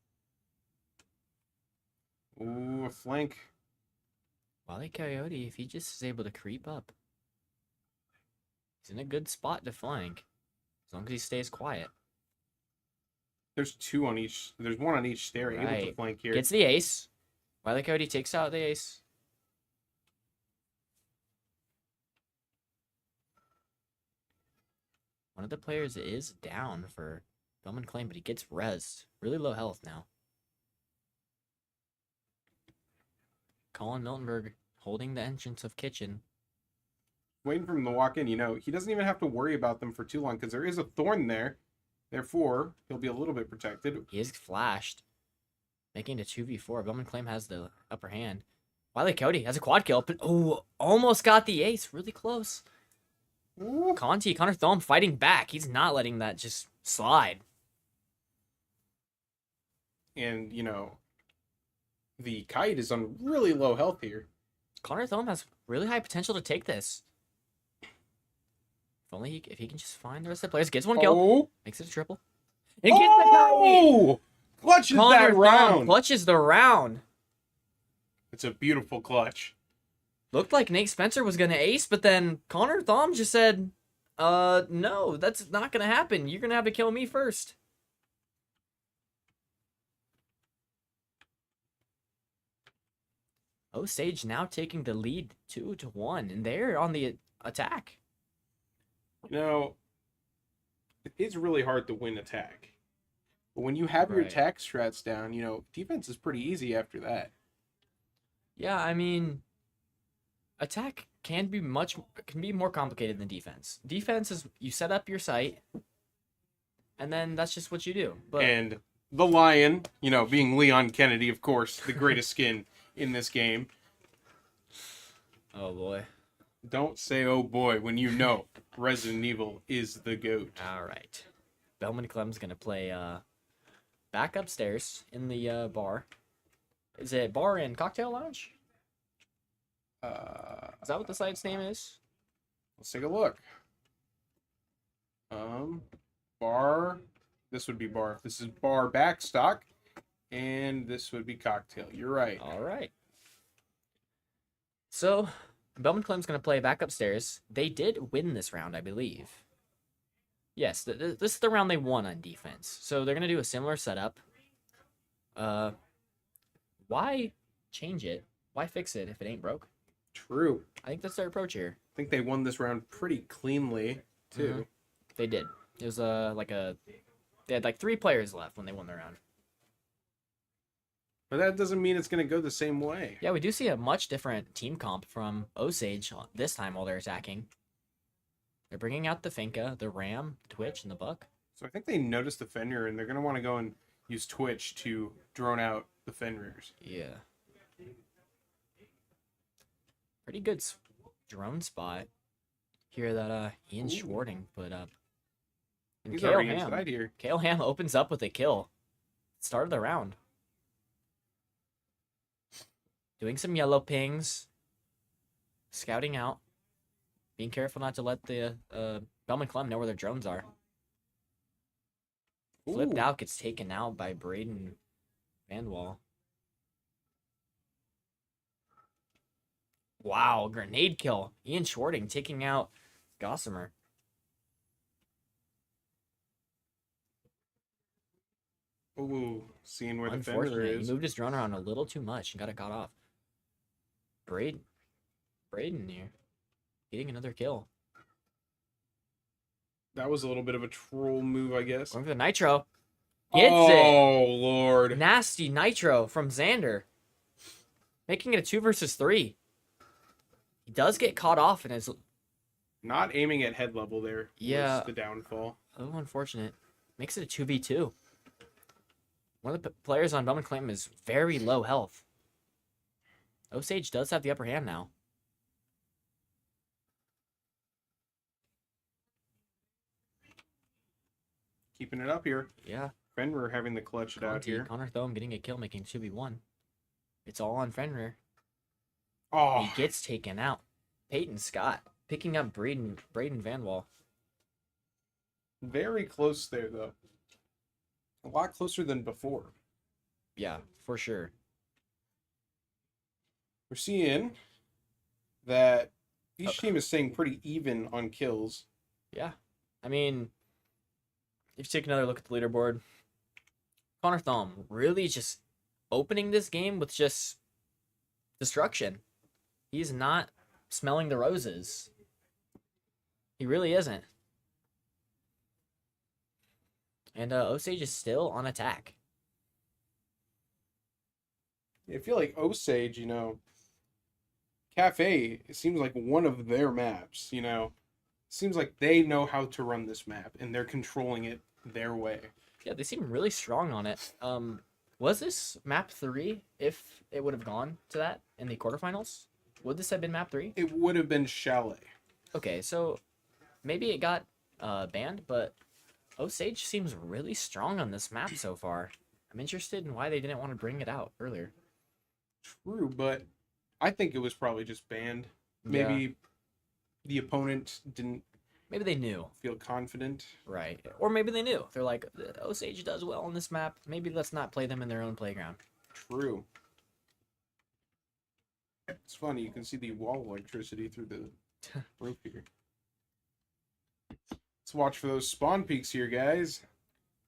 Ooh, a flank. Wile E. Coyote, if he just is able to creep up, he's in a good spot to flank, as long as he stays quiet. There's two on each. There's one on each stair. Able to Right. flank here. Gets the ace. Wile E. Coyote takes out the ace. One of the players is down for Bellman Claim, but he gets rezzed. Really low health now. Colin Miltenberg holding the entrance of kitchen. Waiting for him to walk in. You know, he doesn't even have to worry about them for too long because there is a thorn there. Therefore, he'll be a little bit protected. He is flashed, making it a 2v4. Bellman Claim has the upper hand. Wile E. Coyote has a quad kill, but oh, almost got the ace. Really close. Ooh. Connor Thom fighting back. He's not letting that just slide. And, you know, the kite is on really low health here. Connor Thom has really high potential to take this. If only if he can just find the rest of the players. Gets one kill. Oh! Makes it a triple. And gets the kite! Oh! Clutches Connor that Thom round. clutches the round. It's a beautiful clutch. Looked like Nate Spencer was going to ace, but then Connor Thom just said, no, that's not going to happen. You're going to have to kill me first. Osage now taking the lead 2-1, and they're on the attack. You know, it's really hard to win attack. But when you have your Right. attack strats down, you know, defense is pretty easy after that. Yeah, I mean, attack can be more complicated than defense. Defense is you set up your site, and then that's just what you do. But And the Lion, you know, being Leon Kennedy, of course, the greatest skin in this game. oh boy. Don't say "oh boy" when you know Resident Evil is the GOAT. All right. Bellman Clem's gonna play back upstairs in the bar. Is it bar and cocktail lounge? Is that what the site's name is? Let's take a look. Bar. This would be bar. This is bar backstock, and this would be cocktail. You're right. All right. So, Bellman Clem's going to play back upstairs. They did win this round, I believe. Yes, this is the round they won on defense. So, they're going to do a similar setup. Why change it? Why fix it if it ain't broke? True. I think that's their approach here. I think they won this round pretty cleanly too. They did. It was they had like 3 players left when they won the round. But that doesn't mean it's going to go the same way. Yeah, we do see a much different team comp from Osage this time while they're attacking. They're bringing out the Finka, the Ram, the Twitch, and the Buck. So I think they noticed the Fenrir, and they're going to want to go and use Twitch to drone out the Fenrirs. Yeah. Pretty good drone spot here that Ian Schwarting put up. And He's Kale already Ham. inside here. Kale Ham opens up with a kill. Start of the round. Doing some yellow pings. Scouting out. Being careful not to let the Bellman Clem know where their drones are. Flipped Ooh. out, gets taken out by Braden Vanwall. Wow, grenade kill. Ian Schwarting taking out Gossamer. Ooh, seeing where the fender Unfortunate. is. He moved his drone around a little too much and got it caught off. Braden here. Getting another kill. That was a little bit of a troll move, I guess. Going for the nitro. Gets it. Oh, Lord. Nasty nitro from Xander. Making it a 2 versus 3. He does get caught off and is Not aiming at head level there. Yeah. Was the downfall. oh unfortunate. Makes it a 2v2. One of the players on Bum and Claim is very low health. Osage does have the upper hand now. Keeping it up here. Yeah. Fenrir having the clutch it out Conti, here. Connor Thome getting a kill, making 2v1. It's all on Fenrir. Oh, He gets taken out. Peyton Scott picking up Braden Van Wall. very close there, though. A lot closer than before. Yeah, for sure. We're seeing that each team is staying pretty even on kills. Yeah. I mean, if you take another look at the leaderboard, Connor Thome really just opening this game with just destruction. He's not smelling the roses. He really isn't. And Osage is still on attack. I feel like Osage, Cafe, it seems like one of their maps, Seems like they know how to run this map, and they're controlling it their way. Yeah, they seem really strong on it. Was this map 3 if it would have gone to that in the quarterfinals? Would this have been map 3? It would have been Chalet. Okay, so maybe it got banned, but Osage seems really strong on this map so far. I'm interested in why they didn't want to bring it out earlier. True, but I think it was probably just banned. Maybe the opponent didn't Maybe they knew. feel confident. Right. Or maybe they knew. They're like, Osage does well on this map. Maybe let's not play them in their own playground. True. It's funny, you can see the wall electricity through the roof here. Let's watch for those spawn peaks here, guys.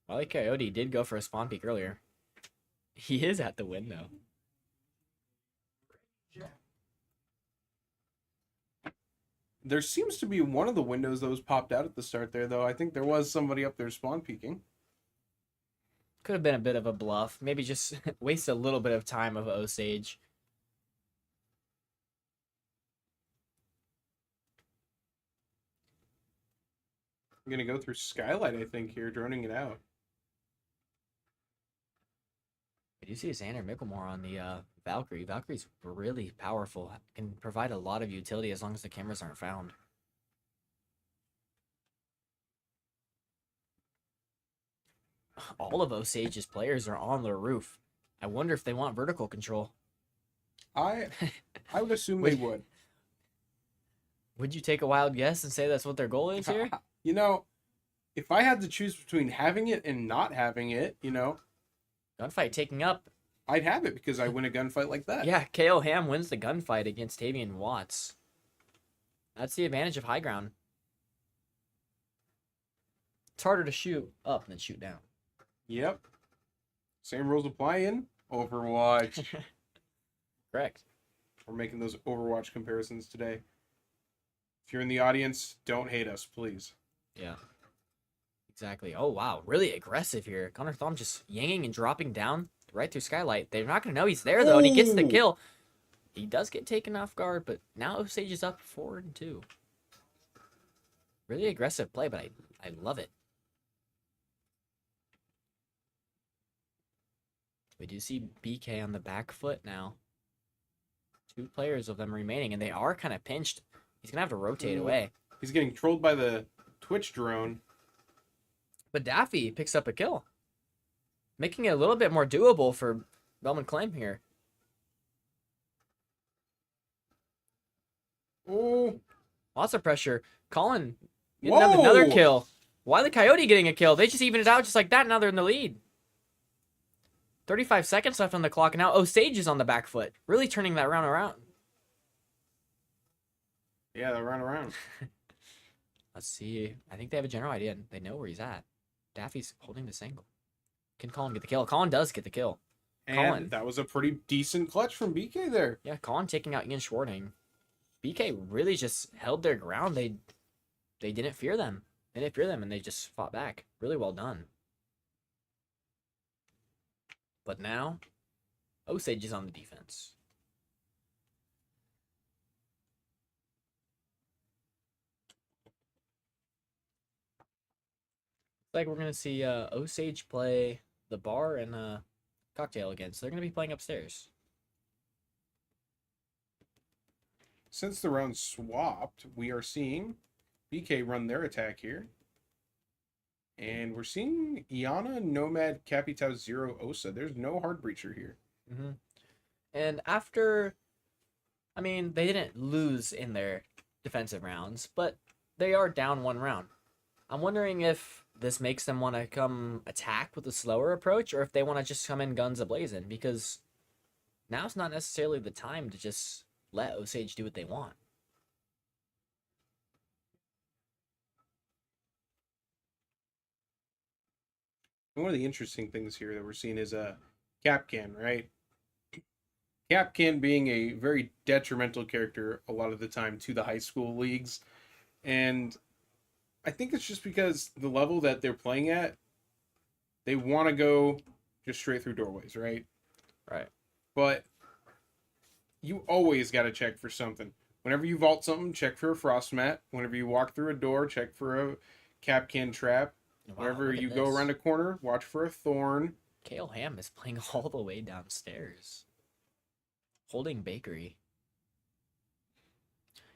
Wily Coyote did go for a spawn peek earlier. He is at the window. There seems to be one of the windows that was popped out at the start there, though. I think there was somebody up there spawn peeking. Could have been a bit of a bluff. Maybe just waste a little bit of time of Osage. I'm going to go through Skylight, I think, here, droning it out. I do see Xander Micklemore on the Valkyrie. Valkyrie's really powerful. Can provide a lot of utility as long as the cameras aren't found. All of Osage's players are on the roof. I wonder if they want vertical control. I would assume they would. Would you take a wild guess and say that's what their goal is here? If I had to choose between having it and not having it, Gunfight taking up. I'd have it because I win a gunfight like that. Yeah, KO Ham wins the gunfight against Tavian Watts. That's the advantage of high ground. It's harder to shoot up than shoot down. Yep. Same rules apply in Overwatch. Correct. We're making those Overwatch comparisons today. If you're in the audience, don't hate us, please. Yeah. Exactly. Oh, wow. Really aggressive here. Connor Thome just yanging and dropping down right through Skylight. They're not going to know he's there, though, and he gets the kill. He does get taken off guard, but now Osage is up 4-2. Really aggressive play, but I love it. We do see BK on the back foot now. 2 players of them remaining, and they are kind of pinched. He's going to have to rotate away. He's getting trolled by the Twitch drone. But Daffy picks up a kill, making it a little bit more doable for Bellman Claim here. Oh, Lots of pressure. Colin getting another Whoa! kill. Why the Coyote getting a kill? They just even it out just like that. Now they're in the lead. 35 seconds left on the clock. And now Osage is on the back foot, really turning that round around. yeah, they run around. Let's see. I think they have a general idea. They know where he's at. Daffy's holding this angle. Can Colin get the kill? Colin does get the kill. And Colin. that was a pretty decent clutch from BK there. Yeah, Colin taking out Ian Schwarting. BK really just held their ground. They didn't fear them. They didn't fear them, and they just fought back. Really well done. But now, Osage is on the defense. Looks like we're going to see Osage play the bar and cocktail again. So they're going to be playing upstairs. Since the round swapped, we are seeing BK run their attack here. And we're seeing Iana, Nomad, Capitao, Zero, Osa. There's no hard breacher here. Mm-hmm. And after, I mean, they didn't lose in their defensive rounds, but they are down one round. I'm wondering if this makes them want to come attack with a slower approach, or if they want to just come in guns a-blazing, because now's not necessarily the time to just let Osage do what they want. And one of the interesting things here that we're seeing is Capcan, right? Capcan being a very detrimental character a lot of the time to the high school leagues. And I think it's just because the level that they're playing at, they want to go just straight through doorways, right? Right. But you always got to check for something. Whenever you vault something, check for a frost mat. Whenever you walk through a door, check for a Capcan trap. Wow, Whenever look at you go this. around a corner, watch for a thorn. Kale Ham is playing all the way downstairs. Holding bakery.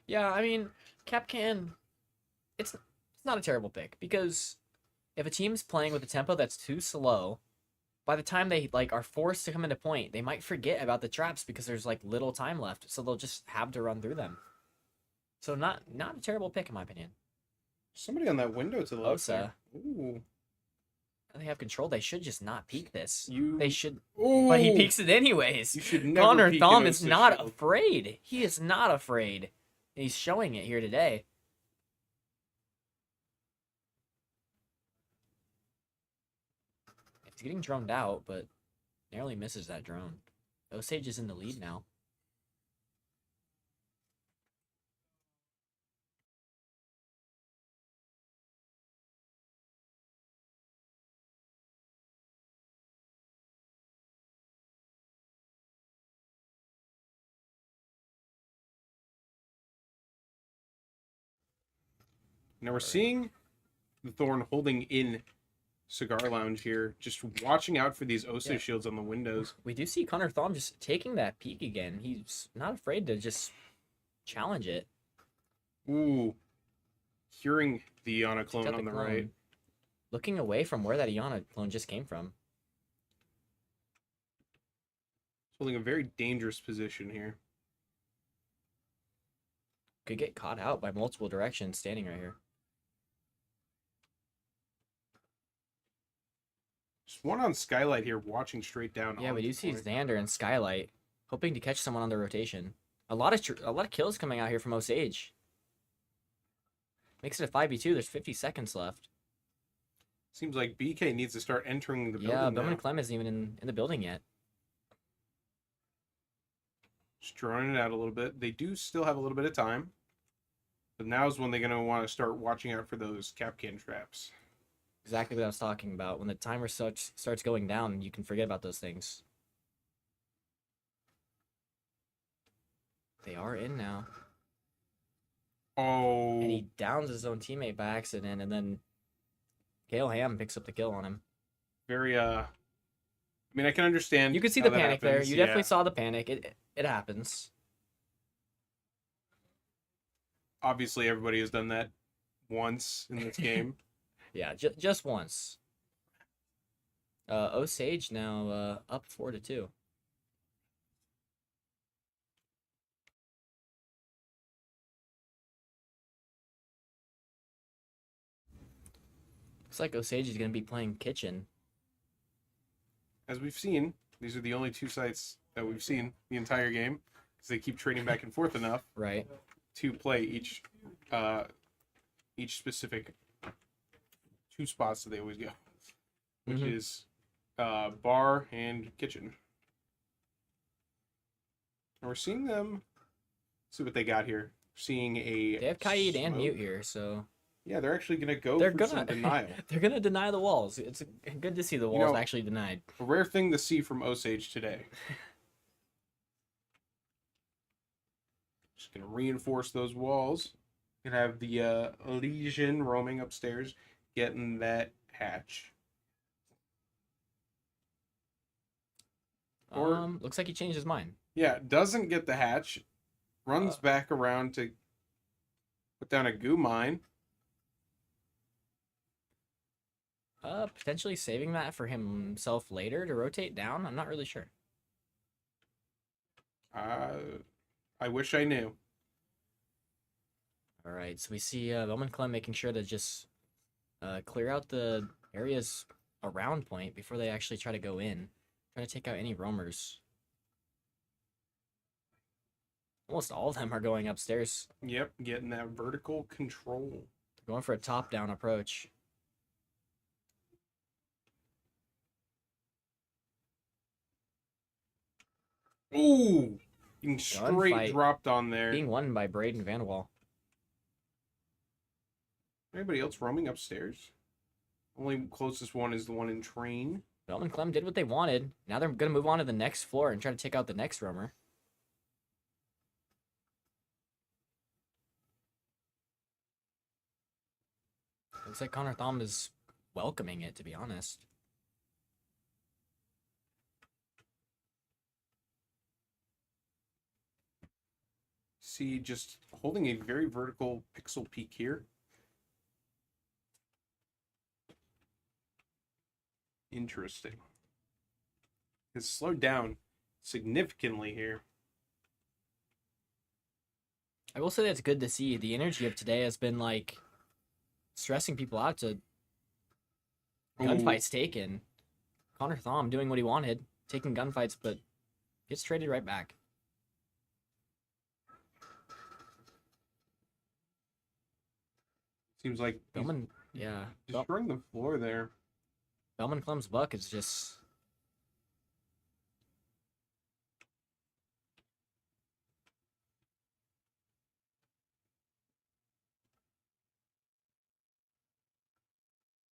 Yeah, I mean, Capcan, it's not a terrible pick, because if a team's playing with a tempo that's too slow, by the time they are forced to come into point, they might forget about the traps because there's little time left, so they'll just have to run through them. So not a terrible pick in my opinion. Somebody on that window to the left Osa. there. Ooh. They have control. They should just not peek this. You... They should, Ooh. but he peeks it anyways. You should never Connor peek Thom an is Osa not shield. afraid. He is not afraid. He's showing it here today. He's getting droned out, but narrowly misses that drone. Osage is in the lead now. Now we're seeing the Thorn holding in Cigar Lounge here, just watching out for these Osa shields on the windows. We do see Connor Thom just taking that peek again. He's not afraid to just challenge it. Ooh. Hearing the Iana clone Got on the clone. right. Looking away from where that Iana clone just came from. Holding a very dangerous position here. Could get caught out by multiple directions standing right here. Just one on Skylight here, watching straight down. Yeah, on we do the see point. Xander and Skylight hoping to catch someone on the rotation. A lot of kills coming out here from Osage. Makes it a 5v2. There's 50 seconds left. Seems like BK needs to start entering the building Yeah, now. Bowman Clem isn't even in the building yet. Just drawing it out a little bit. They do still have a little bit of time. But now's when they're going to want to start watching out for those Capcan traps. Exactly what I was talking about. When the timer starts going down, you can forget about those things. They are in now. Oh. And he downs his own teammate by accident, and then Kale Ham picks up the kill on him. Very, I mean, I can understand. You can see how the that panic there. happens, You definitely yeah. saw the panic. It happens. Obviously, everybody has done that once in this game. Yeah, just once. Osage now up 4-2. Looks like Osage is going to be playing kitchen. As we've seen, these are the only two sites that we've seen the entire game, because they keep trading back and forth enough Right. to play each specific two spots that they always go, which Mhm. is bar and kitchen. And we're seeing them. See what they got here. Seeing a. They have Kaid and smoke. Mute here, so Yeah, they're actually gonna go they're for gonna some denial. they're gonna deny the walls. It's good to see the walls know, actually denied. A rare thing to see from Osage today. Just gonna reinforce those walls. Gonna have the Legion roaming upstairs, getting that hatch. Or- Looks like he changed his mind. Yeah, doesn't get the hatch. Runs back around to put down a goo mine. Potentially saving that for himself later to rotate down. I'm not really sure. I wish I knew. All right, so we see Velman Clem making sure to just clear out the areas around point before they actually try to go in. Try to take out any roamers. Almost all of them are going upstairs. Yep, getting that vertical control. Going for a top-down approach. Ooh! Getting straight Gunfight. dropped on there. Being won by Braden Vanderwall. Anybody else roaming upstairs? Only closest one is the one in train. Velman Clem did what they wanted. Now they're going to move on to the next floor and try to take out the next roamer. Looks like Connor Thom is welcoming it, to be honest. See, just holding a very vertical pixel peak here. Interesting. It's slowed down significantly here. I will say that's good to see. The energy of today has been like stressing people out to gunfights taken. Connor Thom doing what he wanted, taking gunfights, but gets traded right back. Seems like he's Velman, yeah. destroying the floor there. Velman Clem's buck is just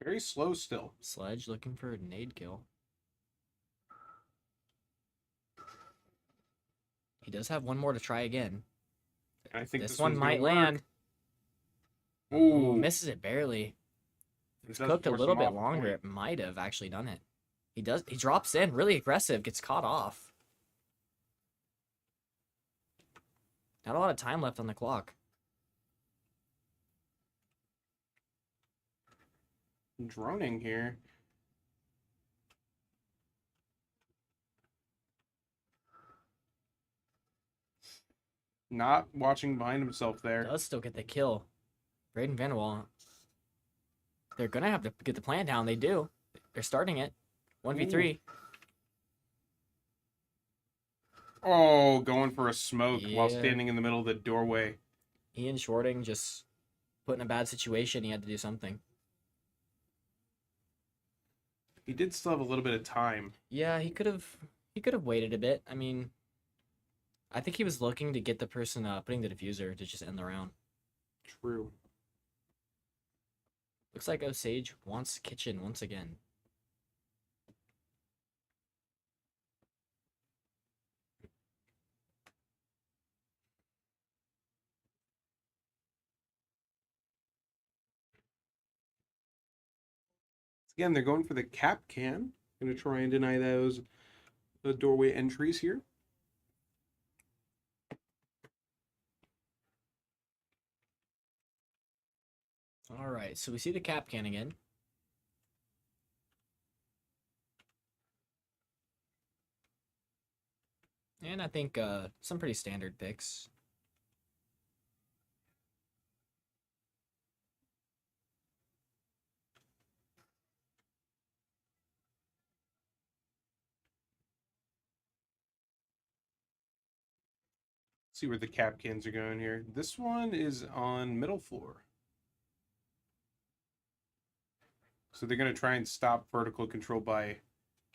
Very slow still. Sledge looking for a nade kill. He does have one more to try again. I think This this one one's gonna might work. land. Ooh, Misses it barely. it If does it's cooked a force little him bit off longer, point. it might have actually done it. He drops in, really aggressive, gets caught off. Not a lot of time left on the clock. Droning here. Not watching behind himself there. Does still get the kill. Braden Vanderwall. They're gonna have to get the plant down. They do. They're starting it. 1v3. Oh, going for a smoke while Yeah. standing in the middle of the doorway. Ian Shorting just put in a bad situation. He had to do something. He did still have a little bit of time. Yeah, he could have waited a bit. I mean, I think he was looking to get the person putting the diffuser to just end the round. True. Looks like Osage wants kitchen once again. Again, they're going for the cap can. Going to try and deny those the doorway entries here. All right, so we see the cap can again. And I think some pretty standard picks. See where the cap cans are going here. This one is on middle floor. So they're going to try and stop vertical control by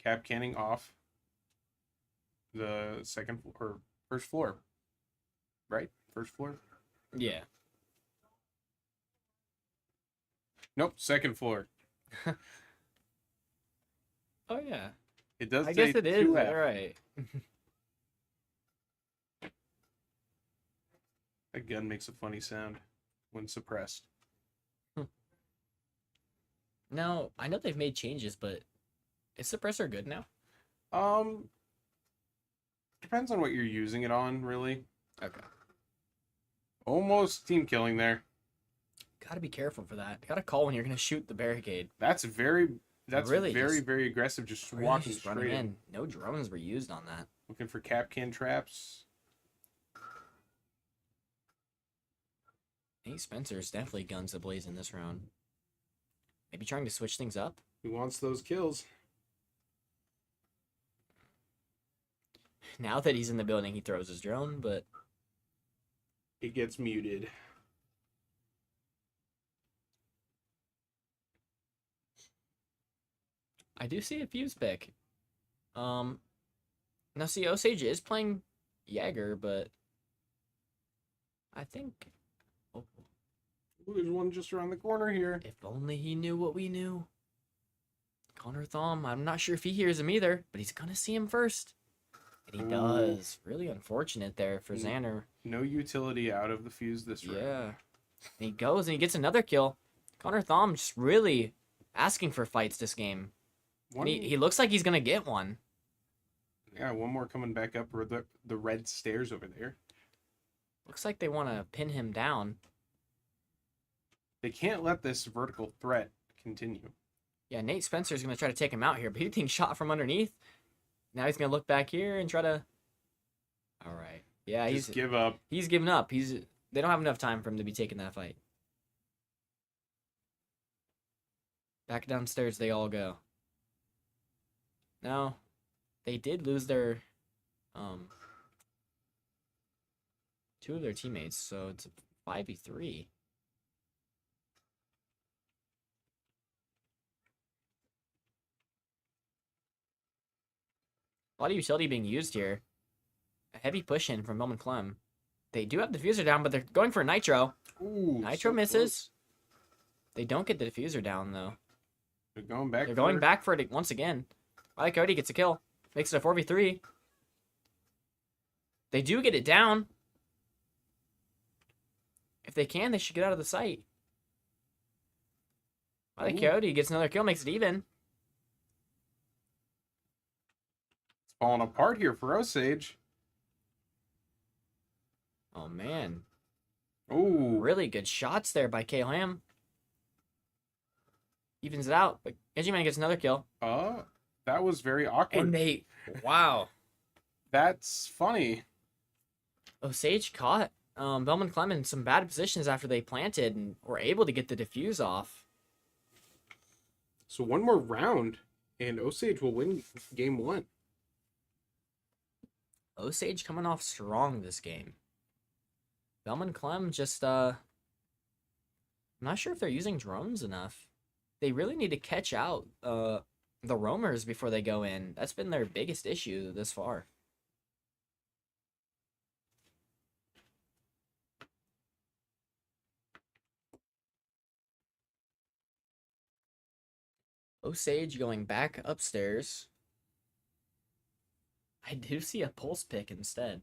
cap canning off the second or first floor. Right? First floor? Yeah. Nope, second floor. Oh yeah. It does I say guess it is. 2F. All right. That gun makes a funny sound when suppressed. Now, I know they've made changes, but is suppressor good now? Depends on what you're using it on, really. Okay. Almost team killing there. Gotta be careful for that. Gotta call when you're gonna shoot the barricade. That's Really very, just- very aggressive, just Really walking just running straight in. in. No drones were used on that. Looking for cap can traps. Nate Spencer's definitely guns ablaze in this round. Maybe trying to switch things up? Who wants those kills? Now that he's in the building, he throws his drone, but It gets muted. I do see a fuse pick. Now see, Osage is playing Jaeger, but I think Ooh, there's one just around the corner here. if only he knew what we knew. Connor Thom, I'm not sure if he hears him either, but he's gonna see him first. And he Ooh. does. Really unfortunate there for Mm. Xander. No utility out of the fuse this round. Yeah. And he goes and he gets another kill. Connor Thom just really asking for fights this game. One, And he looks like he's gonna get one. yeah, one more coming back up the red stairs over there. Looks like they want to pin him down. They can't let this vertical threat continue. Yeah, Nate Spencer's gonna try to take him out here, but he's being shot from underneath. Now he's gonna look back here and try to. All right. Yeah, Just he's give up. he's given up. They don't have enough time for him to be taking that fight. Back downstairs they all go. No, they did lose their two of their teammates, so it's a 5v3. A lot of utility being used here. A heavy push in from Bowman Clem. They do have the diffuser down, but they're going for Nitro. Ooh, Nitro so misses. close. They don't get the diffuser down, though. They're going back. They're going for it. back for it once again. Riley Cody gets a kill. Makes it a 4v3. They do get it down. If they can, they should get out of the site. Riley Ooh. Cody gets another kill, makes it even. It's falling apart here for Osage. Oh, man. Ooh, Really good shots there by K. Lamb. Evens it out, but Genji Man gets another kill. that was very awkward. And they, wow. That's funny. Osage caught Bellman Clem in some bad positions after they planted and were able to get the diffuse off. So one more round, and Osage will win game one. Osage coming off strong this game. Bellman Clem just, I'm not sure if they're using drones enough. They really need to catch out the roamers before they go in. That's been their biggest issue this far. Osage going back upstairs. I do see a Pulse pick instead.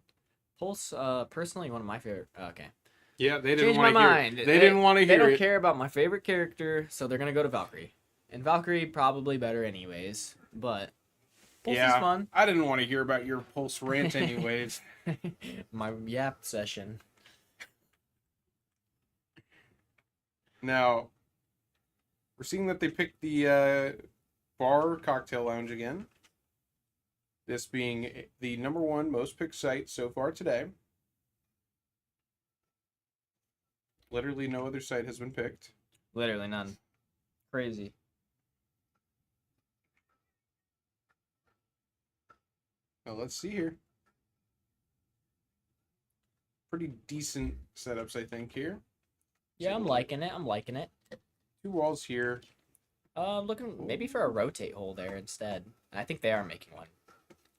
Pulse, personally, one of my favorite. Okay. Yeah, they didn't Changed my want to hear. mind. They didn't want to They hear don't it. care about my favorite character, so they're gonna go to Valkyrie. And Valkyrie probably better anyways, but Pulse Yeah, is fun. I didn't want to hear about your Pulse rant anyways. My yap session. Now, we're seeing that they picked the bar cocktail lounge again. This being the #1 most picked site so far today. Literally no other site has been picked. Literally none. Crazy. Now let's see here. Pretty decent setups, I think, here. Yeah, I'm liking it. I'm liking it. 2 walls here. Looking maybe for a rotate hole there instead. I think they are making one.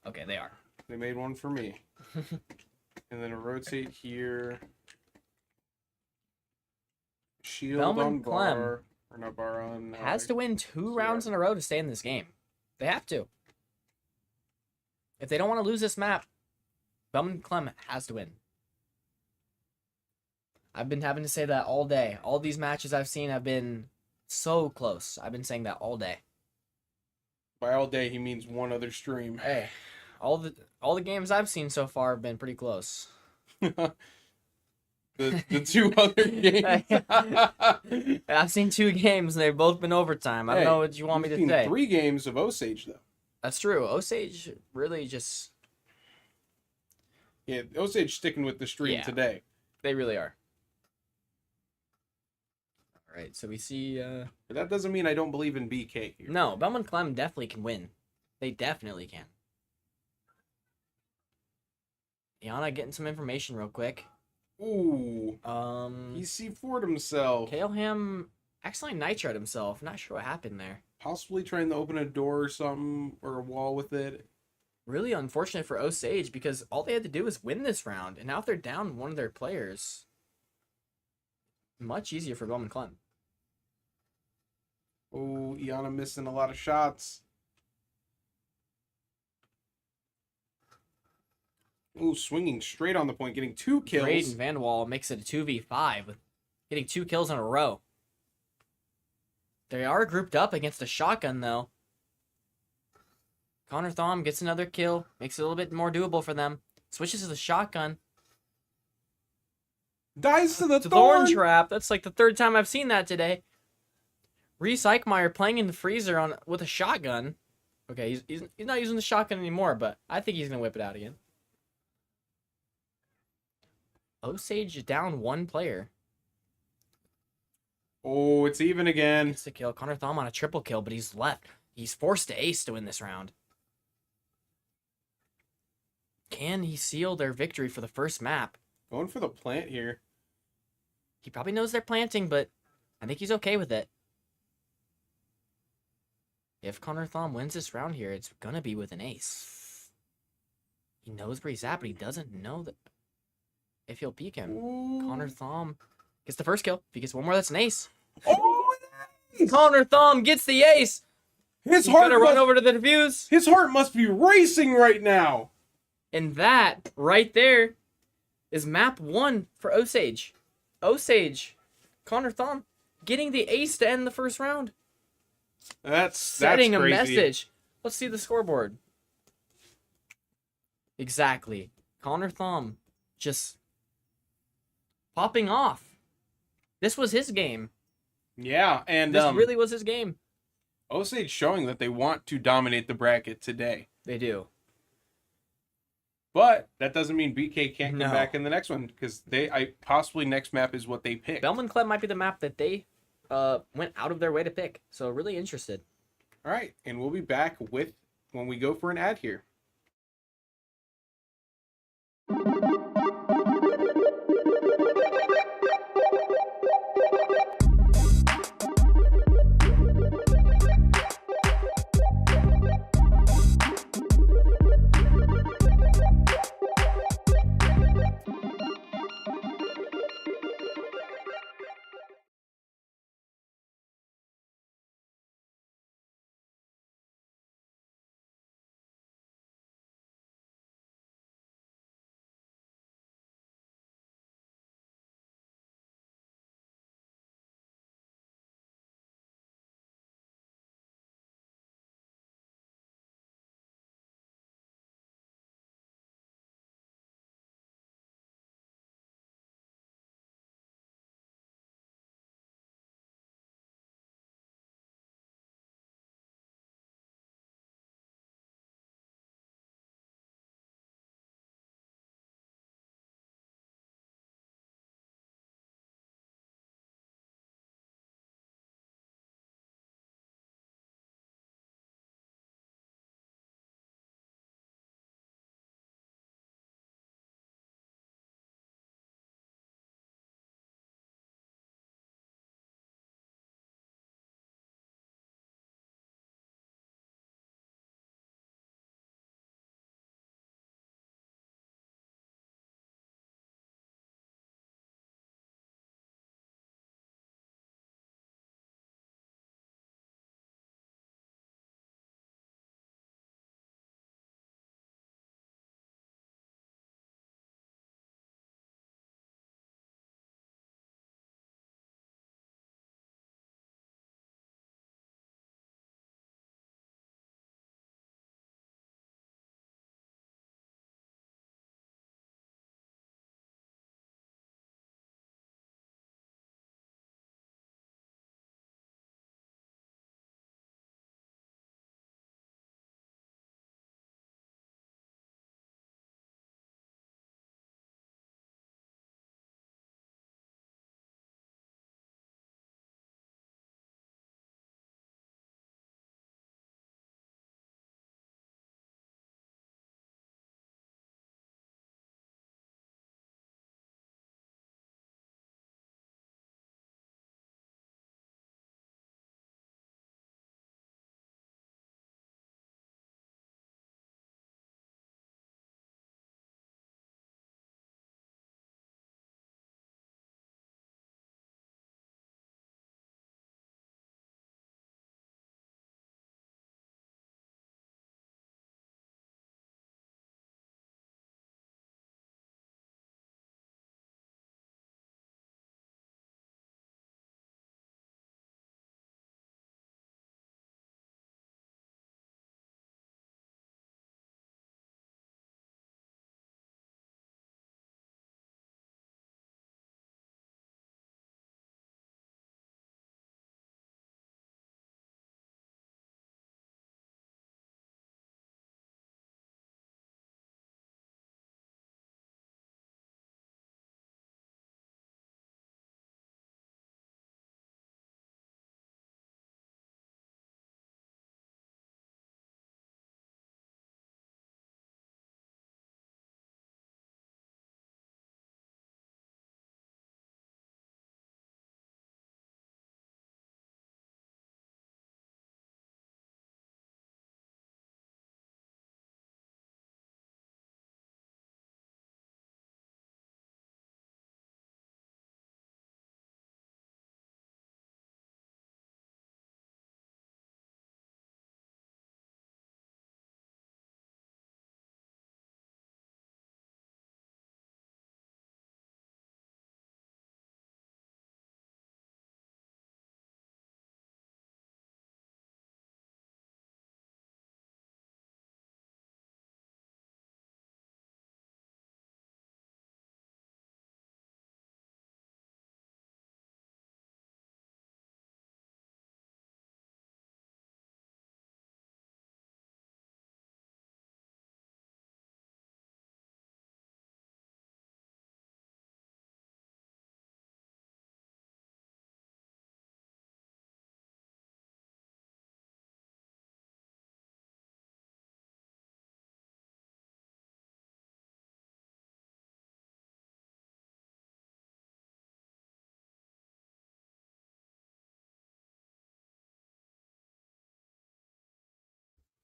Okay, they are. They made one for me. And then a rotate here. Shield Bellman on Clem bar. Or not bar on. Has to win 2 rounds in a row to stay in this game. They have to. If they don't want to lose this map, Bellman Clem has to win. I've been having to say that all day. All these matches I've seen have been so close. I've been saying that all day. By all day, he means one other stream. Hey, all the games I've seen so far have been pretty close. the 2 other games. I've seen 2 games and they've both been overtime. I don't know what you want me to say. 3 games of Osage though. That's true. Osage really just... Yeah, Osage sticking with the stream today. They really are. All right, so we see... But that doesn't mean I don't believe in BK here. No, Bellman Clem definitely can win. They definitely can. Iana getting some information real quick. Ooh. He C4'd himself. Kaleham accidentally nitroed himself. Not sure what happened there. Possibly trying to open a door or something, or a wall with it. Really unfortunate for Osage because all they had to do was win this round, and now if they're down one of their players, much easier for Bellman Clem. Oh, Iana missing a lot of shots. Ooh, swinging straight on the point, getting 2 kills. Braden Van Wall makes it a 2v5 with getting 2 kills in a row. They are grouped up against a shotgun, though. Connor Thom gets another kill, makes it a little bit more doable for them. Switches to the shotgun. Dies to the Thorn Trap. That's like the 3rd time I've seen that today. Reese Eichmeyer playing in the freezer with a shotgun. Okay, he's not using the shotgun anymore, but I think he's going to whip it out again. Osage is down 1 player. Oh, it's even again. Gets the kill. Connor Thom on a triple kill, but he's left. He's forced to ace to win this round. Can he seal their victory for the first map? Going for the plant here. He probably knows they're planting, but I think he's okay with it. If Connor Thom wins this round here, it's going to be with an ace. He knows where he's at, but he doesn't know that if he'll peek him. Ooh. Connor Thom gets the first kill. If he gets one more, that's an ace. Oh, nice! Connor Thom gets the ace. His He's heart gonna run over to the defuse. His heart must be racing right now. And that right there is map 1 for Osage. Osage, Connor Thom getting the ace to end the first round. That's Setting crazy. a message. Let's see the scoreboard. Exactly. Connor Thom just popping off. This was his game. Yeah, and This really was his game. Osage showing that they want to dominate the bracket today. They do. But that doesn't mean BK can't No. come back in the next one, because possibly next map is what they pick. Bellman Clem might be the map that they went out of their way to pick. So really interested. All right, and we'll be back when we go for an ad here.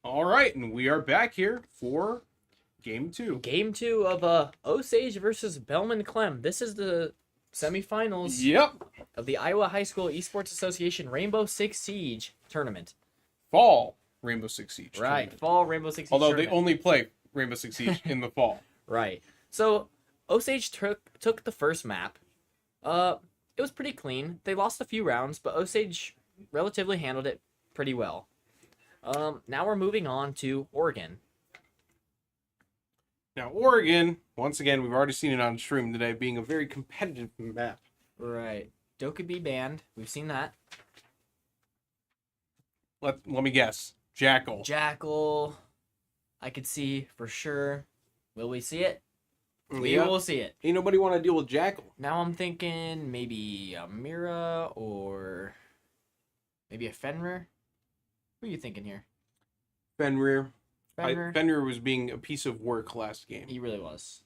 All right, and we are back here for game 2. Game 2 of Osage versus Bellman Clem. This is the semifinals Yep. of the Iowa High School Esports Association Rainbow Six Siege tournament. Fall Rainbow Six Siege. Right, tournament. fall Rainbow Six Siege Although tournament. they only play Rainbow Six Siege in the fall. Right. So Osage took the first map. It was pretty clean. They lost a few rounds, but Osage relatively handled it pretty well. Now we're moving on to Oregon. Now, Oregon, once again, we've already seen it on stream today, being a very competitive map. Right. Dokkaebi banned. We've seen that. Let me guess. Jackal. Jackal. I could see for sure. Will we see it? We Yeah. will see it. Ain't nobody want to deal with Jackal. Now I'm thinking maybe a Mira or maybe a Fenrir. Who are you thinking here? Fenrir. Fenrir? Fenrir was being a piece of work last game. He really was.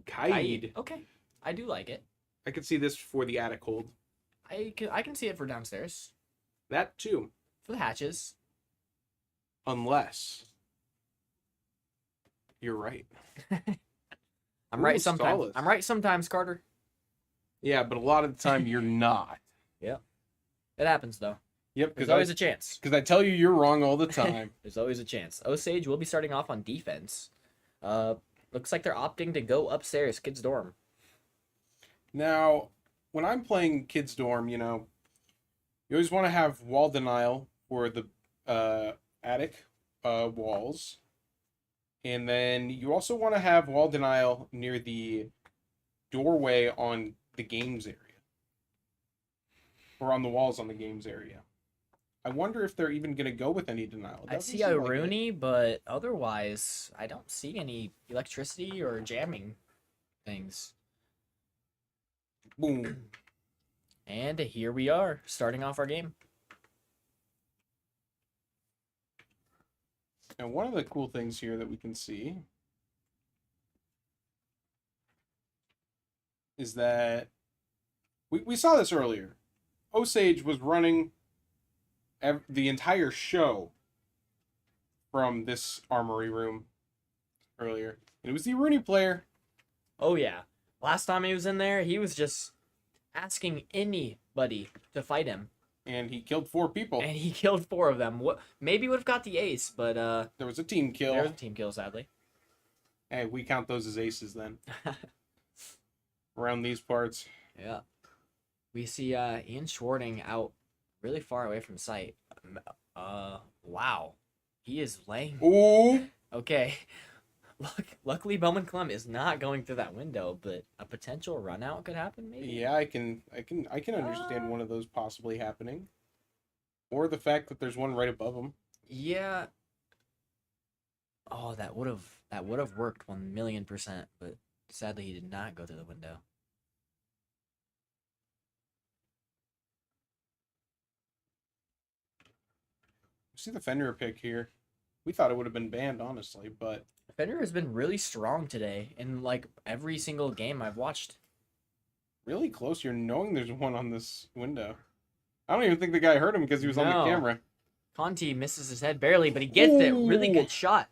Kaid. Okay. I do like it. I could see this for the attic hold. I can see it for downstairs. That too. For the hatches. Unless you're right. I'm Ooh, right sometimes. Solace. I'm right sometimes, Carter. Yeah, but a lot of the time you're not. Yep. It happens though. Yep, There's always a chance. because I tell you you're wrong all the time. There's always a chance. Osage will be starting off on defense. Looks like they're opting to go upstairs, kids' dorm. Now, when I'm playing Kids Dorm, you always want to have wall denial for the attic walls. And then you also want to have wall denial near the doorway on the games area. Or on the walls on the games area. I wonder if they're even going to go with any denial. It I doesn't see seem like it. Rooney, but otherwise, I don't see any electricity or jamming things. Boom. And here we are, starting off our game. And one of the cool things here that we can see is that we saw this earlier. Osage was running the entire show from this armory room earlier. And it was the Rooney player. Oh yeah. Last time he was in there, he was just asking anybody to fight him. And he killed 4 people. And he killed 4 of them. Maybe would have got the ace, but There was a team kill. there was a team kill, sadly. Hey, we count those as aces then. Around these parts. Yeah. We see Ian Schwarting out really far away from sight. Wow. He is laying. Ooh! Okay. Luckily, Bowman Clem is not going through that window, but a potential run out could happen, maybe. Yeah, I can understand one of those possibly happening. Or the fact that there's one right above him. Yeah. Oh, that would have worked 1,000,000%, but sadly he did not go through the window. See the Fenrir pick here. We thought it would have been banned, honestly, but Fenrir has been really strong today in like every single game I've watched. really close. You're knowing there's one on this window. I don't even think the guy heard him because he was on No. the camera. Conti misses his head barely, but he gets it. Really Ooh. good shot.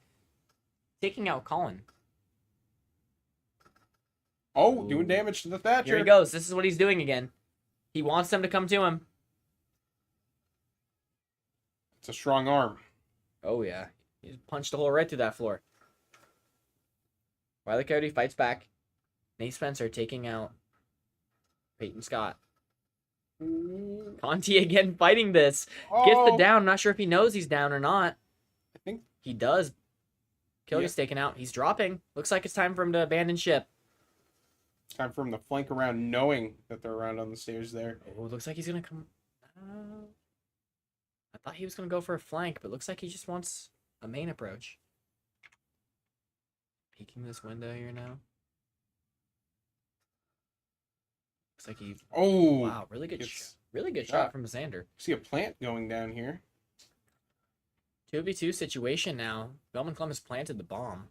Taking out Colin. Oh, Ooh. doing damage to the Thatcher. Here he goes. This is what he's doing again. He wants them to come to him. It's a strong arm. Oh, yeah. He punched a hole right through that floor. Wiley Coyote fights back. Nate Spencer taking out Peyton Scott. Conti again fighting this. Gets the Oh, down. Not sure if he knows he's down or not. I think He does. Coyote's taken out. He's dropping. Looks like it's time for him to abandon ship. it's time for him to flank around knowing that they're around on the stairs there. Oh, looks like he's going to come. I thought he was going to go for a flank, but looks like he just wants a main approach. Peeking this window here now. Looks like he. Oh, Wow, really good, it's- really good yeah. shot from Xander. See a plant going down here. 2v2 situation now. Bellman Clem has planted the bomb.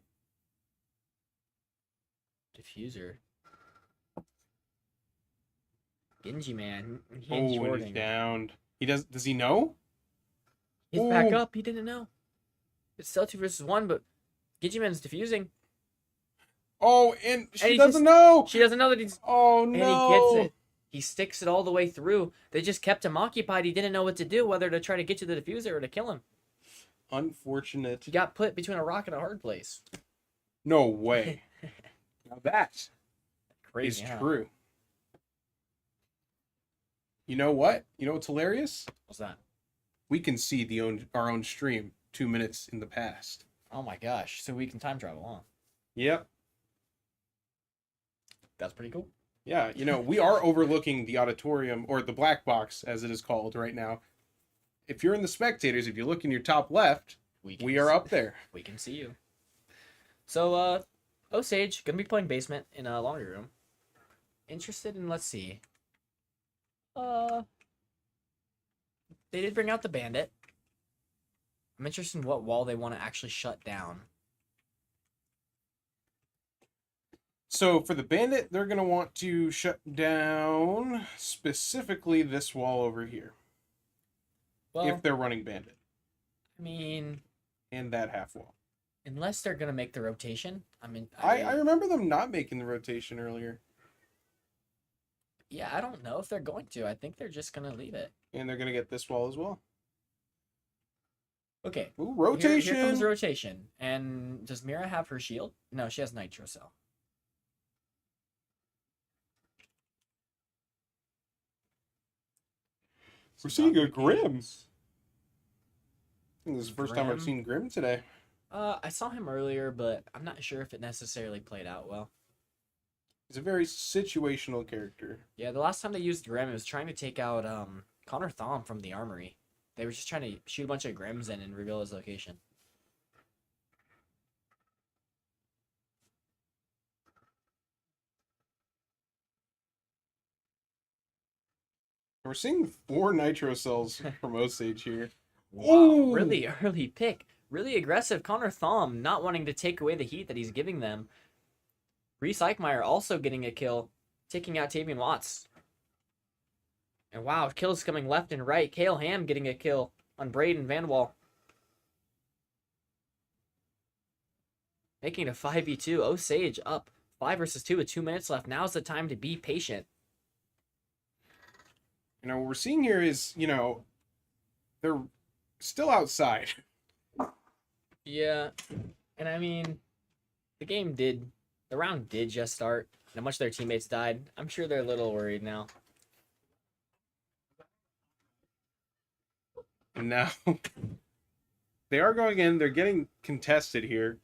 Diffuser. Genji man. Oh, and he's downed. Does he know? He's back Ooh. up. He didn't know. It's still 2 versus 1, but Gigiman's defusing. Oh, and she he doesn't just- know. She doesn't know that he's... Oh, And no. he gets it. He sticks it all the way through. They just kept him occupied. He didn't know what to do, whether to try to get to the diffuser or to kill him. Unfortunate. He got put between a rock and a hard place. No way. Now that Crazy, is huh? true. You know what? You know what's hilarious? What's that? We can see our own stream 2 minutes in the past. Oh my gosh. So we can time travel, huh? Yep. That's pretty cool. Yeah, we are overlooking the auditorium, or the black box, as it is called right now. If you're in the spectators, if you look in your top left, we are up there. We can see you. So, Osage, gonna be playing basement in a laundry room. Interested in, let's see. They did bring out the bandit. I'm interested in what wall they want to actually shut down. So for the bandit, they're going to want to shut down specifically this wall over here. Well, If they're running bandit. I mean, And that half wall. unless they're gonna make the rotation. I remember them not making the rotation earlier. Yeah, I don't know if they're going to. I think they're just gonna leave it. And they're going to get this wall as well. Okay. Ooh, rotation! Here comes rotation. And does Mira have her shield? No, she has Nitro Cell. We're seeing a Grim. I think this is the first time I've Grim? seen Grim today. I saw him earlier, but I'm not sure if it necessarily played out well. He's a very situational character. Yeah, the last time they used Grim, it was trying to take out Connor Thom from the armory. They were just trying to shoot a bunch of Grims in and reveal his location. We're seeing 4 Nitro Cells from Osage here. Wow, Ooh. really early pick. Really aggressive. Connor Thom not wanting to take away the heat that he's giving them. Reese Eichmeyer also getting a kill, taking out Tavian Watts. And wow, kills coming left and right. Kale Ham getting a kill on Braden Vanwall. Making it a 5v2. Osage up 5 versus 2 with 2 minutes left. Now's the time to be patient. What we're seeing here is, they're still outside. Yeah, and I mean, the round did just start, and a bunch of their teammates died. I'm sure they're a little worried now. And now they are going in. They're getting contested here.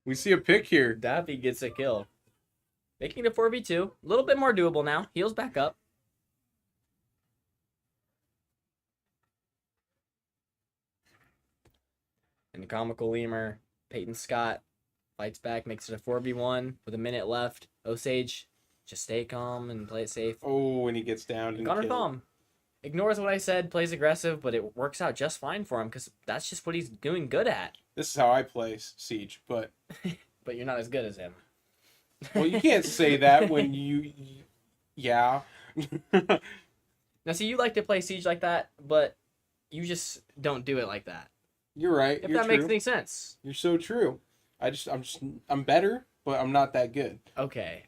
We see a pick here. Daffy gets a kill. Making it a 4v2. A little bit more doable now. Heals back up. And the comical lemur, Peyton Scott, fights back, makes it a 4v1 with a minute left. Osage, just stay calm and play it safe. Oh, and he gets down and Connor killed. Thom ignores what I said, plays aggressive, but it works out just fine for him because that's just what he's doing good at. This is how I play Siege, but But you're not as good as him. well, you can't say that when yeah. Now, see, you like to play Siege like that, but you just don't do it like that. You're right. If You're that true. makes any sense. You're so true. I'm better, but I'm not that good. Okay.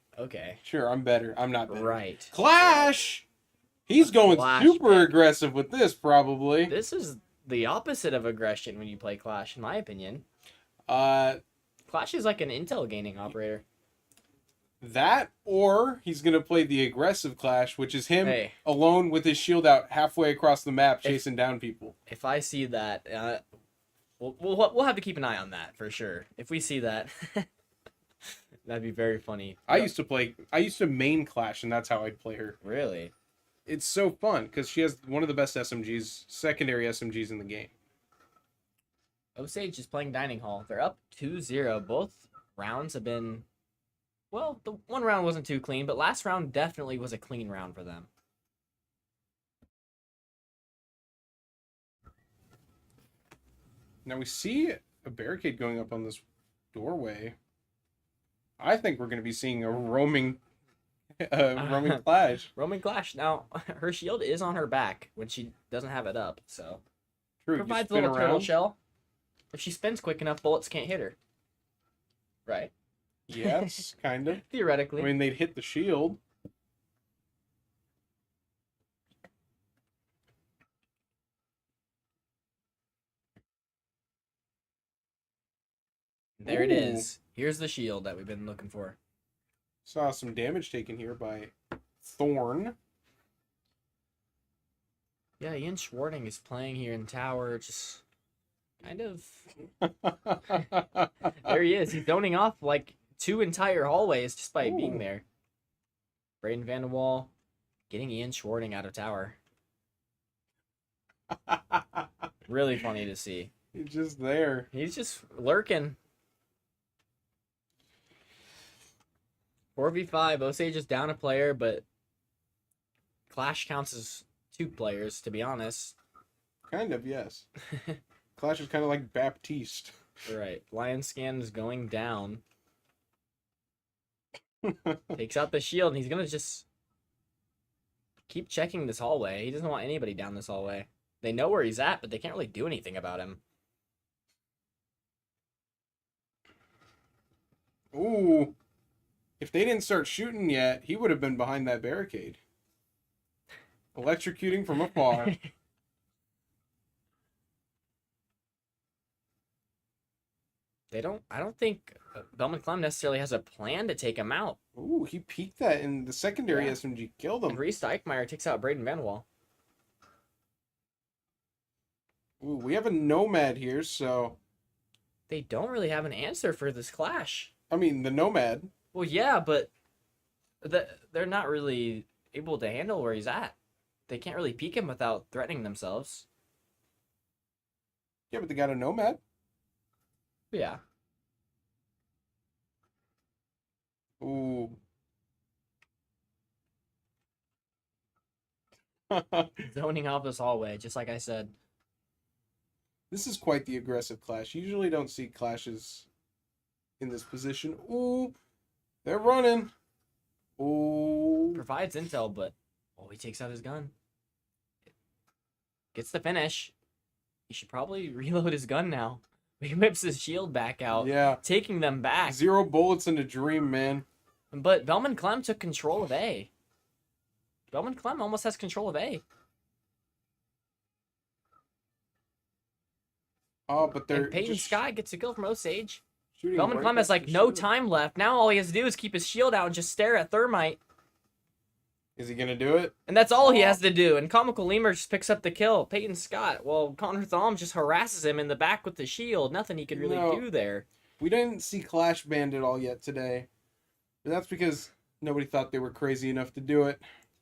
Sure, I'm better. I'm not better. Right. Clash! He's going Clash super pick. aggressive with this, probably. This is the opposite of aggression when you play Clash, in my opinion. Clash is like an intel gaining operator. That, or he's going to play the aggressive Clash, which is him Hey. alone with his shield out halfway across the map chasing down people. If I see that, we'll have to keep an eye on that for sure. If we see that, that'd be very funny. I used to main Clash, and that's how I'd play her. Really? It's so fun, because she has one of the best SMGs, secondary SMGs in the game. Osage is playing Dining Hall. They're up 2-0. Both rounds have been... Well, the one round wasn't too clean, but last round definitely was a clean round for them. Now we see a barricade going up on this doorway. I think we're going to be seeing a roaming clash. Roaming clash. Now, her shield is on her back when she doesn't have it up, so True, you provides a spin little turtle around. shell. If she spins quick enough, bullets can't hit her. Right? Yes, kind of. Theoretically. I mean, they'd hit the shield. There it Ooh. is. Here's the shield that we've been looking for. Saw some damage taken here by Thorn. Yeah, Ian Schwarting is playing here in tower, just kind of... There he is. He's zoning off like 2 entire hallways just by being Ooh. there. Braden Van de Waal getting Ian Schwarting out of tower. Really funny to see. He's just there. He's just lurking. 4v5, Osage is down a player, but Clash counts as 2 players, to be honest. Kind of, yes. Clash is kind of like Baptiste. Right. Lion Scan is going down. Takes out the shield, and he's going to just keep checking this hallway. He doesn't want anybody down this hallway. They know where he's at, but they can't really do anything about him. Ooh. If they didn't start shooting yet, he would have been behind that barricade. Electrocuting from afar. I don't think Bellman Clem necessarily has a plan to take him out. Ooh, he peeked that in the secondary Yeah. SMG. Killed And him. Reese Eichmeyer takes out Braden Van de Waal. Ooh, we have a Nomad here, so... They don't really have an answer for this clash. I mean, the Nomad. Well, yeah, but they're not really able to handle where he's at. They can't really peek him without threatening themselves. Yeah, but they got a Nomad. Yeah. Ooh. Zoning off this hallway, just like I said. This is quite the aggressive clash. You usually don't see clashes in this position. Ooh. They're running. Ooh. Provides intel, but he takes out his gun. Gets the finish. He should probably reload his gun now. He whips his shield back out, Yeah. taking them back. 0 bullets in a dream, man. But Bellman Clem took control of A. Bellman Clem almost has control of A. Oh, but they're And Peyton just Sky gets a kill from Osage. shooting Bellman right Clem has past like the no shield. time left. Now all he has to do is keep his shield out and just stare at Thermite. Is he gonna do it? And that's all he has to do. And Comical Lemur just picks up the kill. Peyton Scott, well, Connor Thom just harasses him in the back with the shield. Nothing he could really No. do there. We didn't see Clash Band at all yet today. But that's because nobody thought they were crazy enough to do it.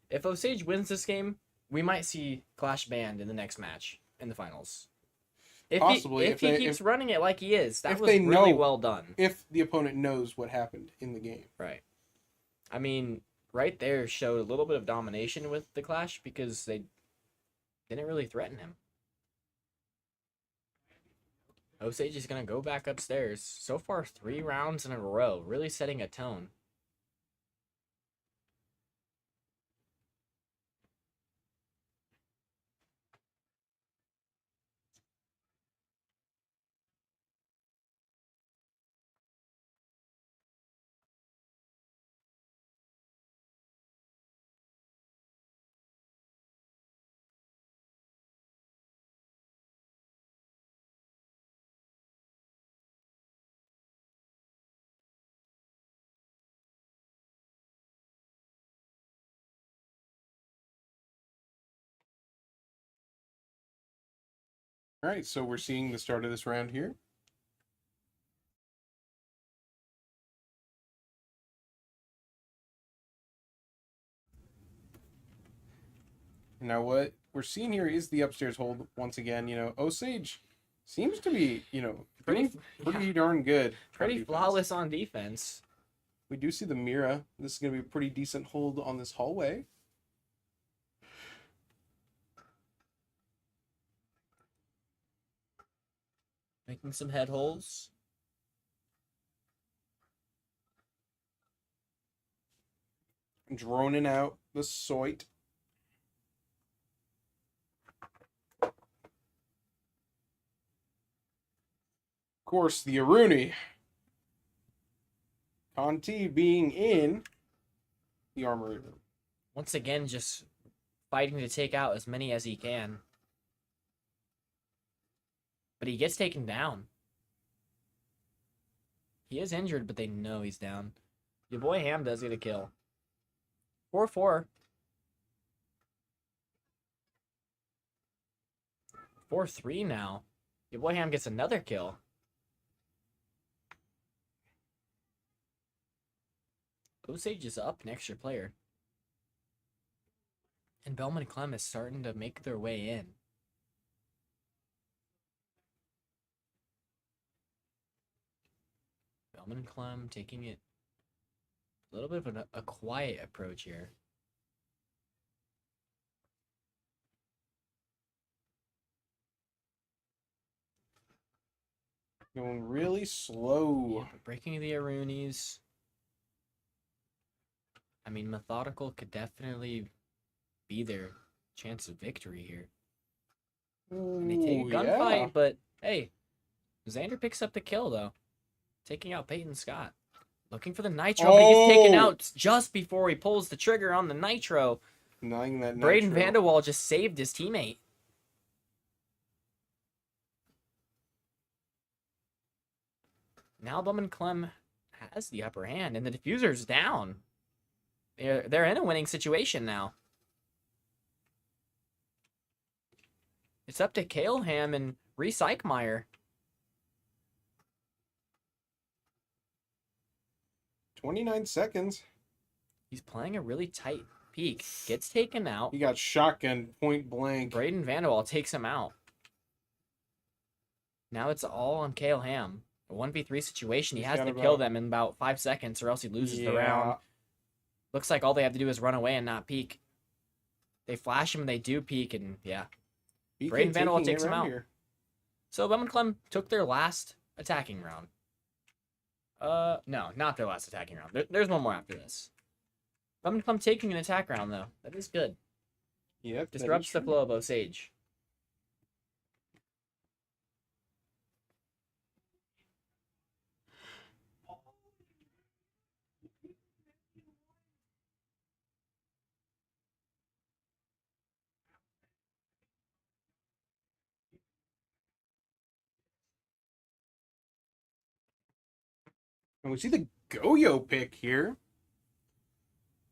If Osage wins this game, we might see Clash banned in the next match in the finals. If Possibly, he, if if he they- keeps if- running it like he is, that if was they really know- well done. If the opponent knows what happened in the game. Right. I mean, right there showed a little bit of domination with the Clash because they didn't really threaten him. Osage is going to go back upstairs. So far, 3 rounds in a row, really setting a tone. Alright, so we're seeing the start of this round here. Now what we're seeing here is the upstairs hold once again. You know, Osage seems to be, pretty darn good. on Pretty defense. flawless on defense. We do see the Mira. This is going to be a pretty decent hold on this hallway. Making some head holes. Droning out the Soit. Of course, the Aruni. Conti being in the armory room. Once again, just fighting to take out as many as he can. But he gets taken down. He is injured, but they know he's down. Your boy Ham does get a kill. 4-4. 4-3 now. Your boy Ham gets another kill. Osage is up, an extra player. And Bellman and Clem is starting to make their way in. Bellman and Clem taking it a little bit of a quiet approach here. Going really slow. Yeah, but breaking the Arunis. I mean, methodical could definitely be their chance of victory here. And they take a gunfight, but hey, Xander picks up the kill though, taking out Peyton Scott. Looking for the nitro, but he gets taken out just before he pulls the trigger on the nitro. Denying that Braden nitro. Vanderwall just saved his teammate. Now Bowman Clem has the upper hand, and the diffuser's down. They're in a winning situation now. It's up to Kaleham and Recycmeyer. 29 seconds. He's playing a really tight peak. Gets taken out. He got shotgun point blank. Braden Vanderwall takes him out. Now it's all on Kaleham. A 1v3 situation. He has to kill them in about 5 seconds or else he loses the round. Looks like all they have to do is run away and not peek. They flash him and they do peek, and yeah. Braden Vanderwall takes him out. So Bowman Clem took their last attacking round. No, not their last attacking round. There's one more after this. Bowman Clem taking an attack round, though. That is good. Yep. Disrupts the flow of Osage. And we see the Goyo pick here.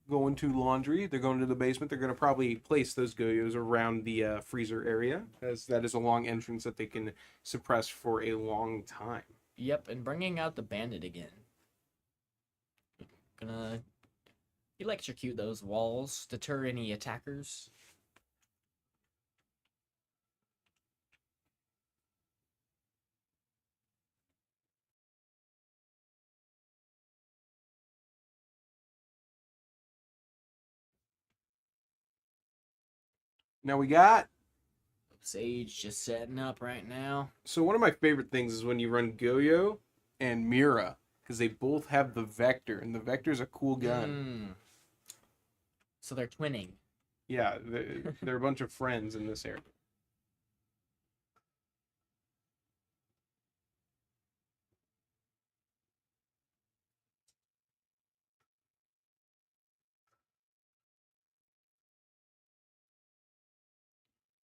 Going to laundry. They're going to the basement. They're going to probably place those Goyos around the freezer area, as that is a long entrance that they can suppress for a long time. Yep, and bringing out the bandit again. Gonna electrocute those walls, deter any attackers. Now we got... Sage just setting up right now. So one of my favorite things is when you run Goyo and Mira, because they both have the Vector, and the Vector's a cool gun. So they're twinning. Yeah, they're a bunch of friends in this area.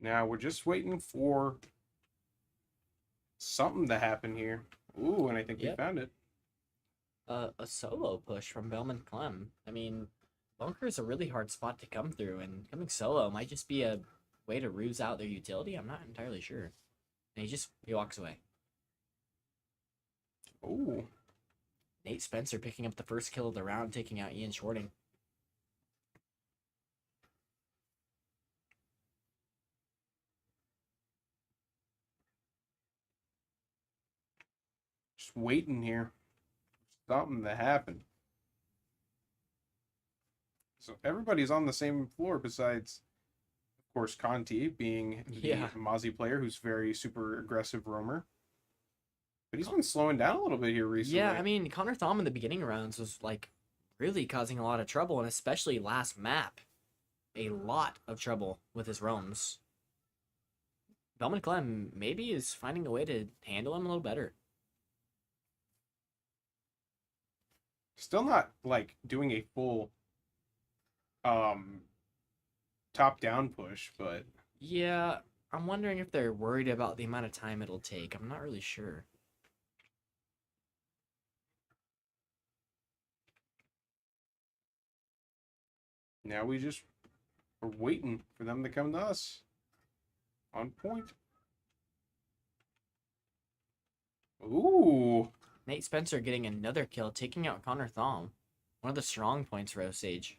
Now we're just waiting for something to happen here. Ooh, and I think we found it. A solo push from Bellman Clem. I mean, bunker is a really hard spot to come through, and coming solo might just be a way to ruse out their utility. I'm not entirely sure. And he walks away. Ooh. Nate Spencer picking up the first kill of the round, taking out Ian Shorting. Just waiting here. Something to happen. So everybody's on the same floor besides, of course, Conti being the Mozzie player who's very super aggressive roamer. But he's been slowing down a little bit here recently. Yeah, I mean, Connor Thom in the beginning rounds was like really causing a lot of trouble, and especially last map, a lot of trouble with his roams. Bellman Clem maybe is finding a way to handle him a little better. Still not like doing a full top down push, but Yeah, I'm wondering if they're worried about the amount of time it'll take. I'm not really sure. now we just are waiting for them to come to us. On point. Ooh. Nate Spencer getting another kill, taking out Connor Thom. One of the strong points for Osage.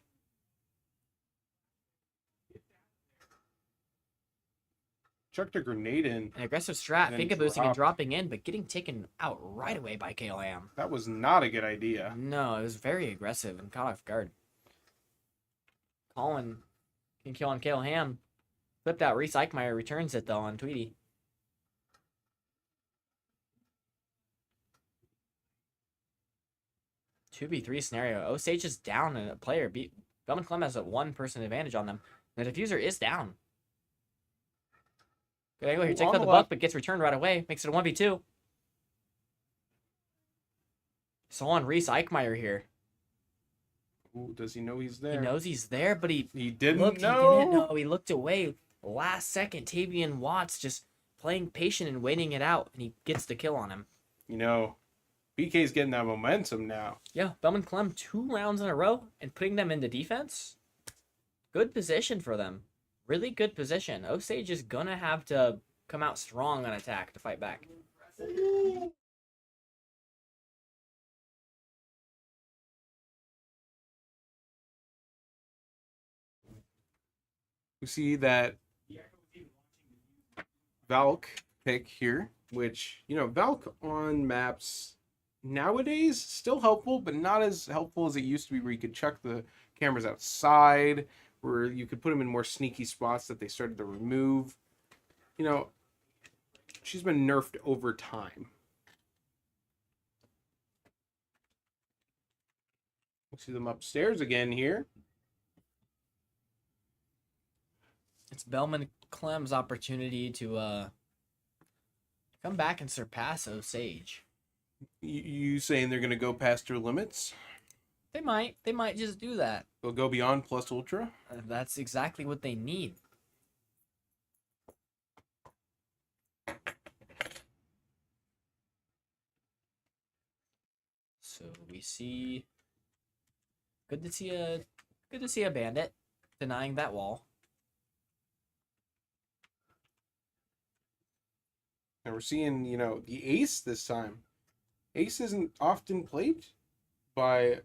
Chucked a grenade in. An aggressive strat, And then Finka boosting and dropped. dropping in, but getting taken out right away by Kale Ham. That was not a good idea. No, it was very aggressive and caught off guard. Colin can kill on Kale Ham. Flipped out. Reese Eichmeyer returns it though on Tweety. Two v 3 scenario. Osage is down and a player. Bellman Clem has a 1-person advantage on them. The diffuser is down. Good angle here. Takes out the buck, but gets returned right away. Makes it a 1v2. So on Reese Eichmeyer here. Ooh, does he know he's there? He knows he's there, but he didn't looked, know. He didn't know. He looked away. Last second, Tavian Watts just playing patient and waiting it out, and he gets the kill on him. You know, BK's getting that momentum now. Yeah, Bellman Clem 2 rounds in a row and putting them into defense. Good position for them. Really good position. Osage is going to have to come out strong on attack to fight back. We see that Valk pick here, which, you know, Valk on maps nowadays still helpful, but not as helpful as it used to be, where you could chuck the cameras outside, where you could put them in more sneaky spots that they started to remove. You know, she's been nerfed over time. We'll see them upstairs again here. It's Bellman Clem's opportunity to come back and surpass Osage. You saying they're going to go past their limits? They might. They might just do that. They'll go beyond plus ultra? That's exactly what they need. So we see good to see a bandit denying that wall. And we're seeing, you know, the ace this time. Ace isn't often played by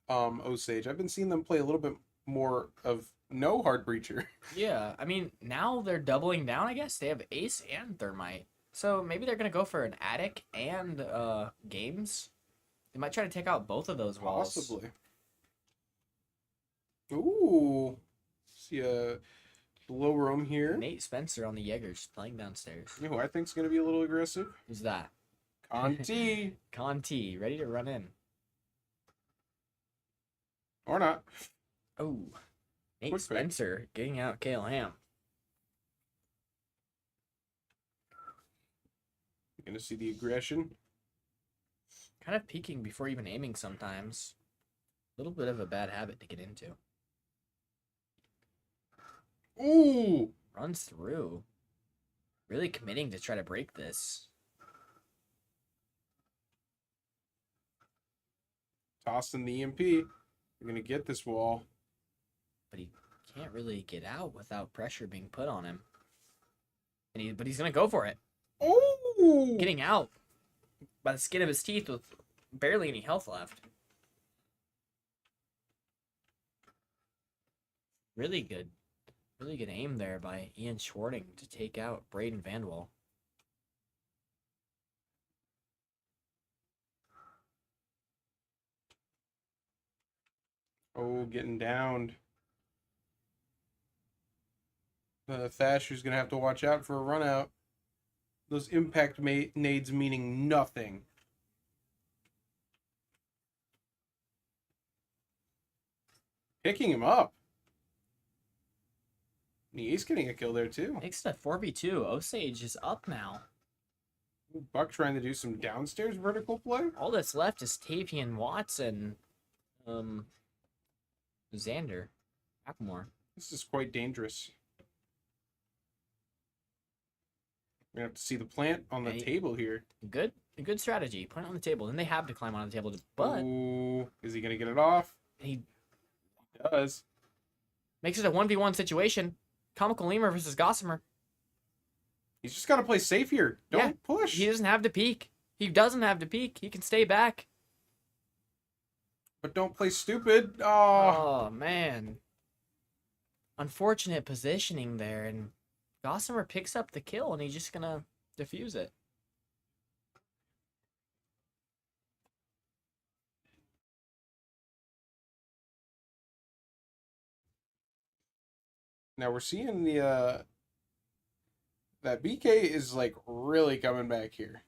Osage. I've been seeing them play a little bit more of no hard breacher. Yeah, I mean, now they're doubling down, I guess. They have Ace and Thermite. So maybe they're going to go for an Attic and Games. They might try to take out both of those walls. Possibly. Ooh. See a low roam here. Nate Spencer on the Jaegers playing downstairs. You know who I think's going to be a little aggressive? Who's that? Conti. Conti, ready to run in. Or not. Oh, Nate Quick pick. Spencer getting out Kale Ham. You're going to see the aggression. Kind of peeking before even aiming sometimes. A little bit of a bad habit to get into. Ooh. Runs through. Really committing to try to break this. Tossing the EMP. You're going to get this wall. But he can't really get out without pressure being put on him. But he's going to go for it. Ooh. Getting out by the skin of his teeth with barely any health left. Really good aim there by Ian Schwarting to take out Braden Vanwall. Oh, getting downed. Thatcher's going to have to watch out for a run out. Those impact nades meaning nothing. Picking him up. He's getting a kill there too. Makes it a 4v2. Osage is up now. Buck trying to do some downstairs vertical play. All that's left is Tavian Watson, Xander, Applemore. This is quite dangerous. We're gonna have to see the plant on the table here. Good strategy. Put it on the table. Then they have to climb on the table, but ooh, is he gonna get it off? he Does. makes it a 1v1 situation. Comical Lemur versus Gossamer. He's just gotta play safe here. Don't push. He doesn't have to peek. He doesn't have to peek. He can stay back. But don't play stupid. Oh, Oh man. Unfortunate positioning there, and Gossamer picks up the kill, and he's just gonna defuse it. now we're seeing the that BK is like really coming back here.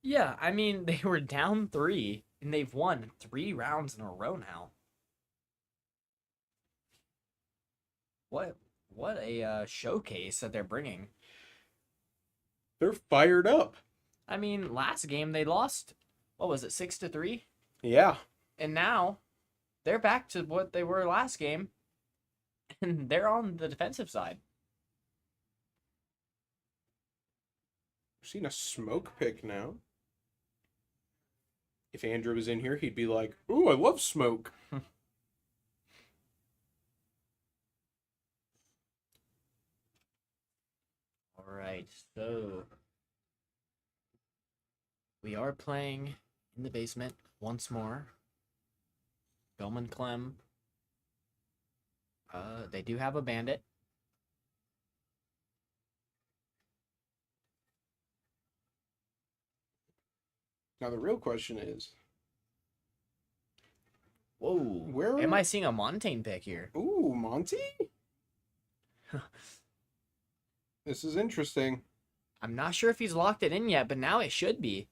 Yeah, I mean, they were down 3, and they've won 3 rounds in a row now. What a showcase that they're bringing. They're fired up. I mean, last game they lost, what was it, 6-3? Yeah. And now they're back to what they were last game, and they're on the defensive side. We're seeing a smoke pick now. If Andrew was in here, he'd be like, "Ooh, I love smoke." All right, so we are playing in the basement once more. Bellman Clem. They do have a bandit. Now the real question is, Whoa, where am I seeing a Montaigne pick here? Ooh, Monty? This is interesting. I'm not sure if he's locked it in yet, but now it should be.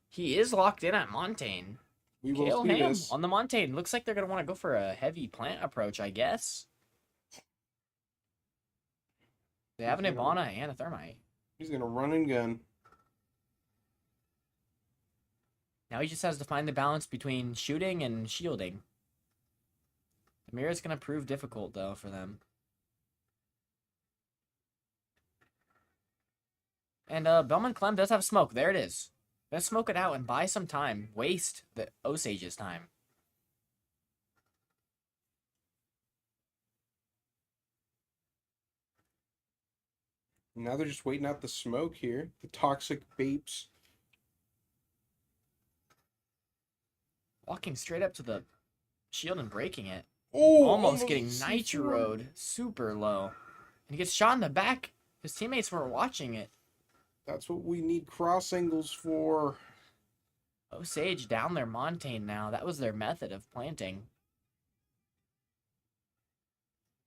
He is locked in at Montaigne. We will Kale see Ham this. on the Montaigne. Looks like they're going to want to go for a heavy plant approach, I guess. They have an Ivana and a Thermite. He's gonna run and gun. Now he just has to find the balance between shooting and shielding. The mirror is going to prove difficult, though, for them. And Bellman Clem does have smoke. There it is. Let's smoke it out and buy some time. Waste the Osage's time. Now they're just waiting out the smoke here. The toxic vapes. Walking straight up to the shield and breaking it. Oh, Almost getting C4. nitroed super low. And he gets shot in the back. His teammates were watching it. That's what we need cross angles for. Osage down their Montaigne now. That was their method of planting.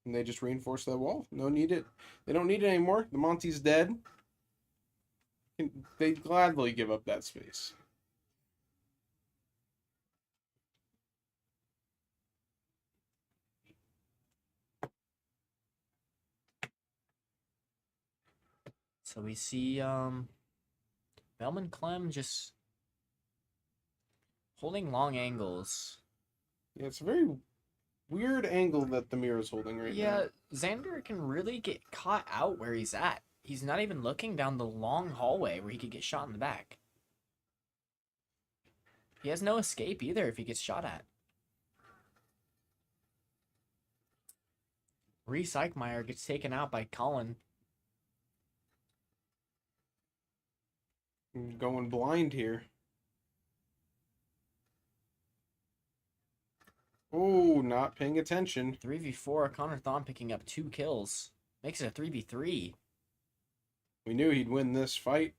And they just reinforce that wall. No need it. They don't need it anymore. The Monty's dead. They gladly give up that space. So we see Bellman Clem just holding long angles. Yeah, it's a very weird angle that the mirror is holding right now. Yeah, Xander can really get caught out where he's at. He's not even looking down the long hallway where he could get shot in the back. He has no escape either if he gets shot at. Reese Eichmeyer gets taken out by Colin. Going blind here. Oh, not paying attention. 3v4, Connor Thom picking up 2 kills. Makes it a 3v3. We knew he'd win this fight.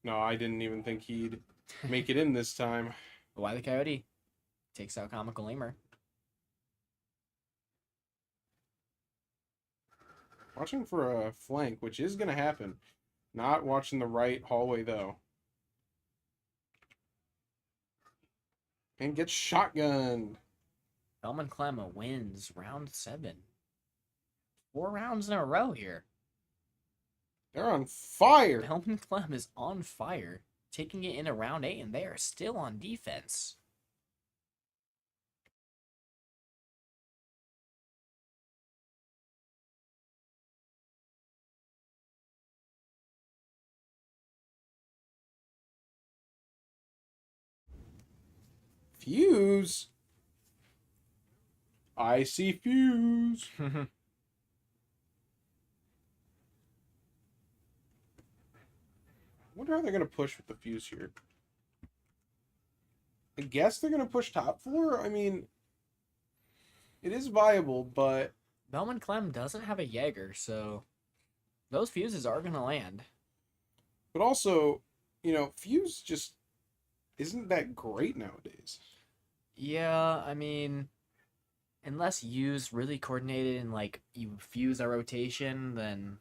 No, I didn't even think he'd make it in this time. Wily Coyote takes out Comical Lemur. Watching for a flank, which is going to happen. Not watching the right hallway, though. And gets shotgunned. Bellman Clemma wins round 7. 4 rounds in a row here. They're on fire. Bellman Clem is on fire, taking it into round 8, and they are still on defense. Fuse. I see Fuse. I wonder how they're going to push with the Fuse here. I guess they're going to push top floor. I mean, it is viable, but Bellman Clem doesn't have a Jaeger, so those fuses are going to land. But also, you know, Fuse just isn't that great nowadays. Yeah, I mean, unless used really coordinated and like you fuse a rotation, then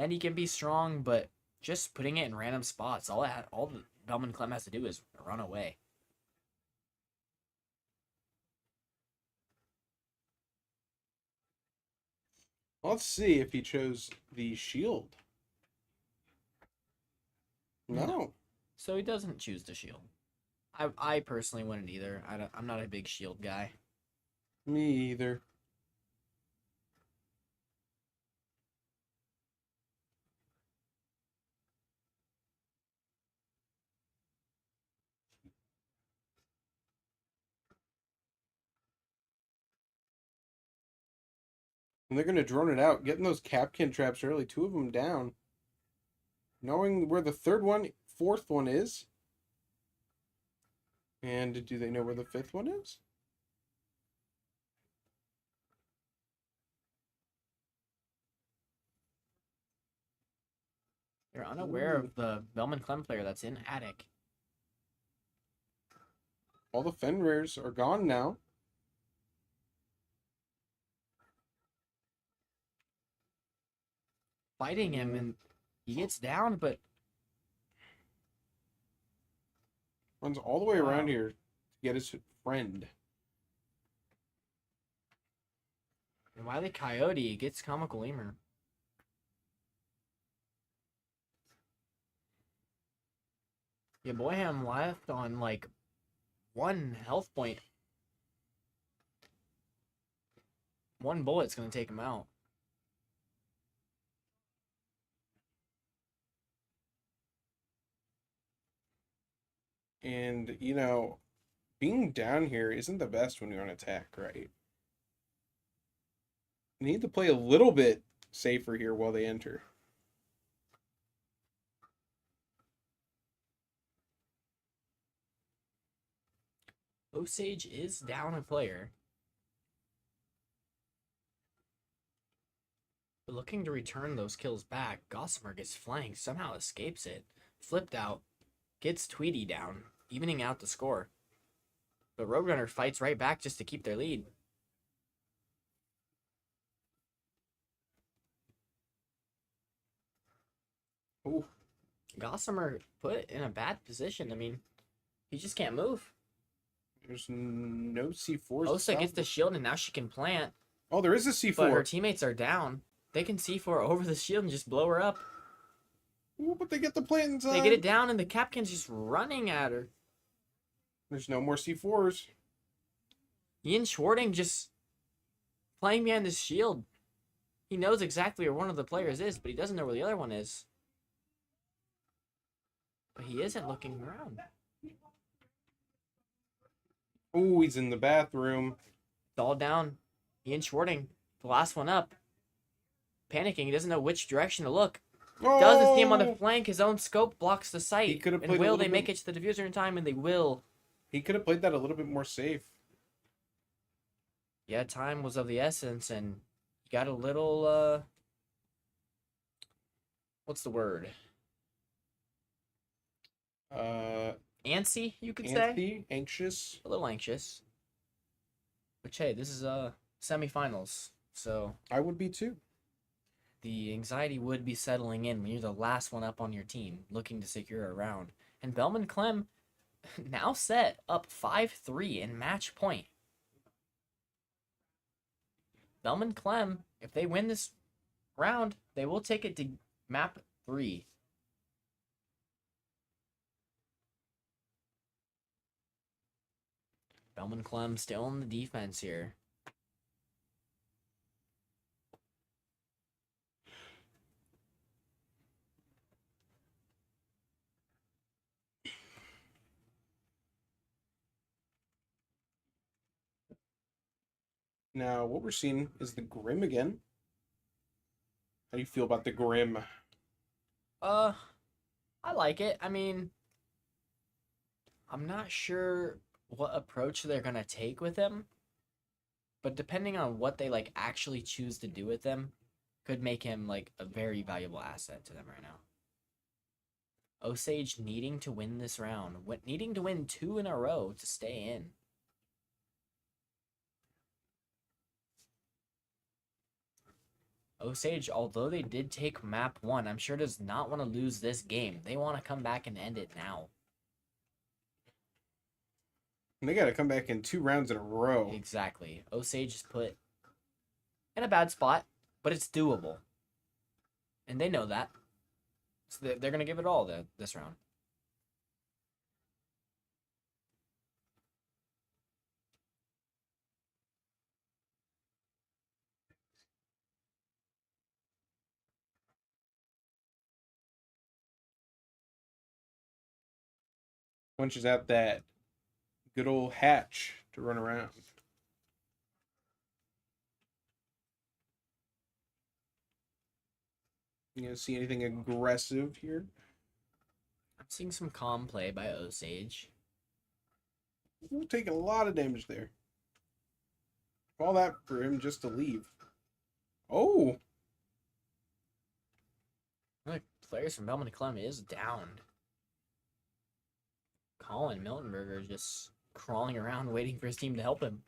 he can be strong. But just putting it in random spots, all the Bellman Clem has to do is run away. Let's see if he chose the shield. No. So he doesn't choose the shield. I personally wouldn't either. I'm not a big shield guy. Me either. And they're going to drone it out, getting those Capkin traps early, 2 of them down. Knowing where the fourth one is. And do they know where the 5th one is? They're unaware of the Bellman Clem player that's in attic. All the Fenrirs are gone now. Fighting him, and he gets down, but Runs all the way around here to get his friend. and Wile E. Coyote gets Comical Lemur. Yeah, Boyham left on like 1 health point. 1 bullet's gonna take him out. And, you know, being down here isn't the best when you're on attack, right? You need to play a little bit safer here while they enter. Osage is down a player. But looking to return those kills back, Gossamer gets flanked, somehow escapes it. Flipped out, gets Tweety down, evening out the score. But Roadrunner fights right back just to keep their lead. Ooh. Gossamer put in a bad position. I mean, he just can't move. There's no C4s. Osa gets the shield and now she can plant. Oh, there is a C4. But her teammates are down. They can C4 over the shield and just blow her up. Ooh, but they get the plant inside. They get it down and the Capcan's just running at her. There's no more C4s. Ian Schwarting just playing behind the shield. He knows exactly where one of the players is, but he doesn't know where the other one is. But he isn't looking around. Ooh, he's in the bathroom. It's all down. Ian Schwarting, the last one up. Panicking, he doesn't know which direction to look. Oh! Doesn't see him on the flank, his own scope blocks the sight. He could have and played a will little they bit- make it to the diffuser in time? And they will. He could have played that a little bit more safe. Yeah, time was of the essence, and he got a little, what's the word? Antsy, you could say? Anxious. A little anxious. But hey, this is semifinals, so I would be too. the anxiety would be settling in when you're the last one up on your team, looking to secure a round. And Bellman Clem now set up 5-3 in match point. Bellman Clem, if they win this round, they will take it to map 3. Bellman Clem still on the defense here. Now, what we're seeing is the Grim again. How do you feel about the Grim? I like it. I mean, I'm not sure what approach they're gonna take with him, but depending on what they like actually choose to do with him, could make him like a very valuable asset to them right now. Osage needing to win this round, needing to win 2 in a row to stay in. Osage, although they did take map 1, I'm sure does not want to lose this game. They want to come back and end it now. And they got to come back in 2 rounds in a row. Exactly. Osage is put in a bad spot, but it's doable. And they know that. So they're going to give it all this round. Punches out that good old hatch to run around. You gonna see anything aggressive here? I'm seeing some calm play by Osage. We're taking a lot of damage there. All that for him just to leave. Oh! Look, players from Bellman Clem is downed. Colin Miltenberger just crawling around waiting for his team to help him.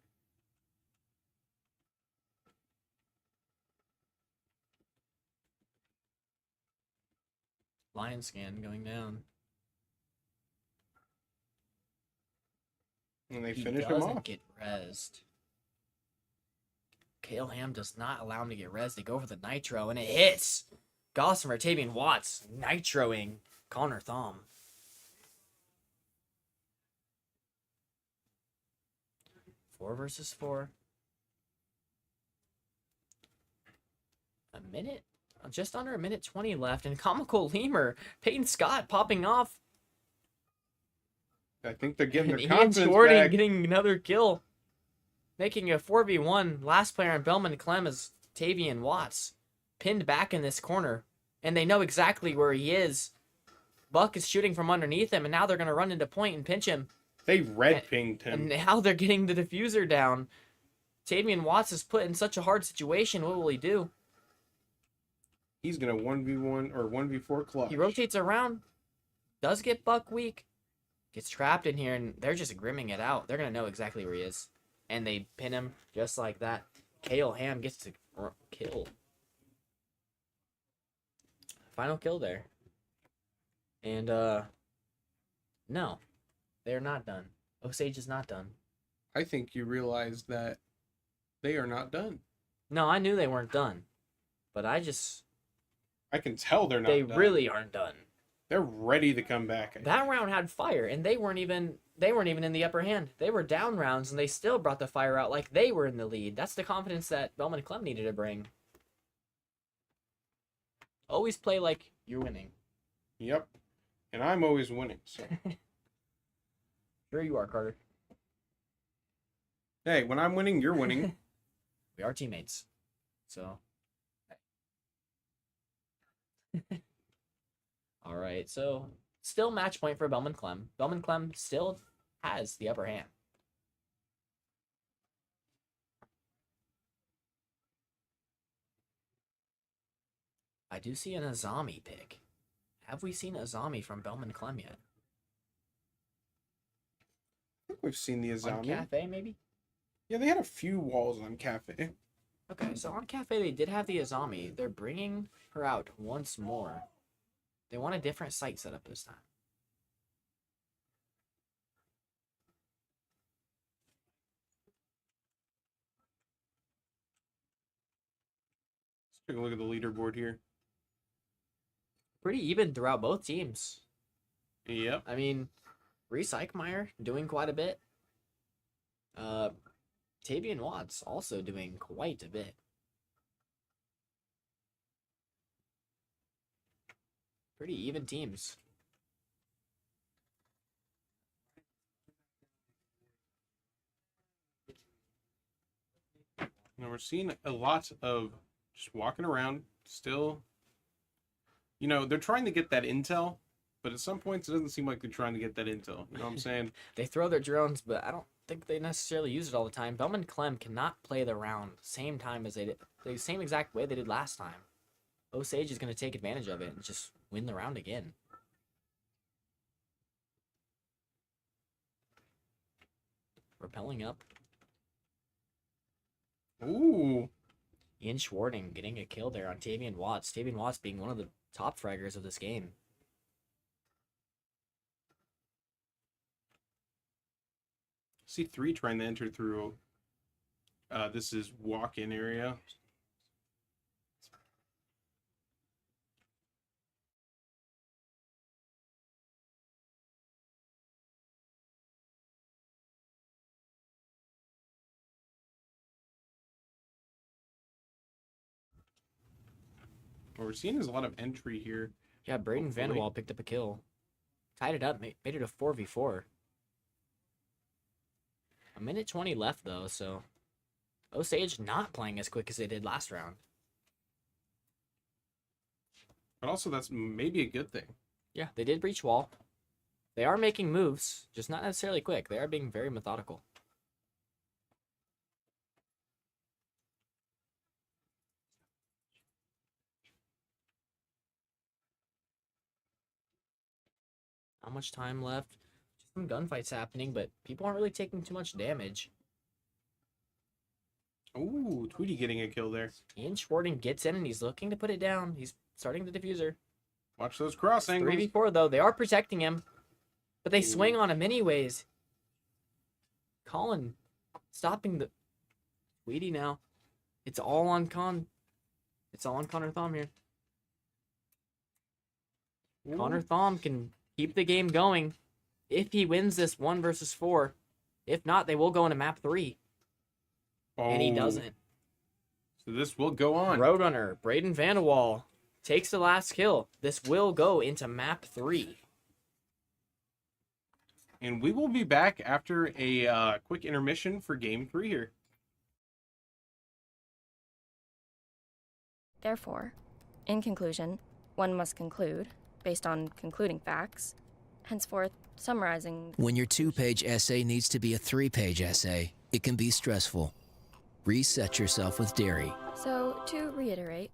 Lion scan going down. And they He finish him doesn't off. get rezzed. Kale Ham does not allow him to get rezzed. They go for the nitro, and it hits. Gossamer, Tavian Watts, nitroing Connor Thom. 4 versus 4. A minute? Just under a minute 20 left, and Comical Lemur, Peyton Scott popping off. I think they're getting their Ian confidence Schwarting back. getting another kill. Making a 4v1. Last player on Bellman Clem is Tavian Watts. Pinned back in this corner. And they know exactly where he is. Buck is shooting from underneath him, and now they're going to run into point and pinch him. They red pinged him. And now they're getting the diffuser down. Tavian Watts is put in such a hard situation. What will he do? He's going to 1v1 or 1v4 clutch. He rotates around. Does get Buck weak. Gets trapped in here, and they're just grimming it out. They're going to know exactly where he is. And they pin him just like that. Kale Ham gets to kill. Final kill there. And, no. They're not done. Osage is not done. I think you realize that they are not done. No, I knew they weren't done. But I can tell they're not they done. really aren't done. They're ready to come back. That round had fire, and they weren't even in the upper hand. They were down rounds, and they still brought the fire out like they were in the lead. That's the confidence that Bellman Clem needed to bring. Always play like you're winning. Yep. And I'm always winning, so. Sure you are, Carter. Hey, when I'm winning, you're winning. We are teammates. So. All right, so still match point for Bellman Clem. Bellman Clem still has the upper hand. I do see an Azami pick. Have we seen Azami from Bellman Clem yet? I think we've seen the On Azami. Cafe, maybe? Yeah, they had a few walls on Cafe. Okay, so on Cafe they did have the Azami. They're bringing her out once more. They want a different site set up this time. Let's take a look at the leaderboard here. Pretty even throughout both teams. Yep. I mean, Recycmeyer doing quite a bit. Tavian Watts also doing quite a bit. Pretty even teams. Now we're seeing a lot of just walking around still. You know, they're trying to get that intel, but at some points it doesn't seem like they're trying to get that intel. You know what I'm saying? They throw their drones, but I don't think they necessarily use it all the time. Bellman Clem cannot play the round same time as they did, the same exact way they did last time. Osage is going to take advantage of it and just win the round again. Repelling up. Ooh. Ian Schwarting getting a kill there on Tavian Watts. Tavian Watts being one of the top fraggers of this game. C3 trying to enter through. This is walk-in area. What we're seeing is a lot of entry here. Yeah, Braden Hopefully. Vanderwall picked up a kill. Tied it up, made it a 4v4. A minute 20 left, though, so... Osage not playing as quick as they did last round. But also, that's maybe a good thing. Yeah, they did breach wall. They are making moves, just not necessarily quick. They are being very methodical. Not much time left. Just some gunfights happening, but people aren't really taking too much damage. Ooh, Tweety getting a kill there. Ian Schwarting gets in and he's looking to put it down. He's starting the diffuser. Watch those cross angles. 3v4 though, they are protecting him. But they swing on him anyways. Colin stopping the Tweety now. It's all on It's all on Connor Thom here. Ooh. Connor Thom can keep the game going if he wins this 1 versus 4. If not, they will go into map 3. And he doesn't. So this will go on. Roadrunner, Braden Vanderwall takes the last kill. This will go into map 3. And we will be back after a quick intermission for game 3 here. Therefore, in conclusion, one must conclude, based on concluding facts, henceforth summarizing. When your 2-page essay needs to be a 3-page essay, it can be stressful. Reset yourself with dairy. So, to reiterate,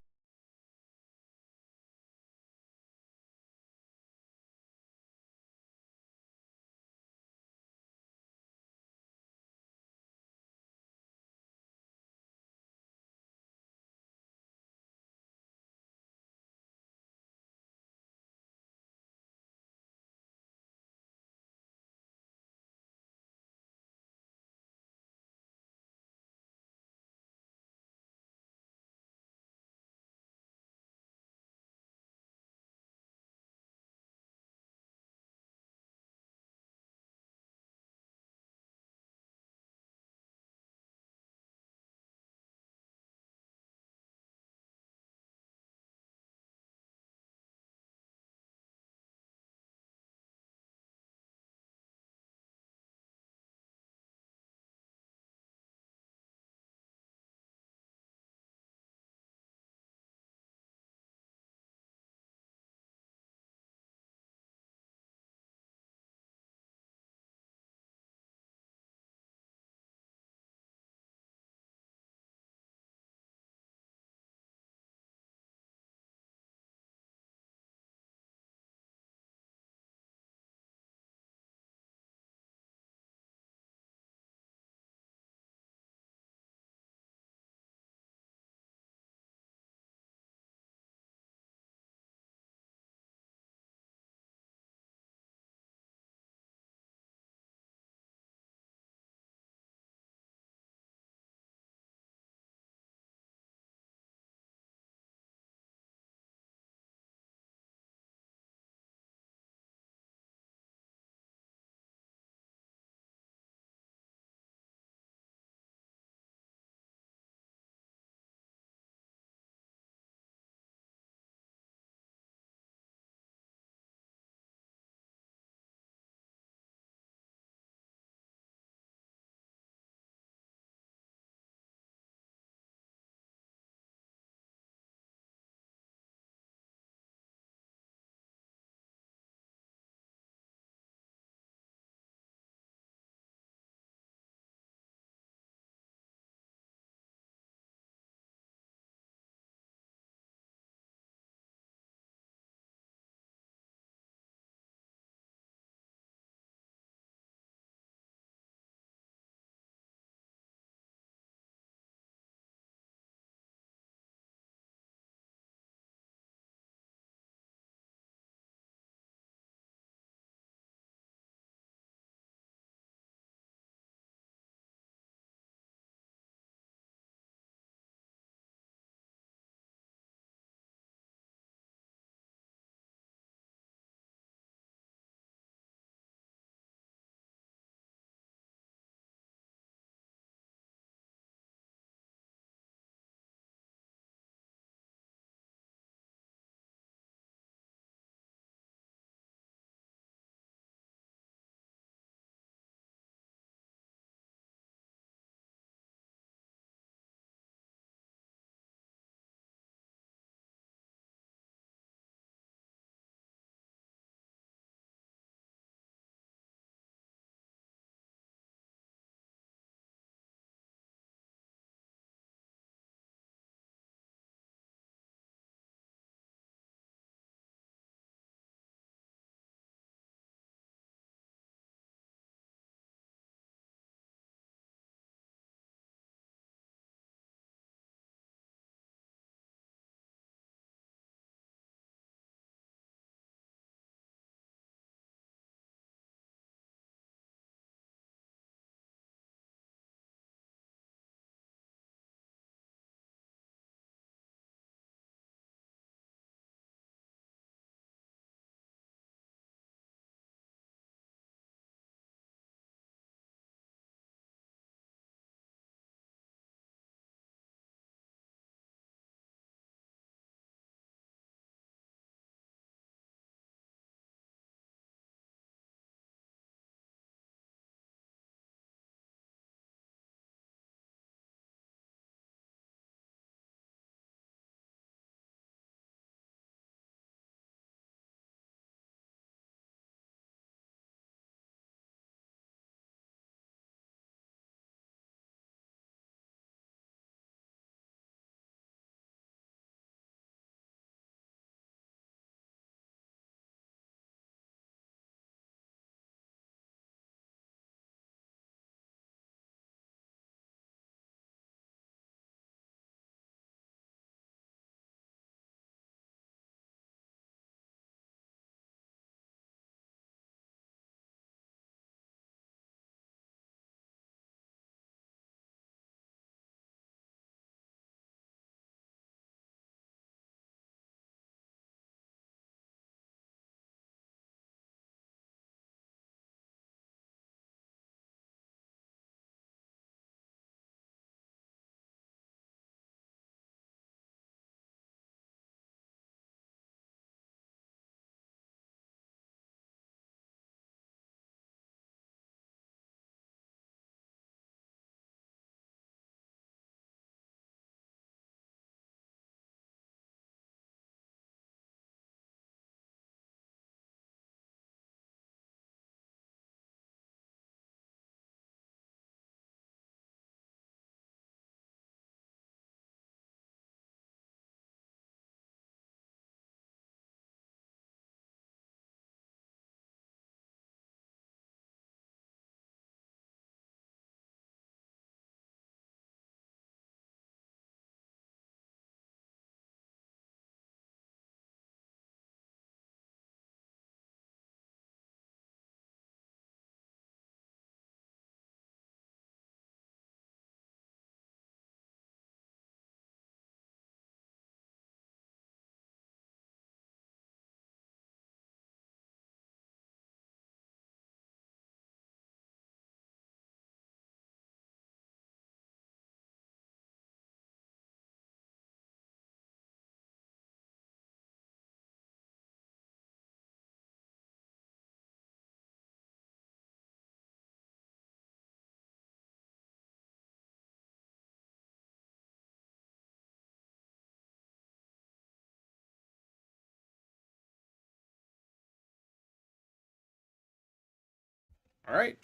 All right,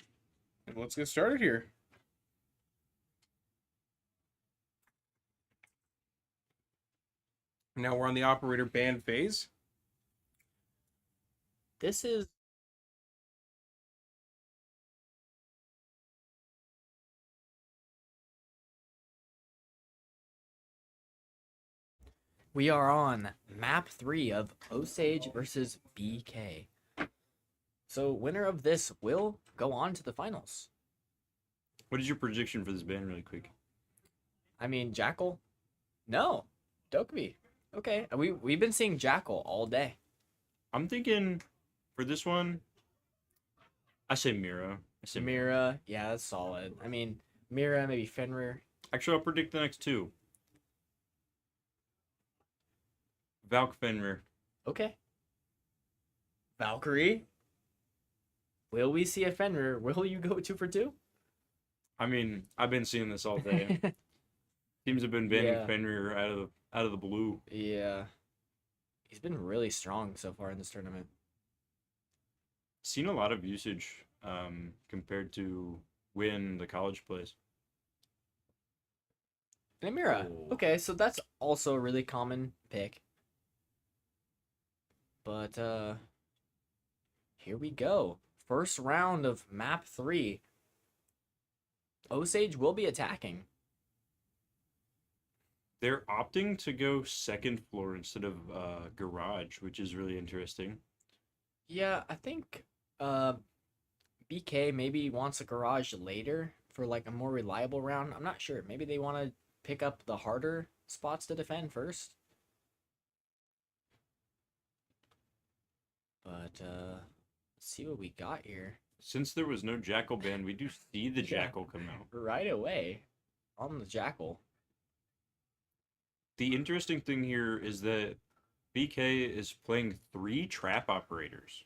let's get started here. Now we're on the operator band phase. This is We are on map 3 of Osage versus BK. So winner of this will go on to the finals. What is your prediction for this band, really quick? I mean, Jackal? No. Dokkaebi. Okay. We've been seeing Jackal all day. I'm thinking for this one, I say Mira. Mira, yeah, that's solid. I mean, Mira, maybe Fenrir. Actually, I'll predict the next two. Valk Fenrir. Okay. Valkyrie? Will we see a Fenrir? Will you go 2 for 2? I mean, I've been seeing this all day. Teams have been banning Fenrir out of the blue. Yeah. He's been really strong so far in this tournament. Seen a lot of usage compared to when the college plays. And Mira. Oh. Okay, so that's also a really common pick. But here we go. First round of map 3. Osage will be attacking. They're opting to go second floor instead of garage, which is really interesting. Yeah, I think BK maybe wants a garage later for like a more reliable round. I'm not sure. Maybe they want to pick up the harder spots to defend first. But let's see what we got here. Since there was no Jackal band, we do see the Jackal come out. Right away on the Jackal. The interesting thing here is that BK is playing 3 trap operators.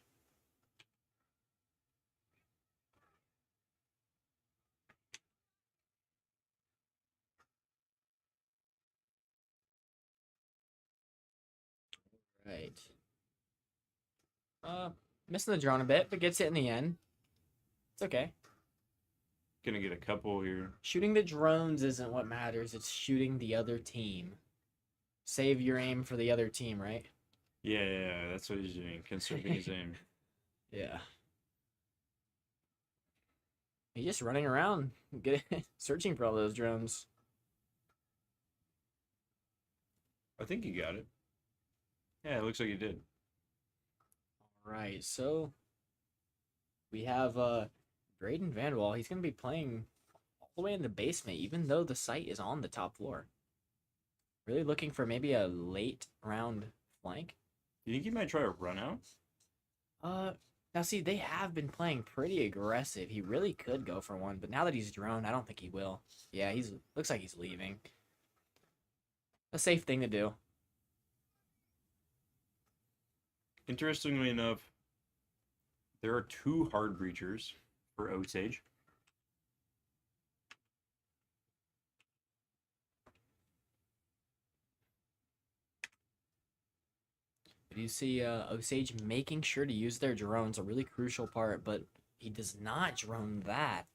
Right. Missing the drone a bit, but gets it in the end. It's okay. Gonna get a couple here. Shooting the drones isn't what matters. It's shooting the other team. Save your aim for the other team, right? Yeah, that's what he's doing. Conserving his aim. Yeah. He's just running around, searching for all those drones. I think he got it. Yeah, it looks like he did. All right, so we have Braden Vanwall. He's going to be playing all the way in the basement, even though the site is on the top floor. Really looking for maybe a late round flank. You think he might try a run out? Now see, they have been playing pretty aggressive. He really could go for one, but now that he's droned, I don't think he will. Yeah, looks like he's leaving. A safe thing to do. Interestingly enough, there are 2 hard breachers for Osage. But you see Osage making sure to use their drones, a really crucial part, but he does not drone that.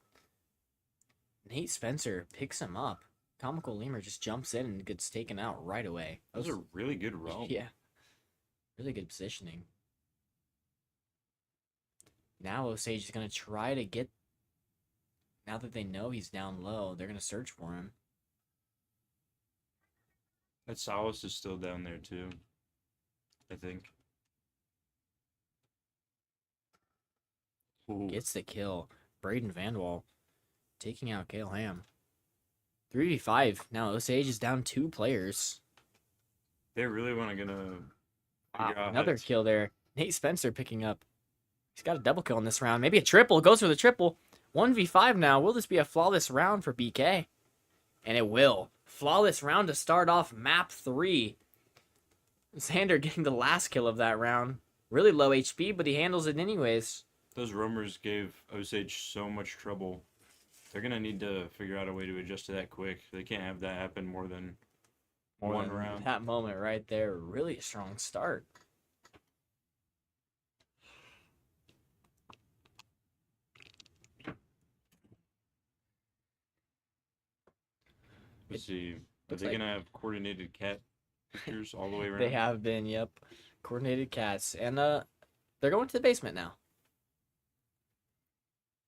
Nate Spencer picks him up. Comical Lemur just jumps in and gets taken out right away. That was a really good roll. Yeah. Really good positioning. Now Osage is going to try to get... Now that they know he's down low, they're going to search for him. That Solace is still down there too, I think. Ooh. Gets the kill. Braden Vanwall taking out Gale Ham. 3v5. Now Osage is down 2 players. They really want to figure out Another kill there. Nate Spencer picking up. He's got a double kill in this round. Maybe a triple. Goes for the triple. 1v5 now. Will this be a flawless round for BK? And it will. Flawless round to start off map 3. Xander getting the last kill of that round. Really low HP, but he handles it anyways. Those roamers gave Osage so much trouble. They're going to need to figure out a way to adjust to that quick. They can't have that happen more than one round. That moment right there. Really a strong start. Let's see. Are Looks they like- gonna have coordinated cat pictures all the way around? They have been, yep. Coordinated cats. And they're going to the basement now.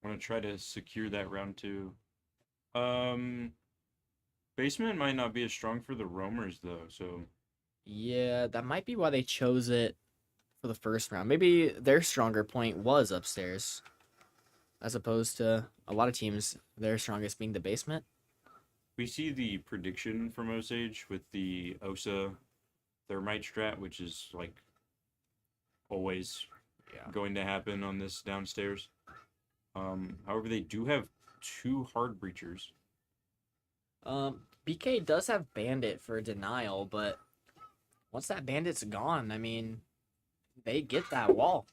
I want to try to secure that round 2. Basement might not be as strong for the roamers though, so Yeah, that might be why they chose it for the first round. Maybe their stronger point was upstairs, as opposed to a lot of teams, their strongest being the basement. we see the prediction from Osage with the OSA thermite strat, which is like always going to happen on this downstairs. However, they do have 2 hard breachers. BK does have Bandit for denial, but once that Bandit's gone, I mean, they get that wall.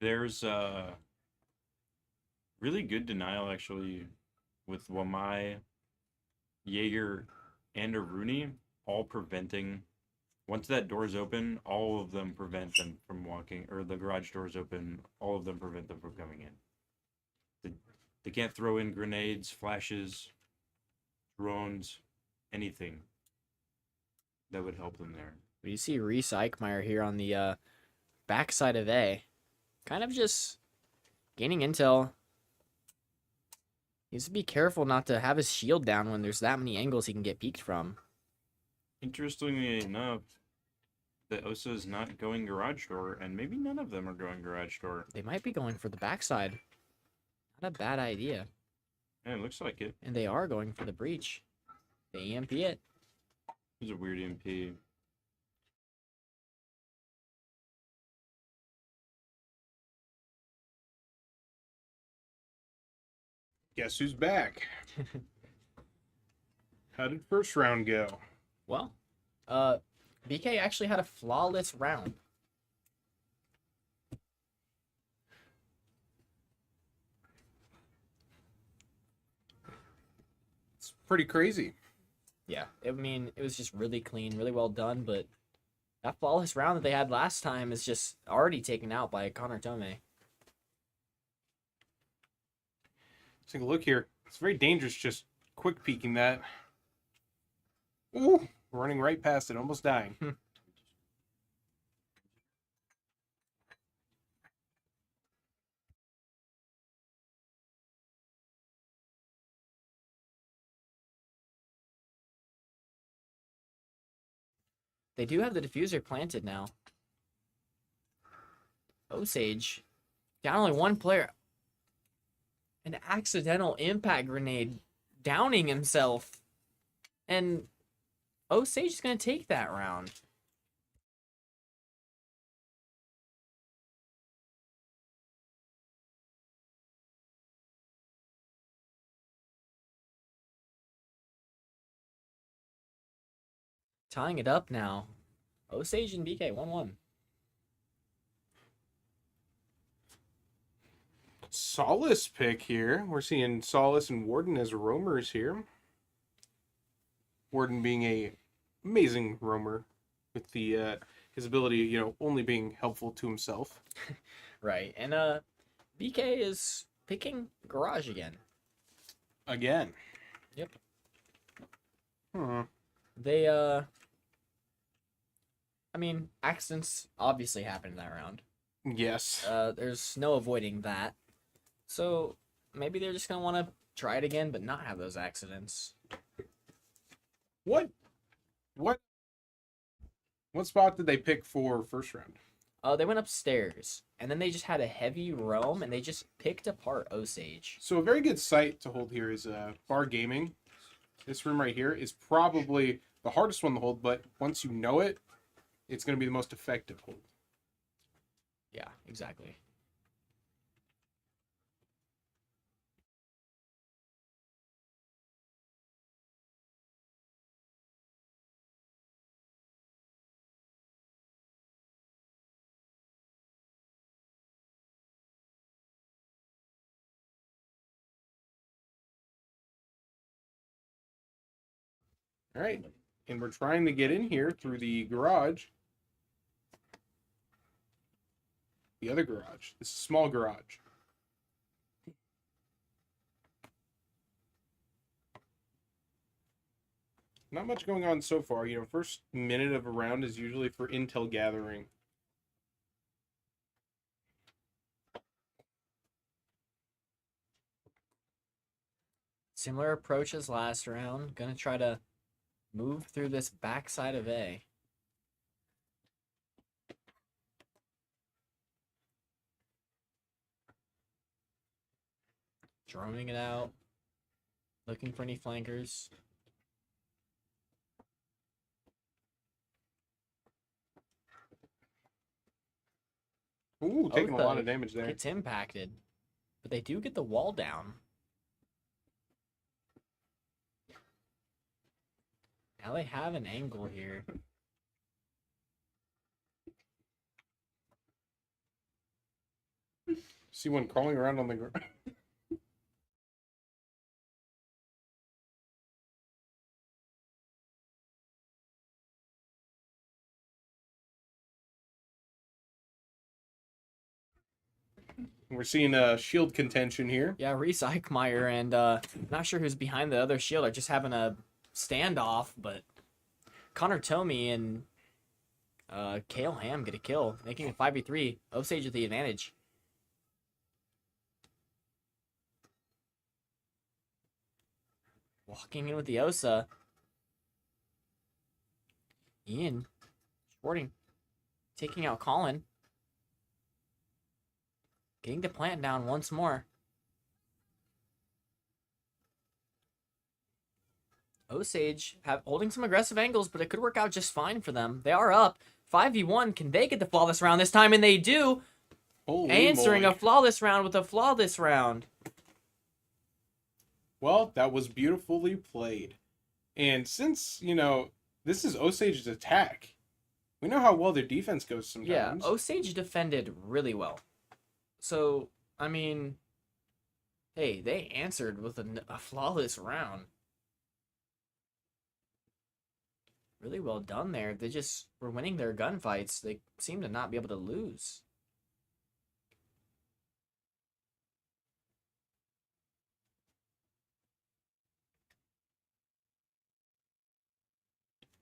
There's really good denial actually with Wamai, Jaeger, and Aruni all preventing. Once that door's open, all of them prevent them from walking, or the garage door's open, all of them prevent them from coming in. They can't throw in grenades, flashes, drones, anything that would help them there. You see Reese Eichmeyer here on the backside of A. Kind of just gaining intel. He needs to be careful not to have his shield down when there's that many angles he can get peeked from. Interestingly enough, the OSA is not going garage door, and maybe none of them are going garage door. They might be going for the backside. Not a bad idea. Yeah, it looks like it. And they are going for the breach. They EMP it. It was a weird MP. Guess who's back? How did first round go? Well, BK actually had a flawless round. It's pretty crazy. Yeah, I mean, it was just really clean, really well done, but that flawless round that they had last time is just already taken out by Connor Tomei. Let's take a look here. It's very dangerous just quick peeking that. Ooh, running right past it, almost dying. They do have the diffuser planted now. Osage, down only one player. An accidental impact grenade downing himself. And Osage is going to take that round. Tying it up now. Osage and BK 1-1. Solace pick here. We're seeing Solace and Warden as roamers here. Warden being a amazing roamer with the his ability, only being helpful to himself. Right. And BK is picking garage again. Again. Yep. They I mean, accidents obviously happened that round. Yes. There's no avoiding that. So maybe they're just gonna want to try it again, but not have those accidents. What spot did they pick for first round? They went upstairs, and then they just had a heavy roam, and they just picked apart Osage. So a very good site to hold here is Bar Gaming. This room right here is probably the hardest one to hold, but once you know it, it's going to be the most effective hold. Yeah, exactly. All right, and we're trying to get in here through the garage. the other garage. This small garage. Not much going on so far. You know, first minute of a round is usually for intel gathering. Similar approach as last round. Gonna try to move through this backside of A. Droning it out. Looking for any flankers. Ooh, taking a lot of damage there. It's impacted. But they do get the wall down. Now they have an angle here. See one crawling around on the ground. We're seeing a shield contention here. Yeah, Reese Eichmeyer and not sure who's behind the other shield are just having a standoff, but Connor Tomey and Kale Ham get a kill, making it 5v3. Osage with the advantage. Walking in with the Osa. Ian Sporting taking out Colin. Getting the plant down once more. Osage holding some aggressive angles, but it could work out just fine for them. They are up 5v1. Can they get the flawless round this time? And they do. Holy Answering moly. a flawless round with a flawless round. Well, that was beautifully played. And since, you know, this is Osage's attack, we know how well their defense goes sometimes. Yeah, Osage defended really well. So, I mean, hey, they answered with a flawless round. Really well done there. They just were winning their gunfights. They seem to not be able to lose.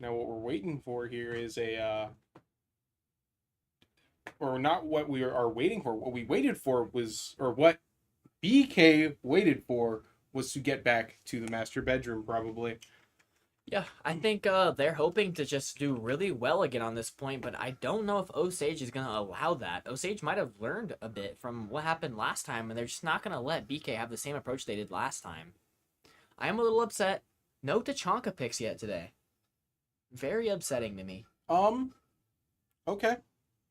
Now what we're waiting for here is a or not what we are waiting for. What we waited for was, or what BK waited for was to get back to the master bedroom, probably. Yeah, I think they're hoping to just do really well again on this point, but I don't know if Osage is going to allow that. Osage might have learned a bit from what happened last time, and they're just not going to let BK have the same approach they did last time. I am a little upset. No Tachanka picks yet today. Very upsetting to me. Okay.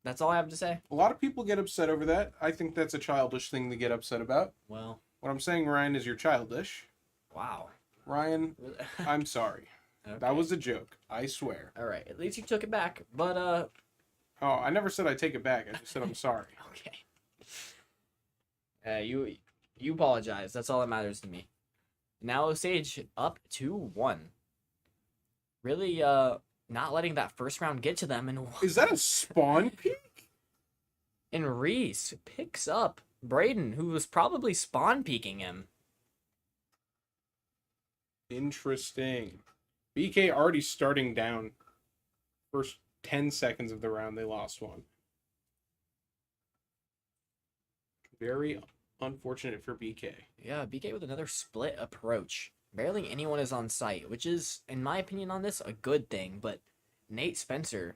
That's all I have to say. A lot of people get upset over that. I think that's a childish thing to get upset about. Well, what I'm saying, Ryan, is you're childish. Wow. Ryan, I'm sorry. Okay. That was a joke. I swear. All right. At least you took it back. But, Oh, I never said I take it back. I just said I'm sorry. Okay. You apologize. That's all that matters to me. Now Osage up 2-1. Really, not letting that first round get to them. And is that a spawn peek? And Reese picks up Braden, who was probably spawn peeking him. Interesting. BK already starting down. First 10 seconds of the round, they lost one. Very unfortunate for BK. Yeah, BK with another split approach. Barely anyone is on site, which is, in my opinion on this, a good thing. But Nate Spencer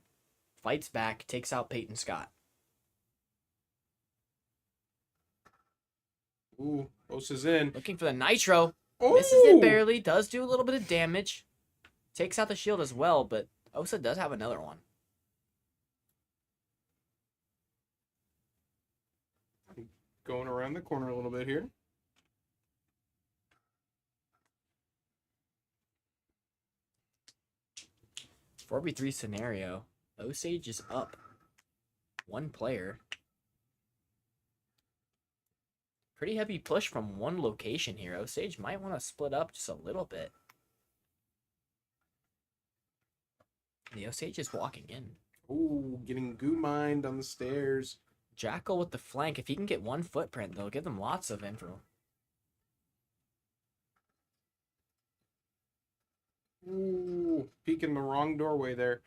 fights back, takes out Peyton Scott. Ooh, Osa's in. Looking for the nitro. Ooh! Misses it barely. Does do a little bit of damage. Takes out the shield as well, but Osa does have another one. Going around the corner a little bit here. It's 4v3 scenario. Osage is up. One player. Pretty heavy push from one location here. Osage might want to split up just a little bit. The Osage is walking in. Ooh, getting goo mined on the stairs. Jackal with the flank. If he can get one footprint, they'll give them lots of info. Ooh, peeking the wrong doorway there.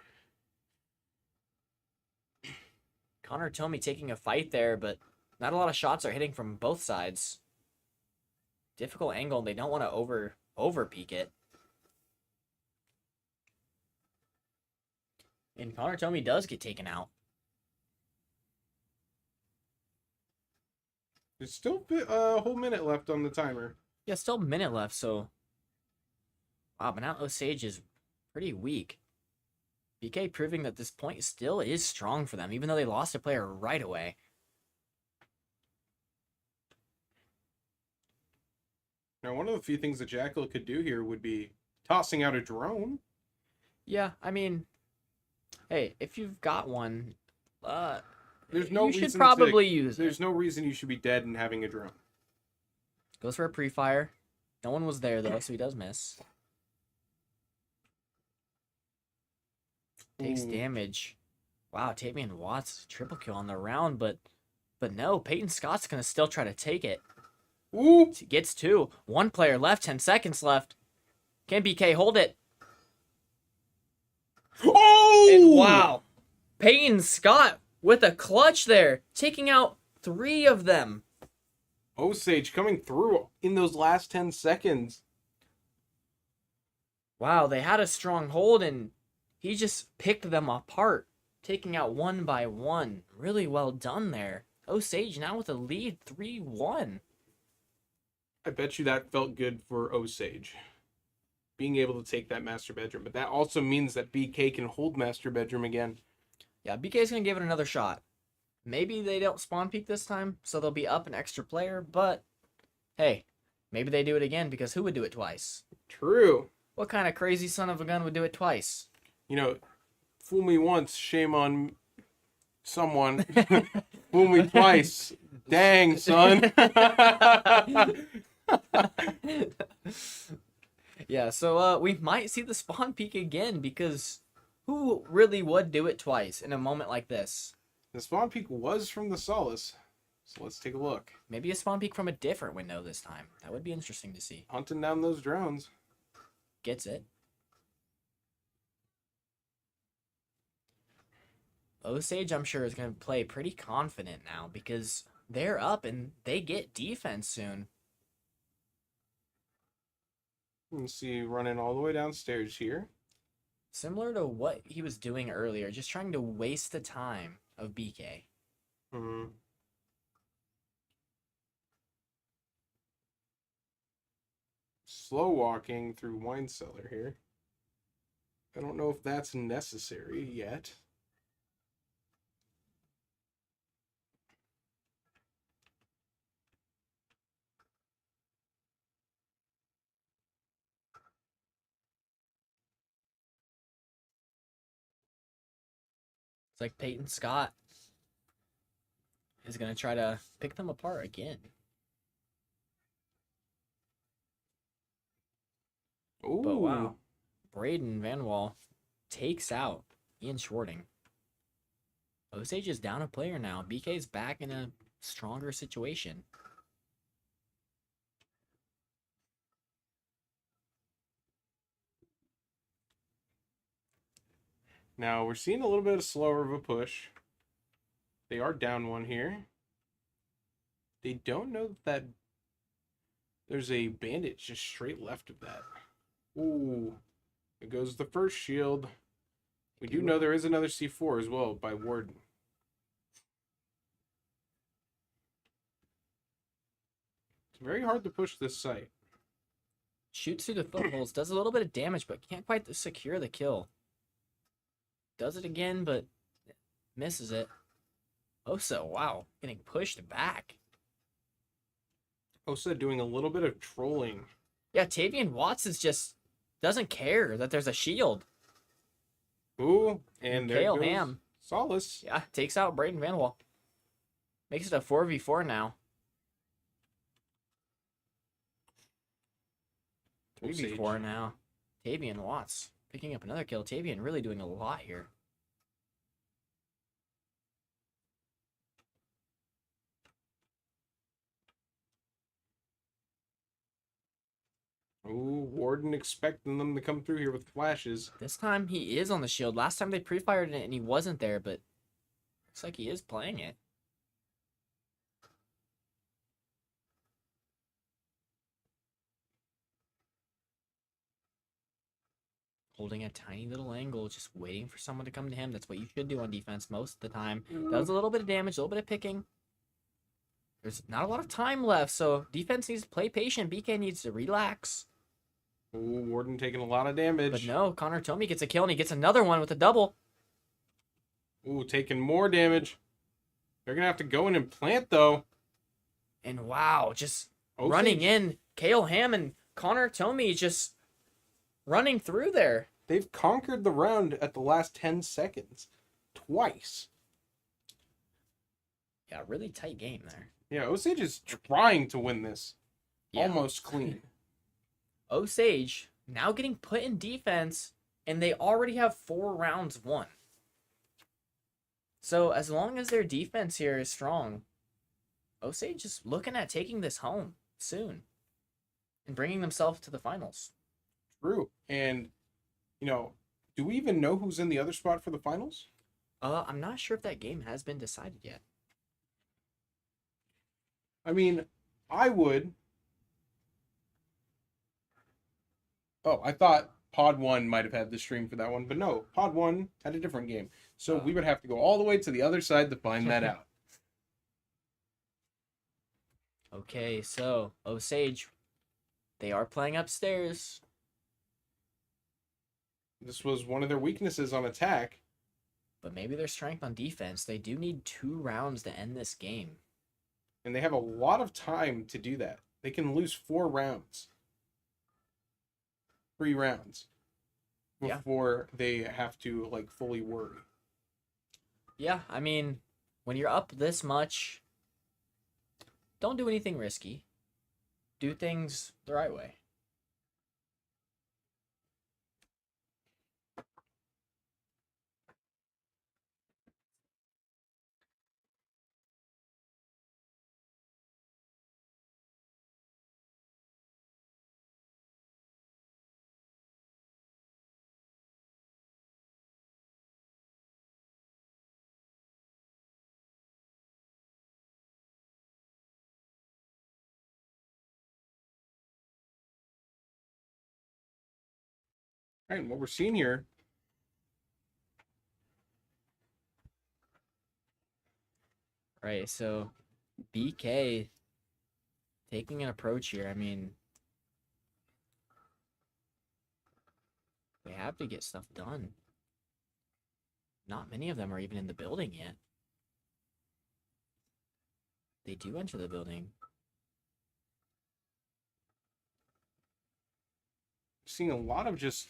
Connor Tomey taking a fight there, but not a lot of shots are hitting from both sides. Difficult angle. They don't want to over peek it. And Connor Tomey does get taken out. There's still a whole minute left on the timer. Yeah, still a minute left, so... Wow, but now Osage is pretty weak. BK proving that this point still is strong for them, even though they lost a player right away. Now, one of the few things that Jackal could do here would be tossing out a drone. Yeah, I mean... Hey, if you've got one... There's no you should reason probably use it. There's no reason you should be dead and having a drone. Goes for a pre-fire. No one was there, though, so he does miss. Takes damage. Wow, Tavian Watts triple kill on the round, but no, Peyton Scott's gonna still try to take it. Ooh! Gets two. One player left, 10 seconds left. Can BK hold it? Oh! And wow. Peyton Scott with a clutch there, taking out 3 of them. Osage coming through in those last 10 seconds. Wow, they had a strong hold, and he just picked them apart, taking out one by one. Really well done there. Osage now with a lead, 3-1. I bet you that felt good for Osage, being able to take that master bedroom. But that also means that BK can hold master bedroom again. Yeah, BK's going to give it another shot. Maybe they don't spawn peek this time, so they'll be up an extra player, but hey, maybe they do it again, because who would do it twice? True. What kind of crazy son of a gun would do it twice? You know, fool me once, shame on someone. Fool me twice. Dang, son. Yeah, so we might see the spawn peek again, because who really would do it twice in a moment like this? The spawn peek was from the Solace, so let's take a look. Maybe a spawn peek from a different window this time. That would be interesting to see. Hunting down those drones. Gets it. Osage, I'm sure, is going to play pretty confident now, because they're up and they get defense soon. Let's see, running all the way downstairs here. Similar to what he was doing earlier, just trying to waste the time of BK. Mm-hmm. Slow walking through wine cellar here. I don't know if that's necessary yet. It's like Peyton Scott is going to try to pick them apart again. Ooh. But wow, Braden Van Wall takes out Ian Schwarting. Osage is down a player now. BK's back in a stronger situation. Now we're seeing a little bit of slower of a push. They are down one here. They don't know that there's a bandit just straight left of that. Ooh. There goes the first shield. We do know there is another C4 as well by Warden. It's very hard to push this site. Shoots through the footholds, does a little bit of damage, but can't quite secure the kill. Does it again, but misses it. Osa, wow, getting pushed back. Osa doing a little bit of trolling. Yeah, Tavian Watts is just doesn't care that there's a shield. Ooh, and there Kale goes Ham. Solace. Yeah, takes out Braden Van Wall. Makes it a 4v4 now. 3v4 now. Tavian Watts picking up another kill. Tavian really doing a lot here. Ooh, Warden expecting them to come through here with flashes. This time he is on the shield. Last time they pre-fired it and he wasn't there, but looks like he is playing it. Holding a tiny little angle, just waiting for someone to come to him. That's what you should do on defense most of the time. Does a little bit of damage, a little bit of picking. There's not a lot of time left, so defense needs to play patient. BK needs to relax. Ooh, Warden taking a lot of damage. But no, Connor Tomey gets a kill, and he gets another one with a double. Ooh, taking more damage. They're going to have to go in and plant, though. And wow, just Osage. running in. Kale Ham and Connor Tomey just running through there. They've conquered the round at the last 10 seconds. Twice. Yeah, really tight game there. Yeah, Osage is trying to win this. Yeah. Almost clean. Osage now getting put in defense, and they already have 4 rounds won. So as long as their defense here is strong, Osage is looking at taking this home soon and bringing themselves to the finals. True. And, you know, do we even know who's in the other spot for the finals? I'm not sure if that game has been decided yet. I mean, I would. Oh, I thought Pod 1 might have had the stream for that one, but no, Pod 1 had a different game. So we would have to go all the way to the other side to find that out. Okay, so Osage, they are playing upstairs. This was one of their weaknesses on attack. But maybe their strength on defense. They do need 2 rounds to end this game. And they have a lot of time to do that. They can lose 4 rounds. 3 rounds. Before they have to, like, fully worry. Yeah, I mean, when you're up this much, don't do anything risky. Do things the right way. All right, and what we're seeing here. Right, so BK taking an approach here. I mean, they have to get stuff done. Not many of them are even in the building yet. They do enter the building. Seeing a lot of just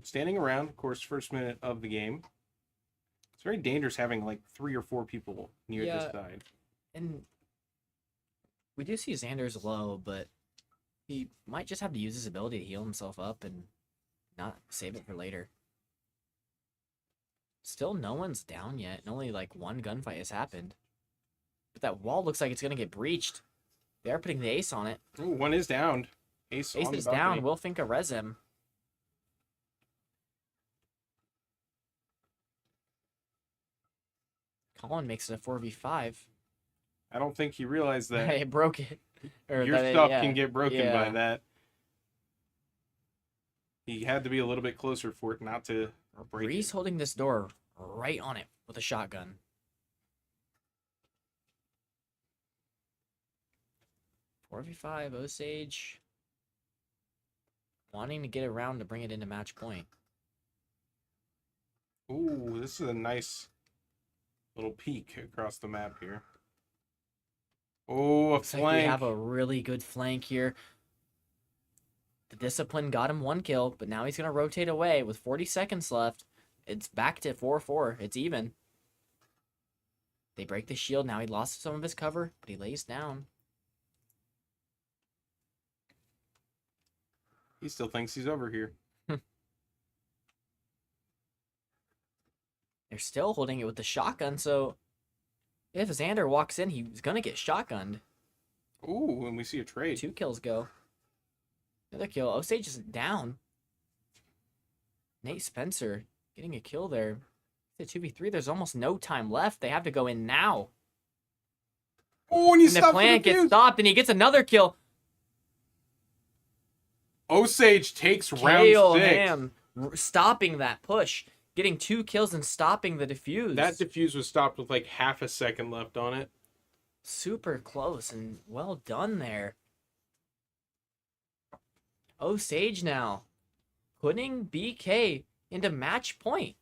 standing around, of course, first minute of the game. It's very dangerous having like 3 or 4 people near this side. And we do see Xander's low, but he might just have to use his ability to heal himself up and not save it for later. Still no one's down yet, and only like 1 gunfight has happened. But that wall looks like it's going to get breached. They are putting the ace on it. Ooh, 1 is down. Ace on is the balcony. down. Wilfinka res him. Colin makes it a 4v5. I don't think he realized that. It broke it. Or your that stuff yeah. can get broken by Yeah. that. He had to be a little bit closer for it not to break Breeze it. holding this door right on it with a shotgun. Four v 5 Osage wanting to get around to bring it into match point. Ooh, this is a nice little peek across the map here. Oh, a Looks flank. like we have a really good flank here. The discipline got him 1 kill, but now he's going to rotate away with 40 seconds left. It's back to 4-4. It's even. They break the shield. Now he lost some of his cover, but he lays down. He still thinks he's over here. They're still holding it with the shotgun, so if Xander walks in, he's going to get shotgunned. Ooh, and we see a trade. 2 kills go. Another kill. Osage is down. Nate Spencer getting a kill there. It's a 2v3. There's almost no time left. They have to go in now. Oh, and he And the stopped plant the gets defuse. stopped, and he gets another kill. Osage takes round Kale 6. Ham stopping that push. Getting 2 kills and stopping the defuse. That defuse was stopped with like half a second left on it. Super close and well done there. Osage now putting BK into match point.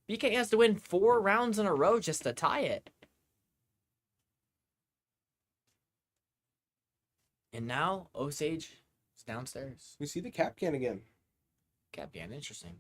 BK has to win 4 rounds in a row just to tie it. And now Osage is downstairs. We see the cap can again. Capcan, interesting.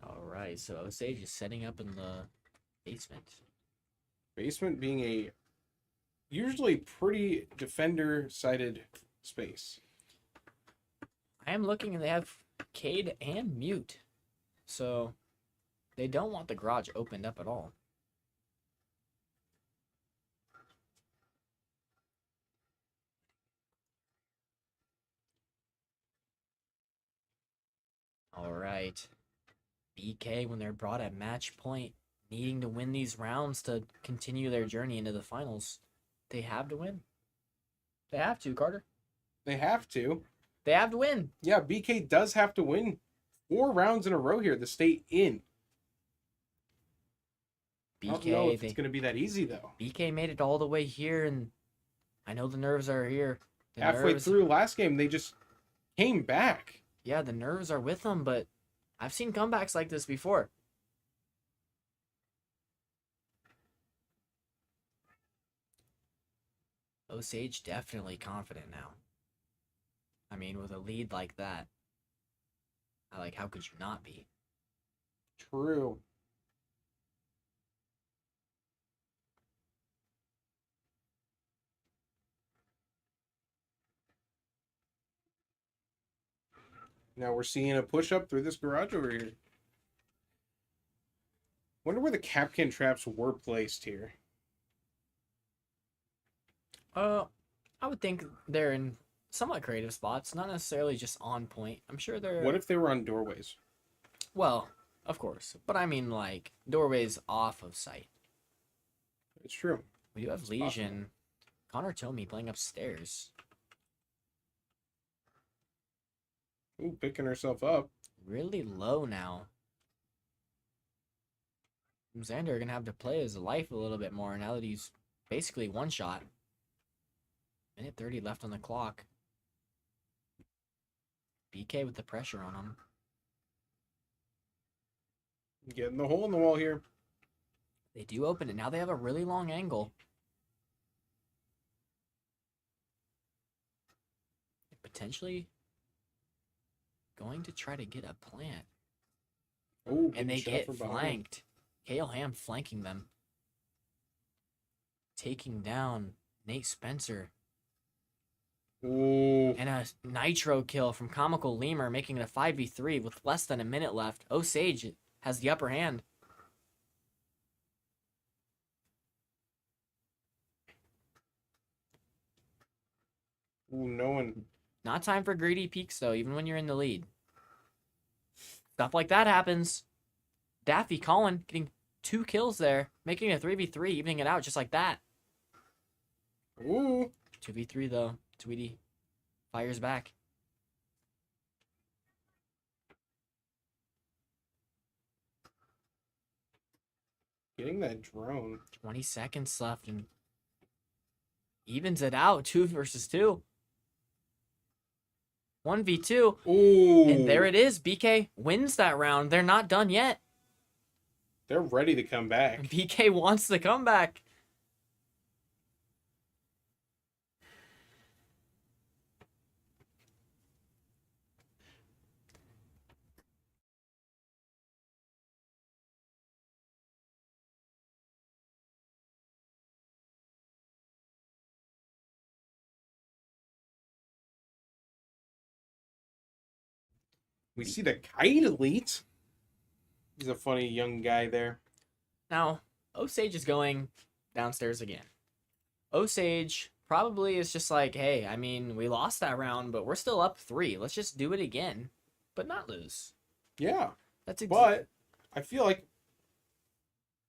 All right, so Osage is setting up in the basement. Basement being a usually pretty defender-sided space. I am looking and they have Cade and Mute. So they don't want the garage opened up at all. All right. BK, when they're brought at match point, needing to win these rounds to continue their journey into the finals, they have to win. They have to, Carter. They have to. They have to win. Yeah, BK does have to win 4 rounds in a row here to stay in. I don't know if it's going to be that easy, though. BK made it all the way here, and I know the nerves are here. The Halfway nerves- through last game, they just came back. Yeah, the nerves are with them, but I've seen comebacks like this before. Osage definitely confident now. I mean, with a lead like that, how could you not be? True. Now we're seeing a push-up through this garage over here. Wonder where the Capcan traps were placed here. I would think they're in somewhat creative spots, not necessarily just on point. I'm sure they're... What if they were on doorways? Well, of course. But I mean, doorways off of sight. It's true. We do have Legion. Connor Tomey playing upstairs. Ooh, picking herself up. Really low now. Xander gonna have to play his life a little bit more now that he's basically one shot. Minute 30 left on the clock. BK with the pressure on him. Getting the hole in the wall here. They do open it. Now they have a really long angle. Potentially going to try to get a plant. Oh, And they shot get from behind. flanked. Kale Ham flanking them. Taking down Nate Spencer. Ooh. And a nitro kill from Comical Lemur, making it a 5v3 with less than a minute left. Osage has the upper hand. Ooh, no one. Not time for greedy peaks, though, even when you're in the lead. Stuff like that happens. Daffy Colin getting 2 kills there, making it a 3v3, evening it out just like that. Ooh. 2v3, though. Tweety fires back. Getting that drone. 20 seconds left and evens it out. 2 versus 2. 1v2. Ooh. And there it is. BK wins that round. They're not done yet. They're ready to come back. BK wants the comeback. We see the Kite Elite. He's a funny young guy there. Now, Osage is going downstairs again. Osage probably is just like, hey, I mean, we lost that round, but we're still up 3. Let's just do it again, but not lose. Yeah. That's But I feel like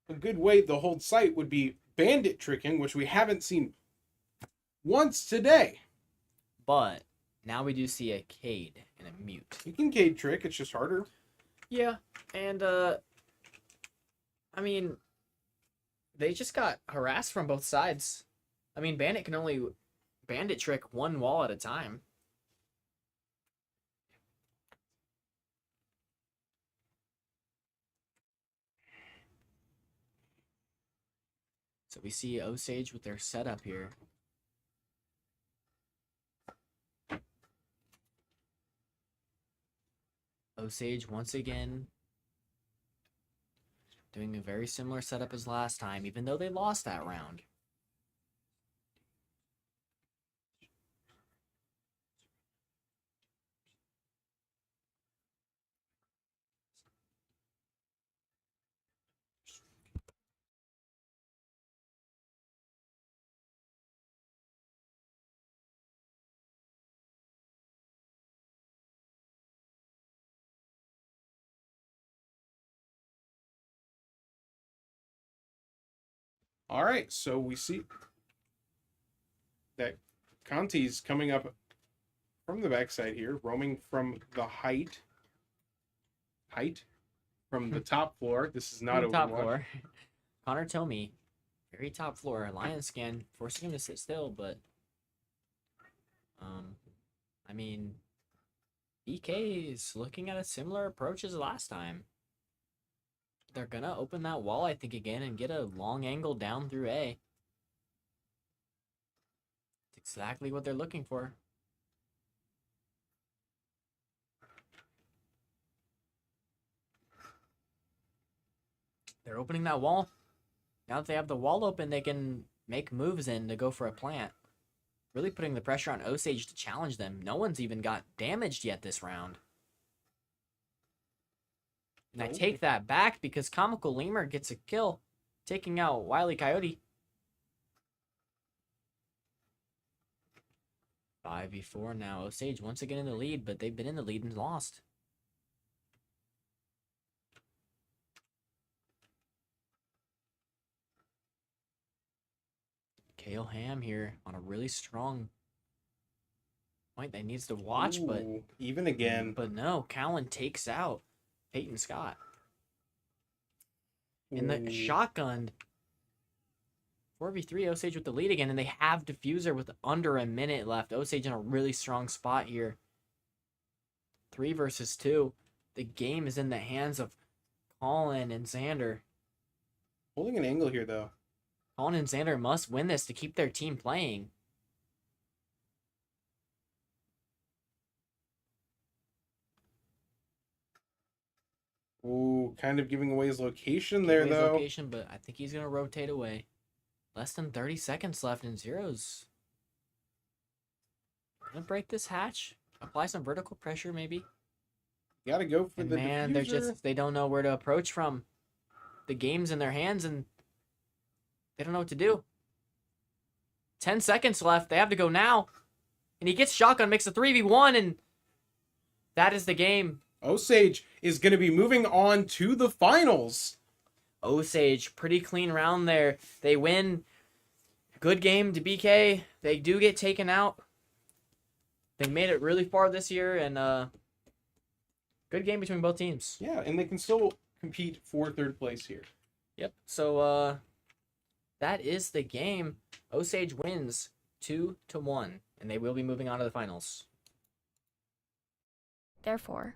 a good way to hold sight would be bandit tricking, which we haven't seen once today. But now we do see a Cade and a Mute. You can Cade trick, it's just harder. Yeah, and I mean, they just got harassed from both sides. I mean, Bandit can only bandit trick one wall at a time. So we see Osage with their setup here. Osage once again doing a very similar setup as last time, even though they lost that round. All right, so we see that Conti's coming up from the backside here, roaming from the height from the top floor. This is not From the top Overwatch. floor. Connor Tomey, very top floor. Lion scan forcing him to sit still, but I mean, BK is looking at a similar approach as last time. They're gonna open that wall, I think, again and get a long angle down through A. It's exactly what they're looking for. They're opening that wall. Now that they have the wall open, they can make moves in to go for a plant. Really putting the pressure on Osage to challenge them. No one's even got damaged yet this round. And I take that back because Comical Lemur gets a kill, taking out Wily Coyote. 5v4 now. Osage once again in the lead, but they've been in the lead and lost. Kale Ham here on a really strong point that needs to watch, but even again. But no, Cowan takes out Peyton Scott. And the shotgun 4v3 Osage with the lead again, and they have Diffuser with under a minute left. Osage in a really strong spot here. 3 versus 2. The game is in the hands of Colin and Xander. Holding an angle here, though. Colin and Xander must win this to keep their team playing. Ooh, kind of giving away his location there, His though. location, but I think he's going to rotate away. Less than 30 seconds left in zeros. Gonna break this hatch. Apply some vertical pressure, maybe. Gotta go for And the man, diffuser. they don't know where to approach from. The game's in their hands, and they don't know what to do. 10 seconds left. They have to go now. And he gets shotgun, makes a 3v1, and that is the game. Osage is going to be moving on to the finals. Osage, pretty clean round there. They win. Good game to BK. They do get taken out. They made it really far this year, and good game between both teams. Yeah, and they can still compete for third place here. Yep. So that is the game. Osage wins 2-1, and they will be moving on to the finals. Therefore,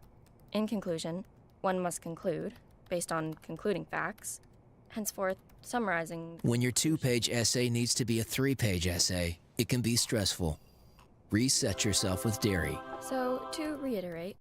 in conclusion, one must conclude, based on concluding facts, henceforth summarizing. When your 2-page essay needs to be a 3-page essay, it can be stressful. Reset yourself with dairy. So, to reiterate,